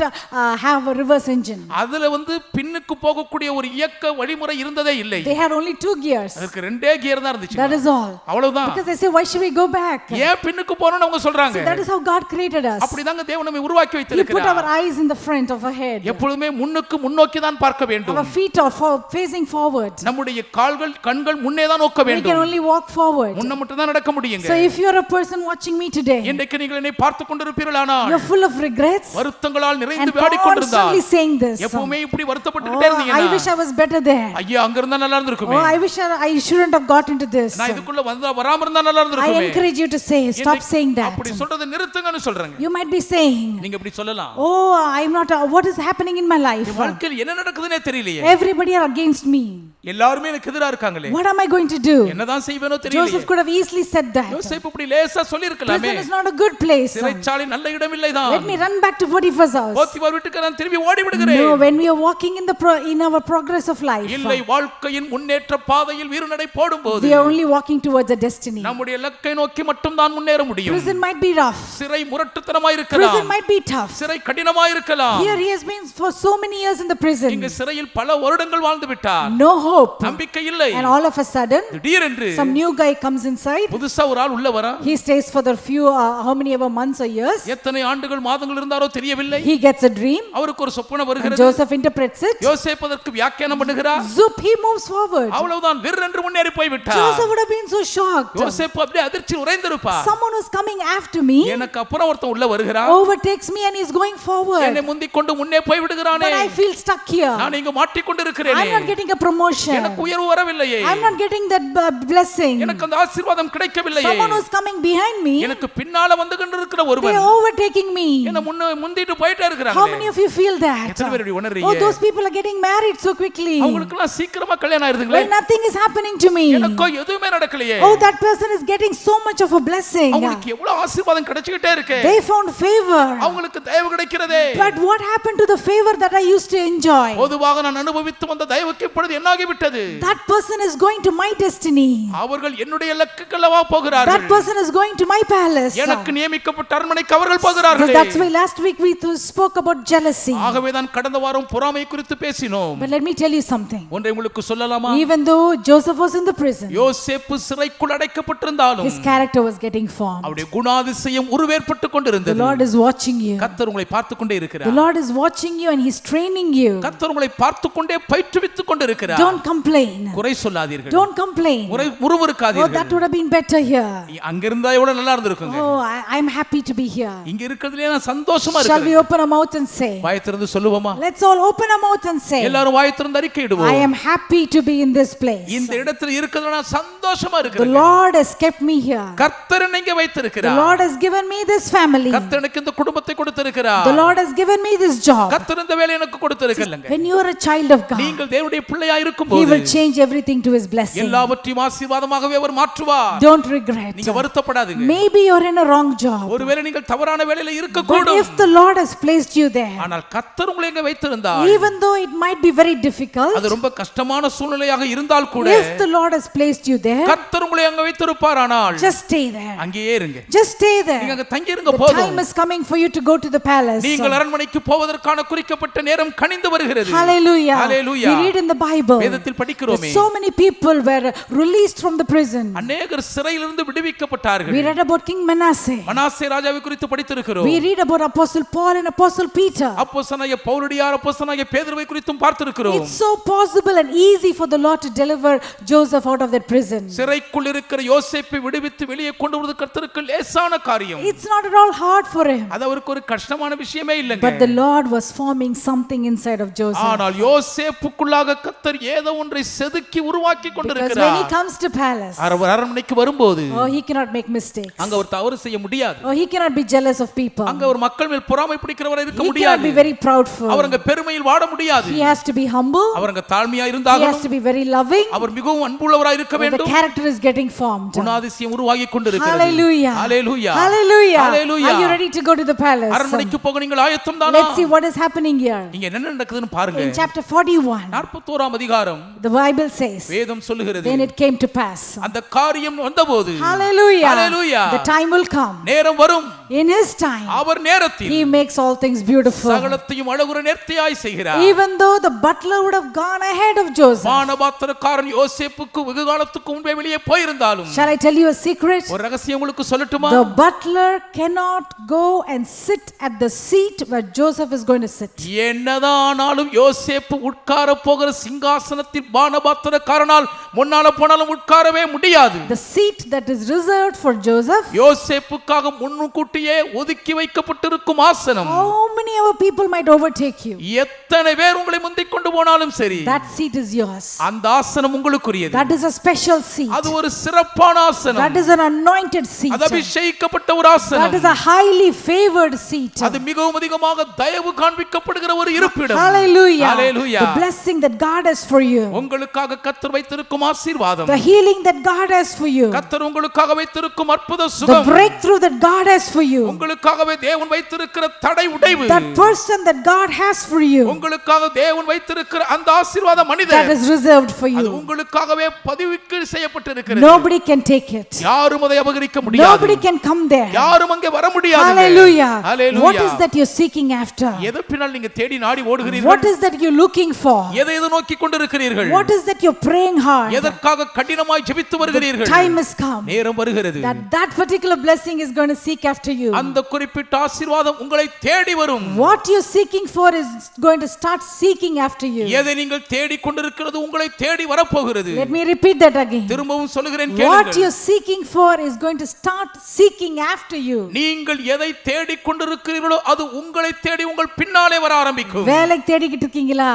S3: have a reverse engine.
S2: அதுல வந்து பின்னுக்கு போகக்கூடிய ஒரு இயக்க வழிமுறை இருந்ததே இல்லை.
S3: They had only 2 gears.
S2: அதுக்கு ரெண்டே கியர் தான் இருந்துச்சு.
S3: That is all.
S2: அவ்வளவுதான்.
S3: Because they say, why should we go back?
S2: ஏன் பின்னுக்கு போறோம்னு அவங்க சொல்றாங்க.
S3: So that is how God created us.
S2: அப்படிதாங்க தேவன் நம்மை உருவாக்கி
S3: He
S2: வைத்திருக்கிறார்.
S3: put our eyes in the front of our head.
S2: எப்பொழுதுமே முன்னுக்கு முன்னோக்கி தான் பார்க்க வேண்டும்.
S3: Our feet are facing forward.
S2: நம்முடைய கால்கள் கண்கள் முன்னே தான் நோக்க
S3: We
S2: வேண்டும்.
S3: can only walk forward.
S2: முன்ன மட்டும் தான் நடக்க முடியுங்க.
S3: So if you are a person watching me today,
S2: இன்றைக்கு நீங்கள் என்னை பார்த்து கொண்டிருப்பீர்களானால்
S3: you are full of regrets
S2: வருத்தங்களால் நிறைந்து
S3: and
S2: வாடிக் கொண்டிருந்தால்
S3: constantly saying this.
S2: எப்பவுமே இப்படி வருத்தப்பட்டுட்டே
S3: I
S2: இருந்தீங்கன்னா
S3: wish I was better there.
S2: ஐயா அங்க இருந்தா நல்லா இருந்திருக்குமே.
S3: Oh, I wish I shouldn't have got into this.
S2: நான் இதுக்குள்ள வராம இருந்தா நல்லா
S3: I
S2: இருந்திருக்குமே.
S3: encourage you to say, stop saying that.
S2: அப்படி சொல்றதை நிறுத்துங்கன்னு சொல்றேங்க.
S3: You might be saying,
S2: நீங்க இப்படி சொல்லலாம்.
S3: oh, I'm not, what is happening in my life?
S2: வாழ்க்கையில் என்ன நடக்குதுன்னே தெரியலையே.
S3: Everybody are against me.
S2: எல்லாரும் எனக்கு எதிரா இருக்காங்களே.
S3: What am I going to do?
S2: என்னதான் செய்வேனோ தெரியலையே.
S3: Joseph could have easily said that.
S2: யோசேப்பு இப்படி லேசா சொல்லி இருக்கலாமே.
S3: Prison is not a good place.
S2: சிறைச்சாலை நல்ல இடம் இல்லைதான்.
S3: Let me run back to Potiphar's house.
S2: Potiphar வீட்டுக்கு நான் திரும்பி ஓடி விடுகிறேன்.
S3: No, when we are walking in our progress of life,
S2: இல்லை வாழ்க்கையின் முன்னேற்ற பாதையில் வீறுநடை போடும்போது
S3: we are only walking towards a destiny.
S2: நம்முடைய இலக்கை நோக்கி மட்டும் தான் முன்னேற முடியும்.
S3: Prison might be rough.
S2: சிறை முரட்டுத்தனமாய் இருக்கலாம்.
S3: Prison might be tough.
S2: சிறை கடினமாய் இருக்கலாம்.
S3: Here he has been for so many years in the prison.
S2: இங்க சிறையில் பல வருடங்கள் வாழ்ந்து விட்டார்.
S3: No hope.
S2: நம்பிக்கை இல்லை.
S3: And all of a sudden,
S2: திடீரென்று
S3: some new guy comes inside.
S2: புதுசா ஒரு ஆள் உள்ள வரா.
S3: He stays for the few how many ever months or years.
S2: எத்தனை ஆண்டுகள் மாதங்கள் இருந்தாரோ தெரியவில்லை.
S3: He gets a dream.
S2: அவருக்கு ஒரு சொப்பனம் வருகிறது.
S3: Joseph interprets it.
S2: யோசேப்பு அதற்கு வியாக்கியானம் பண்ணுகிறார்.
S3: Zoop, he moves forward.
S2: அவ்வளவுதான் விர்ரென்று முன்னேறி போய் விட்டார்.
S3: Joseph would have been so shocked.
S2: யோசேப்பு அப்படியே அதிர்ச்சியில் உறைந்திருப்பார்.
S3: Someone who's coming after me
S2: எனக்கு அப்புறம் ஒருத்தன் உள்ள வருகிறான்.
S3: overtakes me and he's going forward.
S2: என்னை முந்திக் கொண்டு முன்னே போய் விடுகிறானே.
S3: But I feel stuck here.
S2: நான் இங்க மாட்டிக்கொண்டு இருக்கிறேனே.
S3: I'm not getting a promotion.
S2: எனக்கு உயர்வு வரவில்லையே.
S3: I'm not getting that blessing.
S2: எனக்கு அந்த ஆசீர்வாதம் கிடைக்கவில்லையே.
S3: Someone who's coming behind me,
S2: எனக்கு பின்னால வந்து கொண்டிருக்கிற
S3: they
S2: ஒருவன்
S3: are overtaking me.
S2: என்ன முந்திட்டு போயிட்டே இருக்காங்க.
S3: How many of you feel that?
S2: எத்தனை பேர் இப்படி உணர்றீங்க?
S3: Oh, those people are getting married so quickly.
S2: அவங்களுக்குலாம் சீக்கிரமா கல்யாணம் ஆயிருதுங்களே.
S3: Why nothing is happening to me?
S2: எனக்கு எதுவுமே நடக்கலையே.
S3: Oh, that person is getting so much of a blessing.
S2: அவங்களுக்கு எவ்வளவு ஆசீர்வாதம் கிடைச்சிட்டே இருக்கு.
S3: They found favor.
S2: அவங்களுக்கு தயவு கிடைக்கிறதே.
S3: But what happened to the favor that I used to enjoy?
S2: பொதுவாக நான் அனுபவித்து வந்த தயவுக்கு இப்பொழுது என்னாகி விட்டது?
S3: That person is going to my destiny.
S2: அவர்கள் என்னுடைய இலக்குக்கல்லவா போகிறார்கள்.
S3: That person is going to my palace.
S2: எனக்கு நியமிக்கப்பட்ட அரண்மனைக்கு அவர்கள் போகிறார்கள்.
S3: That's why last week we spoke about jealousy.
S2: ஆகவே தான் கடந்த வாரம் பொறாமை குறித்து பேசினோம்.
S3: But let me tell you something.
S2: ஒன்றை உங்களுக்கு சொல்லலாமா?
S3: Even though Joseph was in the prison,
S2: யோசேப்பு சிறைக்குள் அடைக்கப்பட்டிருந்தாலும்
S3: his character was getting formed.
S2: அவருடைய குணாதிசயம் உருவேற்பட்டு
S3: The
S2: கொண்டிருந்தது.
S3: Lord is watching you.
S2: கர்த்தர் உங்களை பார்த்து கொண்டே
S3: The
S2: இருக்கிறார்.
S3: Lord is watching you and he's training you.
S2: கர்த்தர் உங்களை பார்த்து கொண்டே பயிற்றுவித்துக் கொண்டிருக்கிறார்.
S3: Don't Don't complain.
S2: குறை சொல்லாதீர்கள்.
S3: Don't complain. Oh,
S2: முறுமுறுக்காதீர்கள்.
S3: that would have been better here.
S2: அங்க இருந்தா எவ்வளவு நல்லா இருந்திருக்குங்க.
S3: Oh, I'm happy to be here.
S2: இங்க இருக்கிறதுலயே நான் சந்தோஷமா
S3: Shall we
S2: இருக்கேன்.
S3: open our mouth and say?
S2: வாய் திறந்து சொல்லுவோமா?
S3: Let's all open our mouth and say.
S2: எல்லாரும் வாய் திறந்து அறிக்கையிடுவோம்.
S3: I am happy to be in this place.
S2: இந்த இடத்துல இருக்கிறதுல நான் சந்தோஷமா
S3: The
S2: இருக்கிறேன்.
S3: Lord has kept me here.
S2: கர்த்தர் என்னை இங்க
S3: The
S2: வைத்திருக்கிறார்.
S3: Lord has given me this family.
S2: கர்த்தர் எனக்கு இந்த குடும்பத்தை கொடுத்திருக்கிறார்.
S3: The Lord has given me this job.
S2: கர்த்தர் இந்த வேலையை எனக்கு கொடுத்திருக்கலங்க.
S3: When you are a child of God,
S2: நீங்கள் தேவனுடைய பிள்ளையா
S3: He
S2: இருக்கும்போது
S3: will change everything to His blessing.
S2: எல்லாவற்றையும் ஆசீர்வாதமாகவே அவர் மாற்றுவார்.
S3: Don't regret.
S2: நீங்க வருத்தப்படாதீங்க.
S3: Maybe you're in a wrong job.
S2: ஒருவேளை நீங்கள் தவறான வேலையில இருக்க
S3: But
S2: கூடும்.
S3: if the Lord has placed you there,
S2: ஆனால் கர்த்தர் உங்களை இங்க வைத்திருந்தார்.
S3: even though it might be very difficult,
S2: அது ரொம்ப கஷ்டமான சூழ்நிலையாக இருந்தால் கூட
S3: if the Lord has placed you there,
S2: கர்த்தர் உங்களை அங்க வைத்திருப்பாரானால்
S3: just stay there.
S2: அங்கேயே இருங்க.
S3: Just stay
S2: நீங்க
S3: there.
S2: அங்க தங்கி இருங்க
S3: The
S2: போதும்.
S3: time is coming for you to go to the palace.
S2: நீங்கள் அரண்மனைக்கு போவதற்கான குறிக்கப்பட்ட நேரம் கனிந்து வருகிறது.
S3: Hallelujah.
S2: Hallelujah.
S3: We read in the Bible.
S2: வேதத்தில் படிக்கிறோமே.
S3: So many people were released from the prison.
S2: அநேகர் சிறையிலிருந்து விடுவிக்கப்பட்டார்கள்.
S3: We read about King Manasseh.
S2: Manasseh ராஜாவை குறித்து படித்திருக்கிறோம்.
S3: We read about Apostle Paul and Apostle Peter.
S2: அப்போஸ்தலனாகிய பவுலடியார் அப்போஸ்தலனாகிய பேதுருவை குறித்தும் பார்த்திருக்கிறோம்.
S3: It's so possible and easy for the Lord to deliver Joseph out of that prison.
S2: சிறைக்குள் இருக்கிற யோசேப்பை விடுவித்து வெளியே கொண்டு வருவது கர்த்தருக்கு லேசான காரியம்.
S3: It's not at all hard for him.
S2: அது அவருக்கு ஒரு கஷ்டமான விஷயமே இல்லங்க.
S3: But the Lord was forming something inside of Joseph.
S2: ஆனால் யோசேப்புக்குள்ளாக கர்த்தர் ஏதோ ஒன்றை செதுக்கி உருவாக்கி
S3: Because
S2: கொண்டிருக்கிறார்.
S3: when he comes to palace,
S2: அவர் அரண்மனைக்கு வரும்போது
S3: oh, he cannot make mistakes.
S2: அங்க ஒரு தவறு செய்ய முடியாது.
S3: Oh, he cannot be jealous of people.
S2: அங்க ஒரு மக்கள் மேல் பொறாமை பிடிக்கிறவரா இருக்க
S3: He cannot
S2: முடியாது.
S3: be very proudful.
S2: அவர் அங்க பெருமையில் வாட முடியாது.
S3: He has to be humble.
S2: அவர் அங்க தாழ்மையா
S3: He has
S2: இருந்தாலும்
S3: to be very loving.
S2: அவர் மிகவும் அன்புள்ளவரா இருக்க
S3: The
S2: வேண்டும்.
S3: character is getting formed.
S2: குணாதிசயம் உருவாகி கொண்டிருக்கிறது.
S3: Hallelujah.
S2: Hallelujah.
S3: Hallelujah.
S2: Hallelujah.
S3: Are you ready to go to the palace?
S2: அரண்மனைக்கு போக நீங்கள் ஆயத்தம் தானா?
S3: Let's see what is happening here.
S2: இங்க என்ன நடக்குதுன்னு பாருங்க.
S3: In chapter 41,
S2: 41ஆம் அதிகாரம்
S3: the Bible says,
S2: வேதம் சொல்லுகிறது.
S3: then it came to pass.
S2: அந்த காரியம் வந்தபோது
S3: Hallelujah.
S2: Hallelujah.
S3: The time will come.
S2: நேரம் வரும்.
S3: In His time,
S2: அவர் நேரத்தில்
S3: He makes all things beautiful.
S2: சகலத்தையும் அழகுற நேர்த்தியாய் செய்கிறார்.
S3: Even though the butler would have gone ahead of Joseph.
S2: பானபாத்திரக்காரன் யோசேப்புக்கு வெகு காலத்துக்கு முன்பே வெளியே போயிருந்தாலும்
S3: Shall I tell you a secret?
S2: ஒரு ரகசியம் உங்களுக்கு சொல்லட்டுமா?
S3: The butler cannot go and sit at the seat where Joseph is going to sit.
S2: என்னதானாலும் யோசேப்பு உட்கார போகிற சிங்காசனத்தில் பானபாத்திரக்காரனால் முன்னால போனாலும் உட்காரவே முடியாது.
S3: The seat that is reserved for Joseph.
S2: யோசேப்புக்காக முன்கூட்டியே ஒதுக்கி வைக்கப்பட்டிருக்கும் ஆசனம்.
S3: How many other people might overtake you?
S2: எத்தனை பேர் உங்களை முந்திக் கொண்டு போனாலும் சரி.
S3: That seat is yours.
S2: அந்த ஆசனம் உங்களுக்குரியது.
S3: That is a special seat.
S2: அது ஒரு சிறப்பான ஆசனம்.
S3: That is an anointed seat.
S2: அது அபிஷேகிக்கப்பட்ட ஒரு ஆசனம்.
S3: That is a highly favored seat.
S2: அது மிகவும் அதிகமாக தயவு காண்பிக்கப்படுகிற ஒரு இருப்பிடம்.
S3: Hallelujah.
S2: Hallelujah.
S3: The blessing that God has for you.
S2: உங்களுக்காக கர்த்தர் வைத்திருக்கும் ஆசீர்வாதம்.
S3: The healing that God has for you.
S2: கர்த்தர் உங்களுக்காக வைத்திருக்கும் அற்புத
S3: The
S2: சுகம்.
S3: breakthrough that God has for you.
S2: உங்களுக்காகவே தேவன் வைத்திருக்கிற தடை உடைவு.
S3: That person that God has for you.
S2: உங்களுக்காக தேவன் வைத்திருக்கிற அந்த ஆசீர்வாத மனிதர்.
S3: That is reserved for
S2: அது
S3: you.
S2: உங்களுக்காகவே பதிவுக்கு செய்யப்பட்டிருக்கிறது.
S3: Nobody can take it.
S2: யாரும் அதை அபகரிக்க முடியாது.
S3: Nobody can come there.
S2: யாரும் அங்கே வர முடியாது.
S3: Hallelujah.
S2: Hallelujah.
S3: What is that you're seeking after?
S2: எதை பின்னால் நீங்க தேடி நாடி ஓடுகிறீர்கள்?
S3: What is that you're looking for?
S2: எதை நோக்கி கொண்டிருக்கிறீர்கள்?
S3: What is that you're praying hard?
S2: எதற்காக கடினமாய் ஜெபித்து வருகிறீர்கள்?
S3: Time has come.
S2: நேரம் வருகிறது.
S3: That particular blessing is going to seek after you.
S2: அந்த குறிப்பிட்ட ஆசீர்வாதம் உங்களை தேடி வரும்.
S3: What you're seeking for is going to start seeking after you.
S2: எதை நீங்கள் தேடி கொண்டிருக்கிறது உங்களை தேடி வரப்போகிறது.
S3: Let me repeat that again.
S2: திரும்பவும் சொல்கிறேன்
S3: What
S2: கேளுங்கள்.
S3: you're seeking for is going to start seeking after you.
S2: நீங்கள் எதை தேடி கொண்டிருக்கிறீர்களோ அது உங்களை தேடி உங்கள் பின்னாலே வர ஆரம்பிக்கும்.
S3: வேலை தேடிக்கிட்டு இருக்கீங்களா?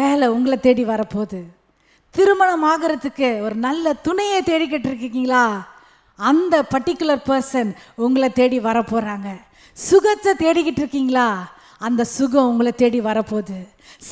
S3: வேலை உங்களை தேடி வரப்போகுது. திருமணம் ஆகிறதுக்கு ஒரு நல்ல துணையை தேடிக்கிட்டு இருக்கீங்களா? அந்த பர்டிகுலர் பர்சன் உங்களை தேடி வரப்போறாங்க. சுகத்தை தேடிக்கிட்டு இருக்கீங்களா? அந்த சுகம் உங்களை தேடி வரப்போகுது.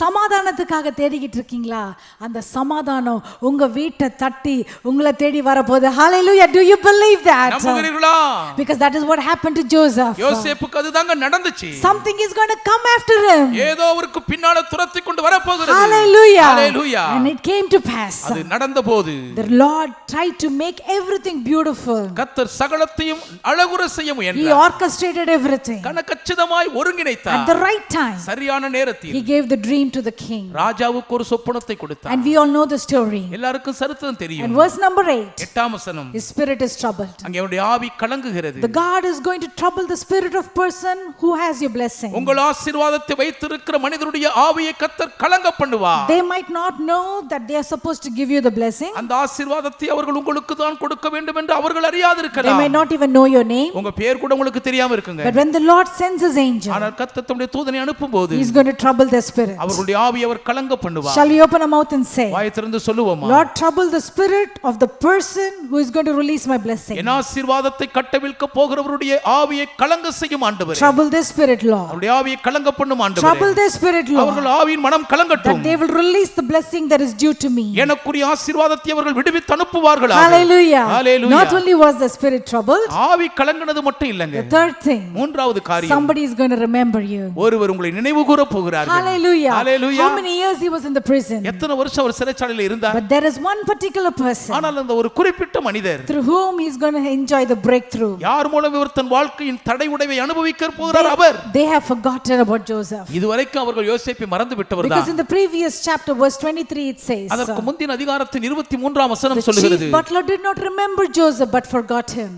S3: சமாதானத்துக்காக தேடிக்கிட்டு இருக்கீங்களா? அந்த சமாதானம் உங்க வீட்டை தட்டி உங்களை தேடி வரப்போகுது. Hallelujah. Do you believe that?
S2: நம்புகிறீர்களா?
S3: Because that is what happened to Joseph.
S2: யோசேப்புக்கு அதுதாங்க நடந்துச்சு.
S3: Something is going to come after him.
S2: ஏதோ அவருக்கு பின்னால துரத்தி கொண்டு வர போகிறது.
S3: Hallelujah.
S2: Hallelujah.
S3: And it came to pass.
S2: அது நடந்தபோது
S3: The Lord tried to make everything beautiful.
S2: கர்த்தர் சகலத்தையும் அழகுற செய்ய
S3: He
S2: முயன்றார்.
S3: orchestrated everything.
S2: கனகச்சிதமாய் ஒருங்கிணைத்தார்.
S3: At the the right time,
S2: சரியான நேரத்தில்
S3: he gave the dream to the king.
S2: ராஜாவுக்கு ஒரு சொப்பனத்தை கொடுத்தார்.
S3: And we all know the story.
S2: எல்லாருக்கும் சரித்திரம் தெரியும்.
S3: And verse number 8,
S2: 8ஆம் வசனம்,
S3: his spirit is troubled.
S2: அங்கே அவருடைய ஆவி கலங்குகிறது.
S3: The God is going to trouble the spirit of person who has your blessing.
S2: உங்கள் ஆசீர்வாதத்தை வைத்திருக்கிற மனிதருடைய ஆவியை கர்த்தர் கலங்க பண்ணுவார்.
S3: They might not know that they are supposed to give you the blessing.
S2: அந்த ஆசீர்வாதத்தை அவர்கள் உங்களுக்கு தான் கொடுக்க வேண்டும் என்று அவர்கள் அறியாது
S3: They
S2: இருக்கலாம்.
S3: might not even know your name.
S2: உங்க பேர் கூட உங்களுக்கு தெரியாம இருக்குங்க.
S3: But when the Lord sends his angel,
S2: ஆனால் கர்த்தர் தம்முடைய தூதனை அனுப்பும்போது
S3: he is going to trouble their spirit.
S2: அவர்களுடைய ஆவியை அவர் கலங்க பண்ணுவார்.
S3: Shall we open our mouth and say,
S2: வாயை திறந்து சொல்லுவோமா,
S3: Lord, trouble the spirit of the person who is going to release my blessing.
S2: என் ஆசீர்வாதத்தை கட்டவிழ்க்க போகிறவருடைய ஆவியை கலங்க செய்யும் ஆண்டவரே.
S3: Trouble their spirit, Lord.
S2: அவருடைய ஆவியை கலங்க பண்ணும் ஆண்டவரே.
S3: Trouble their spirit, Lord.
S2: அவர்கள் ஆவியின் மனம்
S3: That
S2: கலங்கட்டும்.
S3: they will release the blessing that is due to me.
S2: எனக்குரிய ஆசீர்வாதத்தை அவர்கள் விடுவித்து அனுப்புவார்களாக.
S3: Hallelujah.
S2: Hallelujah.
S3: Not only was the spirit troubled,
S2: ஆவி கலங்கினது மட்டும் இல்லங்க.
S3: the third thing,
S2: மூன்றாவது காரியம்,
S3: somebody is going to remember you.
S2: ஒருவர் உங்களை நினைவு கூற போகிறார்கள்.
S3: Hallelujah.
S2: Hallelujah.
S3: How many years he was in the prison?
S2: எத்தனை வருஷம் அவர் சிறைச்சாலையில் இருந்தார்.
S3: But there is one particular person
S2: ஆனால் அந்த ஒரு குறிப்பிட்ட மனிதர்
S3: through whom he is going to enjoy the breakthrough.
S2: யார் மூலம் இவர் தன் வாழ்க்கையின் தடை உடைவை அனுபவிக்க போகிறார். அவர்
S3: They have forgotten about Joseph.
S2: இதுவரைக்கும் அவர்கள் யோசேப்பை மறந்து விட்டவர்தான்.
S3: Because in the previous chapter, verse 23, it says,
S2: அதற்கு முந்தின அதிகாரத்தின் 23ஆம் வசனம்
S3: the
S2: சொல்கிறது,
S3: chief butler did not remember Joseph but forgot him.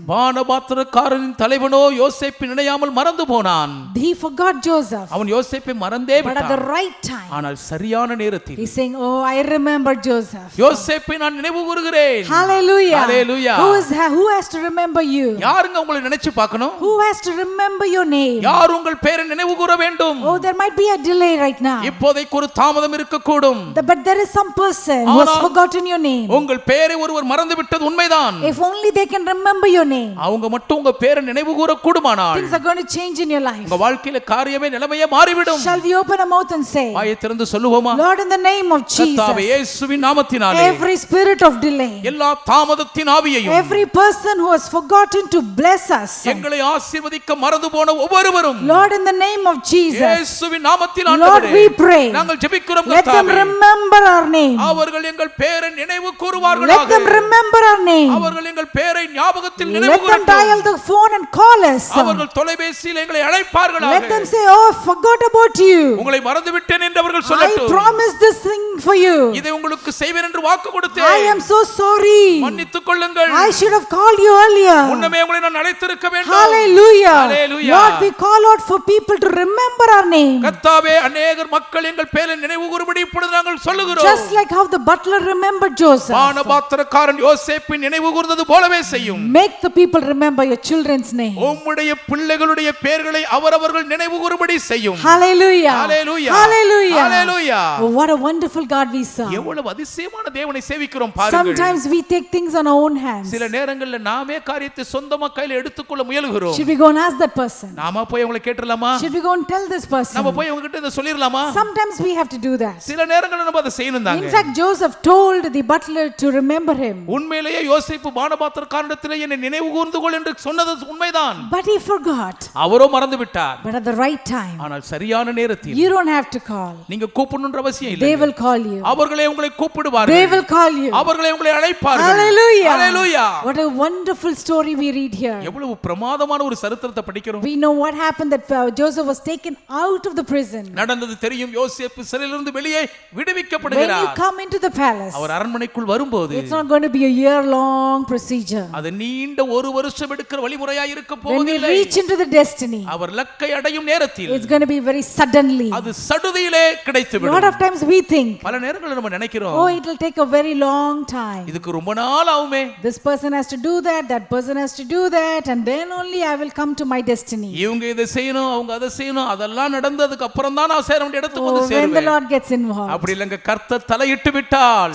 S2: பானபாத்திரக்காரரின் தலைவனோ யோசேப்பை நினையாமல் மறந்து போனான்.
S3: He forgot Joseph.
S2: அவன் யோசேப்பை மறந்தே
S3: But at the
S2: விட்டான்.
S3: right time,
S2: ஆனால் சரியான நேரத்தில்
S3: he's saying, oh, I remember Joseph.
S2: யோசேப்பை நான் நினைவு கூறுகிறேன்.
S3: Hallelujah.
S2: Hallelujah.
S3: Who has to remember you?
S2: யாருங்க உங்களை நினைச்சு பார்க்கணும்?
S3: Who has to remember your name?
S2: யார் உங்கள் பெயரை நினைவு கூற வேண்டும்?
S3: Oh, there might be a delay right now.
S2: இப்போதைக்கு ஒரு தாமதம் இருக்கக்கூடும்.
S3: But there is some person who has forgotten your name.
S2: உங்கள் பெயரை ஒருவர் மறந்து விட்டது உண்மைதான்.
S3: If only they can remember your name,
S2: அவங்க மட்டும் உங்க பெயரை நினைவு கூற கூடுமானால்
S3: things are going to change in your life.
S2: உங்க வாழ்க்கையில காரியமே நிலைமையே மாறிவிடும்.
S3: Shall we open our mouth and say,
S2: வாயை திறந்து சொல்லுவோமா,
S3: Lord, in the name of
S2: கர்த்தாவே
S3: Jesus,
S2: இயேசுவின் நாமத்தினாலே
S3: every spirit of delay,
S2: எல்லா தாமதத்தின் ஆவியையும்,
S3: every person who has forgotten to bless us,
S2: எங்களை ஆசீர்வதிக்க மறந்து போன ஒவ்வொருவரும்,
S3: Lord, in the name of Jesus,
S2: இயேசுவின் நாமத்தில்
S3: Lord,
S2: ஆண்டவரே
S3: we pray,
S2: நாங்கள் ஜெபிக்கிறோம்.
S3: let them
S2: கர்த்தாவே
S3: remember our name.
S2: அவர்கள் எங்கள் பெயரை நினைவு
S3: Let
S2: கூறுவார்களாக.
S3: them remember our name.
S2: அவர்கள் எங்கள் பெயரை ஞாபகத்தில் நினைவு
S3: Let them dial
S2: கூறட்டும்.
S3: the phone and call us.
S2: அவர்கள் தொலைபேசியில் எங்களை அழைப்பார்களாக.
S3: Let them say, oh, forgot about you.
S2: உங்களை மறந்து விட்டேன் என்று அவர்கள்
S3: I
S2: சொல்லட்டும்.
S3: promised this thing for you.
S2: இதை உங்களுக்கு செய்வேன் என்று வாக்கு
S3: I
S2: கொடுத்தேன்.
S3: am so sorry.
S2: மன்னித்துக் கொள்ளுங்கள்.
S3: I should have called you earlier.
S2: முன்னமே உங்களை நான் அழைத்திருக்க வேண்டும்.
S3: Hallelujah.
S2: Hallelujah.
S3: Lord, we call out for people to remember our name.
S2: கர்த்தாவே அநேகர் மக்கள் எங்கள் பெயரை நினைவு கூறும்படி இப்பொழுது நாங்கள் சொல்லுகிறோம்.
S3: Just like how the butler remembered Joseph.
S2: பானபாத்திரக்காரன் யோசேப்பின் நினைவு கூர்ந்தது போலவே செய்யும்.
S3: Make the people remember your children's name.
S2: உம்முடைய பிள்ளைகளுடைய பெயர்களை அவரவர்கள் நினைவு கூறும்படி செய்யும்.
S3: Hallelujah.
S2: Hallelujah.
S3: Hallelujah.
S2: Hallelujah.
S3: Oh, what a wonderful God we serve.
S2: எவ்வளவு அதிசயமான தேவனை சேவிக்கிறோம் பாருங்கள்.
S3: Sometimes we take things on our own hands.
S2: சில நேரங்களில் நாமே காரியத்தை சொந்தமா கையில எடுத்துக்கொள்ள முயலுகிறோம்.
S3: Should we go and ask that person?
S2: நாம போய் அவங்களை கேட்றலாமா?
S3: Should we go and tell this person?
S2: நம்ம போய் அவங்க கிட்ட இத சொல்லிரலாமா?
S3: Sometimes we have to do that.
S2: சில நேரங்களில் நம்ம அதை செய்யணும் தாங்க.
S3: In fact, Joseph told the butler to remember him.
S2: உண்மையிலேயே யோசேப்பு பானபாத்திரக்காரனிடத்திலே என்னை நினைவு கூர்ந்து கொள் என்று சொன்னது உண்மைதான்.
S3: But he forgot.
S2: அவரோ மறந்து விட்டார்.
S3: But at the right time,
S2: ஆனால் சரியான நேரத்தில்
S3: you don't have to call.
S2: நீங்க கூப்பிடணும்ன்ற அவசியம் இல்லை.
S3: They will call you.
S2: அவர்களே உங்களை கூப்பிடுவார்கள்.
S3: They will call you.
S2: அவர்களே உங்களை அழைப்பார்கள்.
S3: Hallelujah.
S2: Hallelujah.
S3: What a wonderful story we read here.
S2: எவ்வளவு பிரமாதமான ஒரு சரித்திரத்தை படிக்கிறோம்.
S3: We know what happened, that Joseph was taken out of the prison.
S2: நடந்தது தெரியும். யோசேப்பு சிறையிலிருந்து வெளியே
S3: When
S2: விடுவிக்கப்படுகிறார்.
S3: you come into the palace,
S2: அவர் அரண்மனைக்குள் வரும்போது
S3: it's not going to be a year-long procedure.
S2: அது நீண்ட ஒரு வருஷம் எடுக்கிற வழிமுறையாய் இருக்க
S3: When we
S2: போவதில்லை.
S3: reach into the destiny,
S2: அவர் லக்கை அடையும் நேரத்தில்
S3: it's going to be very suddenly.
S2: அது சடுதியிலே
S3: A lot
S2: கிடைத்துவிடும்.
S3: of times we think,
S2: பல நேரங்களில் நம்ம நினைக்கிறோம்,
S3: oh, it will take a very long time.
S2: இதுக்கு ரொம்ப நாள் ஆகுமே.
S3: This person has to do that person has to do that, and then only I will come to my destiny.
S2: இவங்க இதை செய்யணும், அவங்க அதை செய்யணும், அதெல்லாம் நடந்ததுக்கு அப்புறம் தான் நான் சேர வேண்டிய இடத்துக்கு
S3: Oh,
S2: வந்து
S3: when the
S2: சேருவேன்.
S3: Lord gets involved,
S2: அப்படி இல்லைங்க, கர்த்தர் தலையிட்டு விட்டால்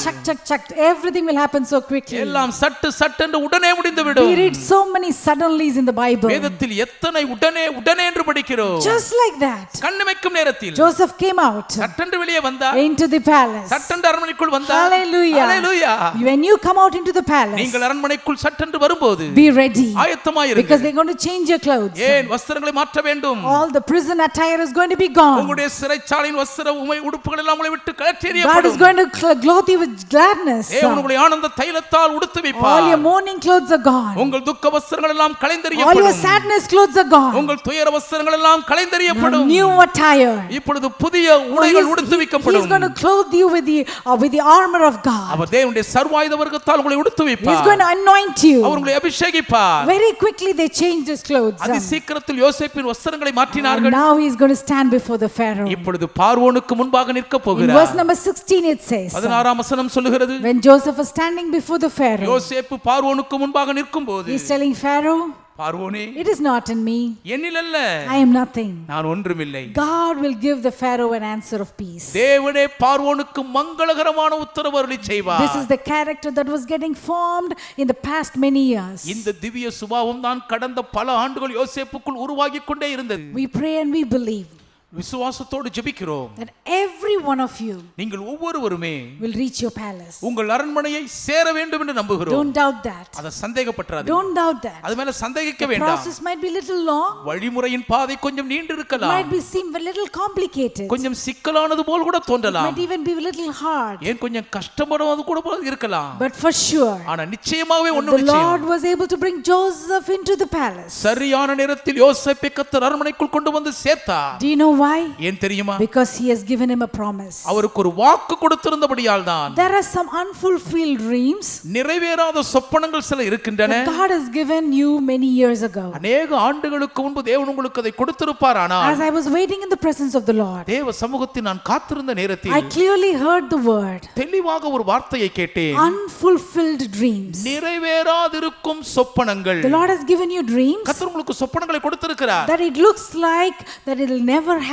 S3: chuck, everything will happen so quickly.
S2: எல்லாம் சட்டு என்று உடனே முடிந்து விடும்.
S3: We read so many suddenlies in the Bible.
S2: வேதத்தில் எத்தனை உடனே என்று படிக்கிறோம்.
S3: Just like that,
S2: கண்ணிமைக்கும் நேரத்தில்
S3: Joseph came out
S2: சட்டென்று வெளியே வந்தார்.
S3: into the palace.
S2: சட்டென்று அரண்மனைக்குள் வந்தார்.
S3: Hallelujah.
S2: Hallelujah.
S3: When you come out into the palace,
S2: நீங்கள் அரண்மனைக்குள் சட்டென்று வரும்போது
S3: be ready,
S2: ஆயத்தமாயிருங்க.
S3: because they're going to change your clothes.
S2: ஏன் வஸ்திரங்களை மாற்ற வேண்டும்?
S3: All the prison attire is going to be gone.
S2: உங்களுடைய சிறைச்சாலையின் வஸ்திர உடுப்புகள் எல்லாம் உங்களை விட்டு
S3: God is
S2: கழற்றெறியப்படும்.
S3: going to clothe you with gladness.
S2: தேவன் உங்களை ஆனந்த தைலத்தால் உடுத்து
S3: All your
S2: வைப்பார்.
S3: mourning clothes are gone.
S2: உங்கள் துக்க வஸ்திரங்கள் எல்லாம்
S3: All your
S2: களைந்தெறியப்படும்.
S3: sadness clothes are gone.
S2: உங்கள் துயர வஸ்திரங்கள் எல்லாம்
S3: God is
S2: களைந்தெறியப்படும். செய்யப்படும்.
S3: New attire.
S2: இப்பொழுது புதிய உடைகள் உடுத்துவிக்கப்படும்.
S3: He's going to clothe you with the armor of God.
S2: அவர் தேவனுடைய சர்வாயுத வர்க்கத்தால் உங்களை உடுத்துவிப்பார்.
S3: He's going to anoint you.
S2: அவர் உங்களை அபிஷேகிப்பார்.
S3: Very quickly they changed his clothes.
S2: அதி சீக்கிரத்தில் யோசேப்பின் வஸ்திரங்களை மாற்றினார்கள்.
S3: And now he's going to stand before the Pharaoh.
S2: இப்பொழுது பார்வோனுக்கு முன்பாக நிற்க
S3: In
S2: போகிறார்.
S3: verse number 16 it says,
S2: 16ஆம் வசனம் சொல்லுகிறது,
S3: when Joseph was standing before the Pharaoh,
S2: யோசேப்பு பார்வோனுக்கு முன்பாக நிற்கும்போது,
S3: he's telling Pharaoh,
S2: பார்வோனே,
S3: it is not in me.
S2: என்னில் அல்ல,
S3: I am nothing.
S2: நான் ஒன்றுமில்லை.
S3: God will give the Pharaoh an answer of peace.
S2: தேவனே பார்வோனுக்கு மங்களகரமான உத்தரவு அருளி செய்வார்.
S3: This is the character that was getting formed in the past many years.
S2: இந்த திவ்ய சுபாவம் தான் கடந்த பல ஆண்டுகள் யோசேப்புக்குள் உருவாகிக் கொண்டே இருந்தது.
S3: We pray and we believe
S2: விசுவாசத்தோடு ஜெபிக்கிறோம்.
S3: that every one of you
S2: நீங்கள் ஒவ்வொருவருமே
S3: will reach your palace.
S2: உங்கள் அரண்மனையை சேர வேண்டும் என்று நம்புகிறோம்.
S3: Don't doubt that.
S2: அத சந்தேகப்படாதீங்க.
S3: Don't doubt that.
S2: அது மேல சந்தேகிக்க
S3: The
S2: வேண்டாம்.
S3: process might be little long,
S2: வழிமுறையின் பாதை கொஞ்சம் நீண்டு இருக்கலாம்.
S3: might be seem a little complicated,
S2: கொஞ்சம் சிக்கலானது போல் கூட தோன்றலாம்.
S3: might even be a little hard,
S2: ஏன் கொஞ்சம் கஷ்டப்படுவது கூட இருக்கலாம்.
S3: but for sure
S2: ஆனா நிச்சயமாகவே ஒன்று
S3: the
S2: நிச்சயம்.
S3: Lord was able to bring Joseph into the palace.
S2: சரியான நேரத்தில் யோசேப்பை கர்த்தர் அரண்மனைக்குள் கொண்டு வந்து சேர்த்தார்.
S3: Do you know why?
S2: ஏன் தெரியுமா?
S3: Because he has given him a promise.
S2: அவருக்கு ஒரு வாக்கு கொடுத்திருந்தபடியால் தான்.
S3: There are some unfulfilled dreams
S2: நிறைவேறாத சொப்பனங்கள் சில இருக்கின்றன.
S3: that God has given you many years ago.
S2: அநேக ஆண்டுகளுக்கு முன்பு தேவன் உங்களுக்கு அதை கொடுத்திருப்பார். ஆனால்
S3: As I was waiting in the presence of the Lord,
S2: தேவ சமூகத்தில் நான் காத்திருந்த நேரத்தில்
S3: I clearly heard the word
S2: தெளிவாக ஒரு வார்த்தையை கேட்டேன்.
S3: unfulfilled dreams.
S2: நிறைவேறாதிருக்கும் சொப்பனங்கள்.
S3: The Lord has given you dreams
S2: கர்த்தர் உங்களுக்கு சொப்பனங்களை கொடுத்திருக்கிறார்.
S3: that it looks like that it will never happen.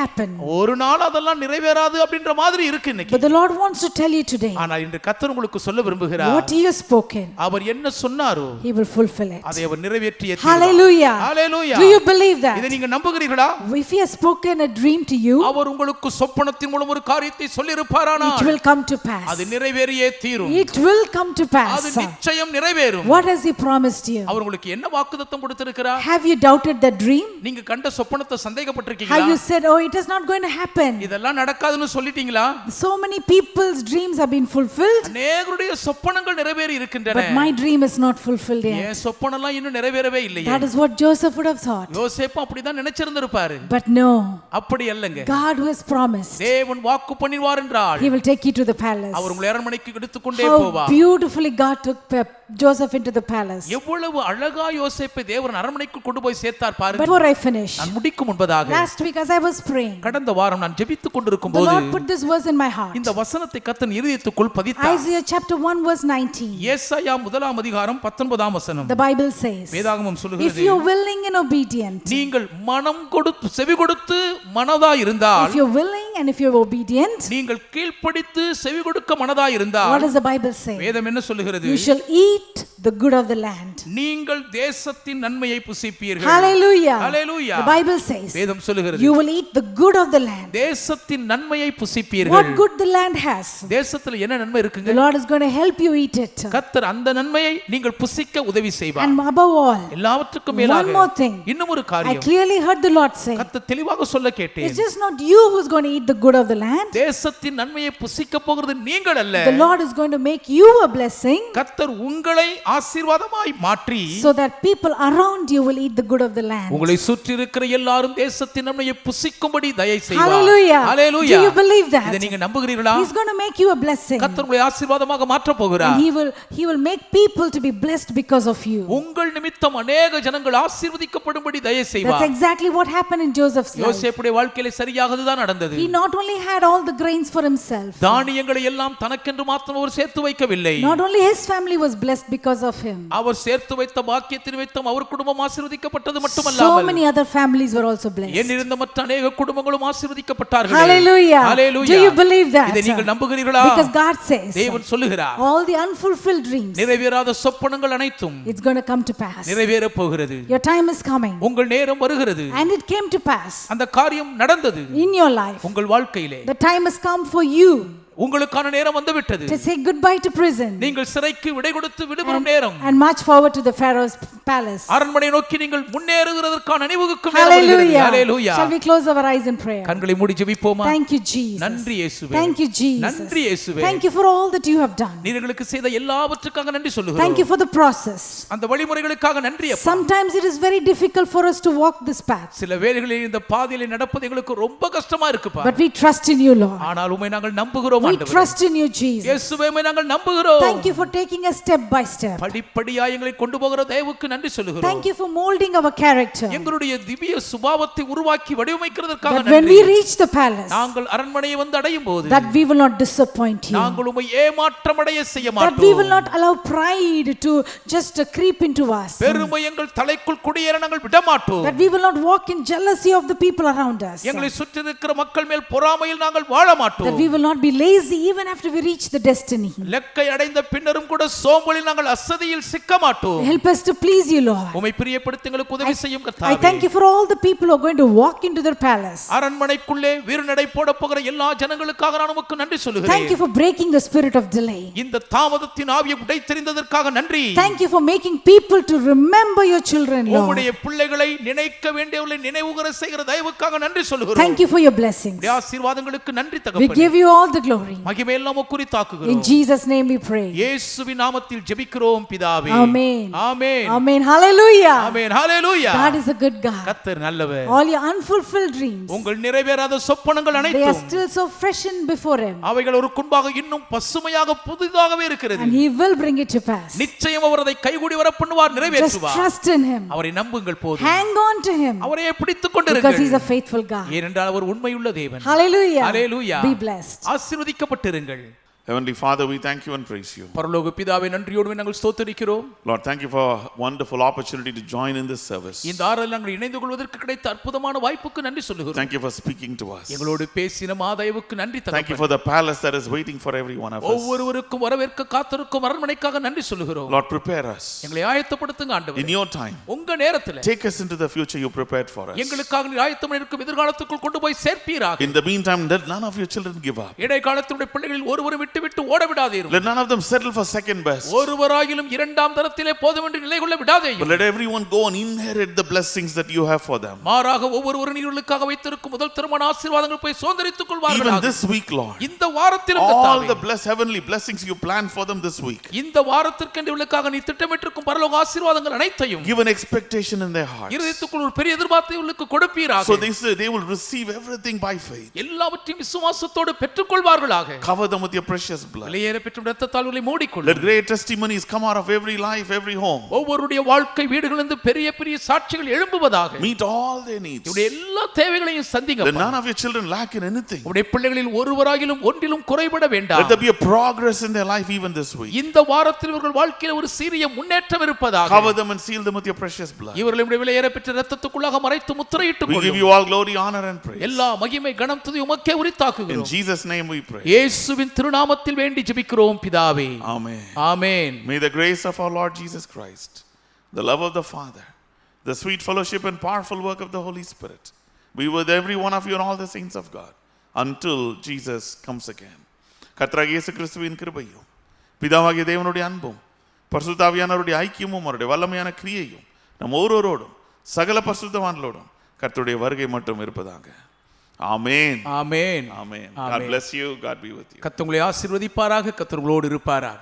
S2: ஒரு நாள் அதெல்லாம் நிறைவேறாது அப்படின்ற மாதிரி இருக்கு இன்னைக்கு.
S3: But the Lord wants to tell you today,
S2: ஆனால் இன்று கர்த்தர் உங்களுக்கு சொல்ல விரும்புகிறார்.
S3: what he has spoken,
S2: அவர் என்ன சொன்னாரோ
S3: he will fulfill it.
S2: அதை அவர் நிறைவேற்றியே தீருவார்.
S3: Hallelujah.
S2: Hallelujah.
S3: Do you believe that?
S2: இதை நீங்க நம்புகிறீர்களா?
S3: If he has spoken a dream to you,
S2: அவர் உங்களுக்கு சொப்பனத்தின் மூலம் ஒரு காரியத்தை சொல்லி இருப்பாரானால்
S3: it will come to pass.
S2: அது நிறைவேறியே தீரும்.
S3: It will come to
S2: அது
S3: pass.
S2: நிச்சயம் நிறைவேறும்.
S3: What has he promised you?
S2: அவர் உங்களுக்கு என்ன வாக்குத்தத்தம் கொடுத்திருக்கிறார்?
S3: Have you doubted the dream?
S2: நீங்க கண்ட சொப்பனத்தை சந்தேகப்பட்டிருக்கீங்களா?
S3: Have you said, oh, it is not going to happen?
S2: இதெல்லாம் நடக்காதுன்னு சொல்லிட்டீங்களா?
S3: So many people's dreams have been fulfilled,
S2: அநேகருடைய சொப்பனங்கள் நிறைவேறி இருக்கின்றன.
S3: but my dream is not fulfilled yet.
S2: ஏன் சொப்பனம்லாம் இன்னும் நிறைவேறவே இல்லையே?
S3: That is what Joseph would have thought.
S2: யோசேப்பு அப்படிதான் நினைச்சிருந்திருப்பாரு.
S3: But no,
S2: அப்படி அல்லங்க.
S3: God who has promised,
S2: தேவன் வாக்கு பண்ணிவார் என்றால்
S3: he will take you to the palace.
S2: அவர் உங்களை அரண்மனைக்கு எடுத்துக்கொண்டே
S3: How
S2: போவார்.
S3: beautifully God took Joseph into the palace.
S2: எவ்வளவு அழகா யோசேப்பை தேவன் அரண்மனைக்கு கொண்டு போய் சேர்த்தார் பாருங்க.
S3: Before I finish,
S2: நான் முடிக்கும் முன்பதாக
S3: last week as I was praying,
S2: கடந்த வாரம் நான் ஜெபித்துக் கொண்டிருக்கும்
S3: the
S2: போது
S3: Lord put this verse in my heart.
S2: இந்த வசனத்தை கர்த்தர் இதயத்துக்குள் பதித்தார்.
S3: Isaiah chapter 1 verse 19.
S2: ஏசாயா 1ஆம் அதிகாரம் 19ஆம் வசனம்.
S3: The Bible says,
S2: வேதாகமம்
S3: if
S2: சொல்லுகிறது,
S3: you're willing and obedient,
S2: நீங்கள் மனம் கொடுத்து செவி கொடுத்து மனதா இருந்தால்,
S3: if you're willing and if you're obedient,
S2: நீங்கள் கீழ்ப்படித்து செவி கொடுக்க மனதா இருந்தால்,
S3: what does the Bible say?
S2: வேதம் என்ன சொல்லுகிறது?
S3: You shall eat the good of the land.
S2: நீங்கள் தேசத்தின் நன்மையை புசிப்பீர்கள்.
S3: Hallelujah.
S2: Hallelujah.
S3: The Bible says,
S2: வேதம் சொல்லுகிறது,
S3: you will eat the good of the land.
S2: தேசத்தின் நன்மையை புசிப்பீர்கள்.
S3: What good the land has,
S2: தேசத்துல என்ன நன்மை இருக்குங்க?
S3: the Lord is going to help you eat it.
S2: கர்த்தர் அந்த நன்மையை நீங்கள் புசிக்க உதவி செய்வார்.
S3: And above all,
S2: எல்லாவற்றுக்கும்
S3: one
S2: மேலாக
S3: more thing,
S2: இன்னும் ஒரு
S3: I
S2: காரியம்
S3: clearly heard the Lord say,
S2: கர்த்தர் தெளிவாக சொல்ல கேட்டேன்.
S3: it's just not you who's going to eat the good of the land.
S2: தேசத்தின் நன்மையை புசிக்க போகிறது நீங்கள் அல்ல.
S3: The Lord is going to make you a blessing,
S2: கர்த்தர் உங்களை ஆசீர்வாதமாய் மாற்றி
S3: so that people around you will eat the good of the land.
S2: உங்களை சுற்றி இருக்கிற எல்லாரும் தேசத்தின் நன்மையை புசிக்கும்படி தயை செய்வார்.
S3: Hallelujah.
S2: Hallelujah.
S3: Do you believe that?
S2: இதை நீங்க நம்புகிறீர்களா?
S3: He's going to make you a blessing.
S2: கர்த்தர் உங்களை ஆசீர்வாதமாக மாற்ற போகிறார்.
S3: And he will make people to be blessed because of you.
S2: உங்கள் நிமித்தம் अनेक ஜனங்கள் ஆசீர்வதிக்கப்படும்படி தயை
S3: That's
S2: செய்வார்.
S3: exactly what happened in Joseph's life.
S2: யோசேப்புடைய வாழ்க்கையிலே சரியாக அதுதான் நடந்தது.
S3: He not only had all the grains for himself,
S2: தானியங்களை எல்லாம் தனக்கென்று மாத்திரம் அவர் சேர்த்து வைக்கவில்லை.
S3: not only his family was blessed because of him,
S2: அவர் சேர்த்து வைத்த பாக்கியத்தின் நிமித்தம் அவர் குடும்பம் ஆசீர்வதிக்கப்பட்டது
S3: so
S2: மட்டுமல்லாமல்
S3: many other families were also blessed.
S2: என்னிருந்த மற்ற अनेक குடும்பங்களும் ஆசீர்வதிக்கப்பட்டார்கள்.
S3: Hallelujah.
S2: Hallelujah.
S3: Do you believe that?
S2: இதை நீங்கள் நம்புகிறீர்களா?
S3: Because God says,
S2: தேவன் சொல்லுகிறார்,
S3: all the unfulfilled dreams,
S2: நிறைவேறாத சொப்பனங்கள் அனைத்தும்
S3: it's going to come to pass.
S2: நிறைவேற போகிறது.
S3: Your time is coming.
S2: உங்கள் நேரம் வருகிறது.
S3: And it came to pass
S2: அந்த காரியம் நடந்தது
S3: in your life.
S2: உங்கள் வாழ்க்கையிலே.
S3: The time has come for you
S2: உங்களுக்கான நேரம் வந்து விட்டது.
S3: To say goodbye to prison.
S2: நீங்கள் சிறைக்கு விடை கொடுத்து விடுபடும் நேரம்.
S3: And march forward to the Pharaoh's palace.
S2: அரண்மனை நோக்கி நீங்கள் முன்னேறுகிறதற்கான அணிவகுக்கும் நேரம் வருகிறது. ஹalleluya.
S3: Shall we close our eyes in prayer?
S2: கண்களை மூடி ஜெபிப்போமா?
S3: Thank you Jesus.
S2: நன்றி இயேசுவே.
S3: Thank you Jesus.
S2: நன்றி இயேசுவே.
S3: Thank you for all that you have done.
S2: நீர் எங்களுக்கு செய்த எல்லாவற்றுக்காக நன்றி சொல்லுகிறோம்.
S3: Thank you for the process.
S2: அந்த வழிமுறைகளுக்காக நன்றி அப்பா.
S3: Sometimes it is very difficult for us to walk this path.
S2: சில வேளைகளில் இந்த பாதையிலே நடப்பது எங்களுக்கு ரொம்ப கஷ்டமா இருக்குப்பா.
S3: But we trust in you Lord.
S2: ஆனால் உம்மை நாங்கள் நம்புகிறோம்
S3: We
S2: ஆண்டவரே.
S3: trust in you Jesus.
S2: இயேசுவே உம்மை நாங்கள் நம்புகிறோம்.
S3: Thank you for taking us step by step.
S2: படிப்படியாய் எங்களை கொண்டு போகிற தயவுக்கு நன்றி சொல்லுகிறோம்.
S3: Thank you for molding our character.
S2: எங்களுடைய திவ்ய சுபாவத்தை உருவாக்கி வடிவமைக்கிறதற்காக
S3: That when
S2: நன்றி.
S3: we reach the palace,
S2: நாங்கள் அரண்மனையை வந்து அடையும் போது
S3: that we will not disappoint you.
S2: நாங்கள் உம்மை ஏமாற்றமடைய செய்ய
S3: That we
S2: மாட்டோம்.
S3: will not allow pride to just creep into us.
S2: பெருமை எங்கள் தலைக்குள் குடியேற நாங்கள் விட மாட்டோம்.
S3: That we will not walk in jealousy of the people around us.
S2: எங்களை சுற்றி இருக்கிற மக்கள் மேல் பொறாமையில் நாங்கள் வாழ
S3: That
S2: மாட்டோம்.
S3: we will not be lazy even after we reach the destiny.
S2: லக்கை அடைந்த பின்னரும் கூட சோம்பலில் நாங்கள் அசதியில் சிக்க மாட்டோம்.
S3: Help us to please you Lord.
S2: உம்மை பிரியப்படுத்த எங்களுக்கு உதவி செய்யும்
S3: I
S2: கர்த்தாவே.
S3: thank you for all the people who are going to walk into their palace.
S2: அரண்மனைக்குள்ளே வீறுநடை போட போகிற எல்லா ஜனங்களுக்காக நான் உமக்கு நன்றி சொல்லுகிறேன்.
S3: Thank you for breaking the spirit of delay.
S2: இந்த தாமதத்தின் ஆவியை உடைத்தெறிந்ததற்காக நன்றி.
S3: Thank you for making people to remember your children Lord.
S2: உம்முடைய பிள்ளைகளை நினைக்க வேண்டியவர்களை நினைவுகூர செய்கிற தயவுக்காக நன்றி சொல்லுகிறோம்.
S3: Thank you for your blessings.
S2: உம்முடைய ஆசீர்வாதங்களுக்கு நன்றி
S3: We
S2: தகப்பனே.
S3: give you all the glory.
S2: மகிமை எல்லாம் உமக்கு
S3: In
S2: குறித்தாக்குகிறோம்.
S3: Jesus name we pray.
S2: இயேசுவின் நாமத்தில் ஜெபிக்கிறோம் பிதாவே.
S3: Amen.
S2: Amen.
S3: Amen. Hallelujah.
S2: Amen. Hallelujah.
S3: God is a good God.
S2: கர்த்தர் நல்லவர்.
S3: All your unfulfilled dreams,
S2: உங்கள் நிறைவேறாத சொப்பனங்கள்
S3: they are
S2: அனைத்தும்
S3: still so fresh in before him,
S2: அவைகள் ஒரு குன்பாக இன்னும் பசுமையாக புதிதாகவே இருக்கிறது.
S3: and he will bring it to pass.
S2: நிச்சயம் அவர் அதை கைகூடி வர பண்ணுவார்,
S3: Just
S2: நிறைவேற்றுவார்.
S3: trust in him.
S2: அவரை நம்புங்கள் போதும்.
S3: Hang on to him
S2: அவரையே பிடித்துக்
S3: because
S2: கொண்டிருங்கள்.
S3: he's a faithful God.
S2: ஏனென்றால் அவர் உண்மையுள்ள தேவன்.
S3: Hallelujah.
S2: Hallelujah.
S3: Be blessed.
S2: ஆசீர்வதிக்கப்பட்டிருங்கள்.
S1: Heavenly Father, we thank you and praise you.
S2: பரலோக பிதாவே நன்றியோடு நாங்கள் ஸ்தோத்திரிக்கிறோம்.
S1: Lord, thank you for a wonderful opportunity to join in this service.
S2: இந்த ஆராதனையில் நாங்கள் இணைந்து கொள்வதற்கு கிடைத்த அற்புதமான வாய்ப்புக்கு நன்றி சொல்லுகிறோம்.
S1: Thank you for speaking to us.
S2: எங்களோடு பேசின மாதயவுக்கு நன்றி
S1: Thank you
S2: தகப்பனே.
S1: for the palace that is waiting for every one of us.
S2: ஒவ்வொருவருக்கும் வரவேற்க காத்திருக்கும் அரண்மனைக்காக நன்றி சொல்லுகிறோம்.
S1: Lord, prepare us.
S2: எங்களை ஆயத்தப்படுத்துங்க ஆண்டவரே.
S1: In your time,
S2: உங்க நேரத்தில்
S1: take us into the future you prepared for us.
S2: எங்களுக்காக நீர் ஆயத்தம் இருக்கும் எதிர்காலத்துக்குள் கொண்டு போய் சேர்ப்பீராக.
S1: In the meantime, let none of your children give up.
S2: இடைக்காலத்தினுடைய பிள்ளைகளில் ஒருவரும் விட்டு விட்டு ஓட விடாதீரும்.
S1: Let none of them settle for second best.
S2: ஒருவராயிலும் இரண்டாம் தரத்திலே போதும் என்று நிலை கொள்ள விடாதேயும்.
S1: But let everyone go and inherit the blessings that you have for them.
S2: மாறாக ஒவ்வொருவரும் நீர்களுக்காக வைத்திருக்கும் முதல் திருமண ஆசீர்வாதங்கள் போய் சுதந்தரித்துக்
S1: Even
S2: கொள்வார்களாக.
S1: this week, Lord.
S2: இந்த வாரத்திலும்
S1: All
S2: கர்த்தாவே,
S1: the heavenly blessings you planned for them this week.
S2: இந்த வாரத்திற்கு இவர்களுக்காக நீ திட்டமிட்டிருக்கும் பரலோக ஆசீர்வாதங்கள் அனைத்தையும்
S1: Give an expectation in their hearts.
S2: இருதயத்துக்குள் ஒரு பெரிய எதிர்பார்ப்பை இவர்களுக்கு கொடுப்பீராக.
S1: So they will receive everything by faith.
S2: எல்லாவற்றையும் விசுவாசத்தோடு பெற்றுக்கொள்வார்களாக.
S1: Cover them with your precious blood.
S2: வெளியேற பெற்ற இரத்தத்தால் இவர்களை மூடிக்கொள்ளும்.
S1: Let great testimonies come out of every life, every home.
S2: ஒவ்வொருடைய வாழ்க்கை வீடுகளிலிருந்து பெரிய பெரிய சாட்சிகள் எழும்புவதாக.
S1: Meet all their needs.
S2: இவருடைய எல்லா தேவைகளையும் சந்திங்க.
S1: Let none of your children lack in anything.
S2: உடைய பிள்ளைகளில் ஒருவராகிலும் ஒன்றிலும் குறைபட வேண்டாம்.
S1: Let there be a progress in their life even this week.
S2: இந்த வாரத்தில் இவர்கள் வாழ்க்கையில் ஒரு சீரிய முன்னேற்றம் இருப்பதாக.
S1: Cover them and seal them with your precious blood.
S2: இவர்களுடைய வெளியேற பெற்ற இரத்தத்துக்குள்ளாக மறைத்து முத்திரையிட்டுக்
S1: We give
S2: கொள்ளும்.
S1: you all glory, honor and praise.
S2: எல்லா மகிமை கனம் துதி உமக்கே
S1: In
S2: உரித்தாக்குகிறோம்.
S1: Jesus' name we pray.
S2: இயேசுவின் திருநாமத்தில் வேண்டி ஜெபிக்கிறோம் பிதாவே.
S1: Amen.
S2: Amen.
S1: May the grace of our Lord Jesus Christ, the love of the Father, the sweet fellowship and powerful work of the Holy Spirit be with every one of you and all the saints of God until Jesus comes again. கர்த்தராகிய இயேசு கிறிஸ்துவின் கிருபையும் பிதாவாகிய தேவனுடைய அன்பும் பரிசுத்த ஆவியானவருடைய ஐக்கியமும் அவருடைய வல்லமையான கிரியையும் நம் ஒவ்வொருவரோடும் சகல பரிசுத்தவான்களோடும் கர்த்தருடைய வருகை மட்டும் இருப்பதாக. ஆமென்.
S2: ஆமென்.
S1: Amen. God bless you. God be with you.
S2: கர்த்தர் உங்களை ஆசீர்வதிப்பாராக. கர்த்தர் உங்களோடு இருப்பாராக.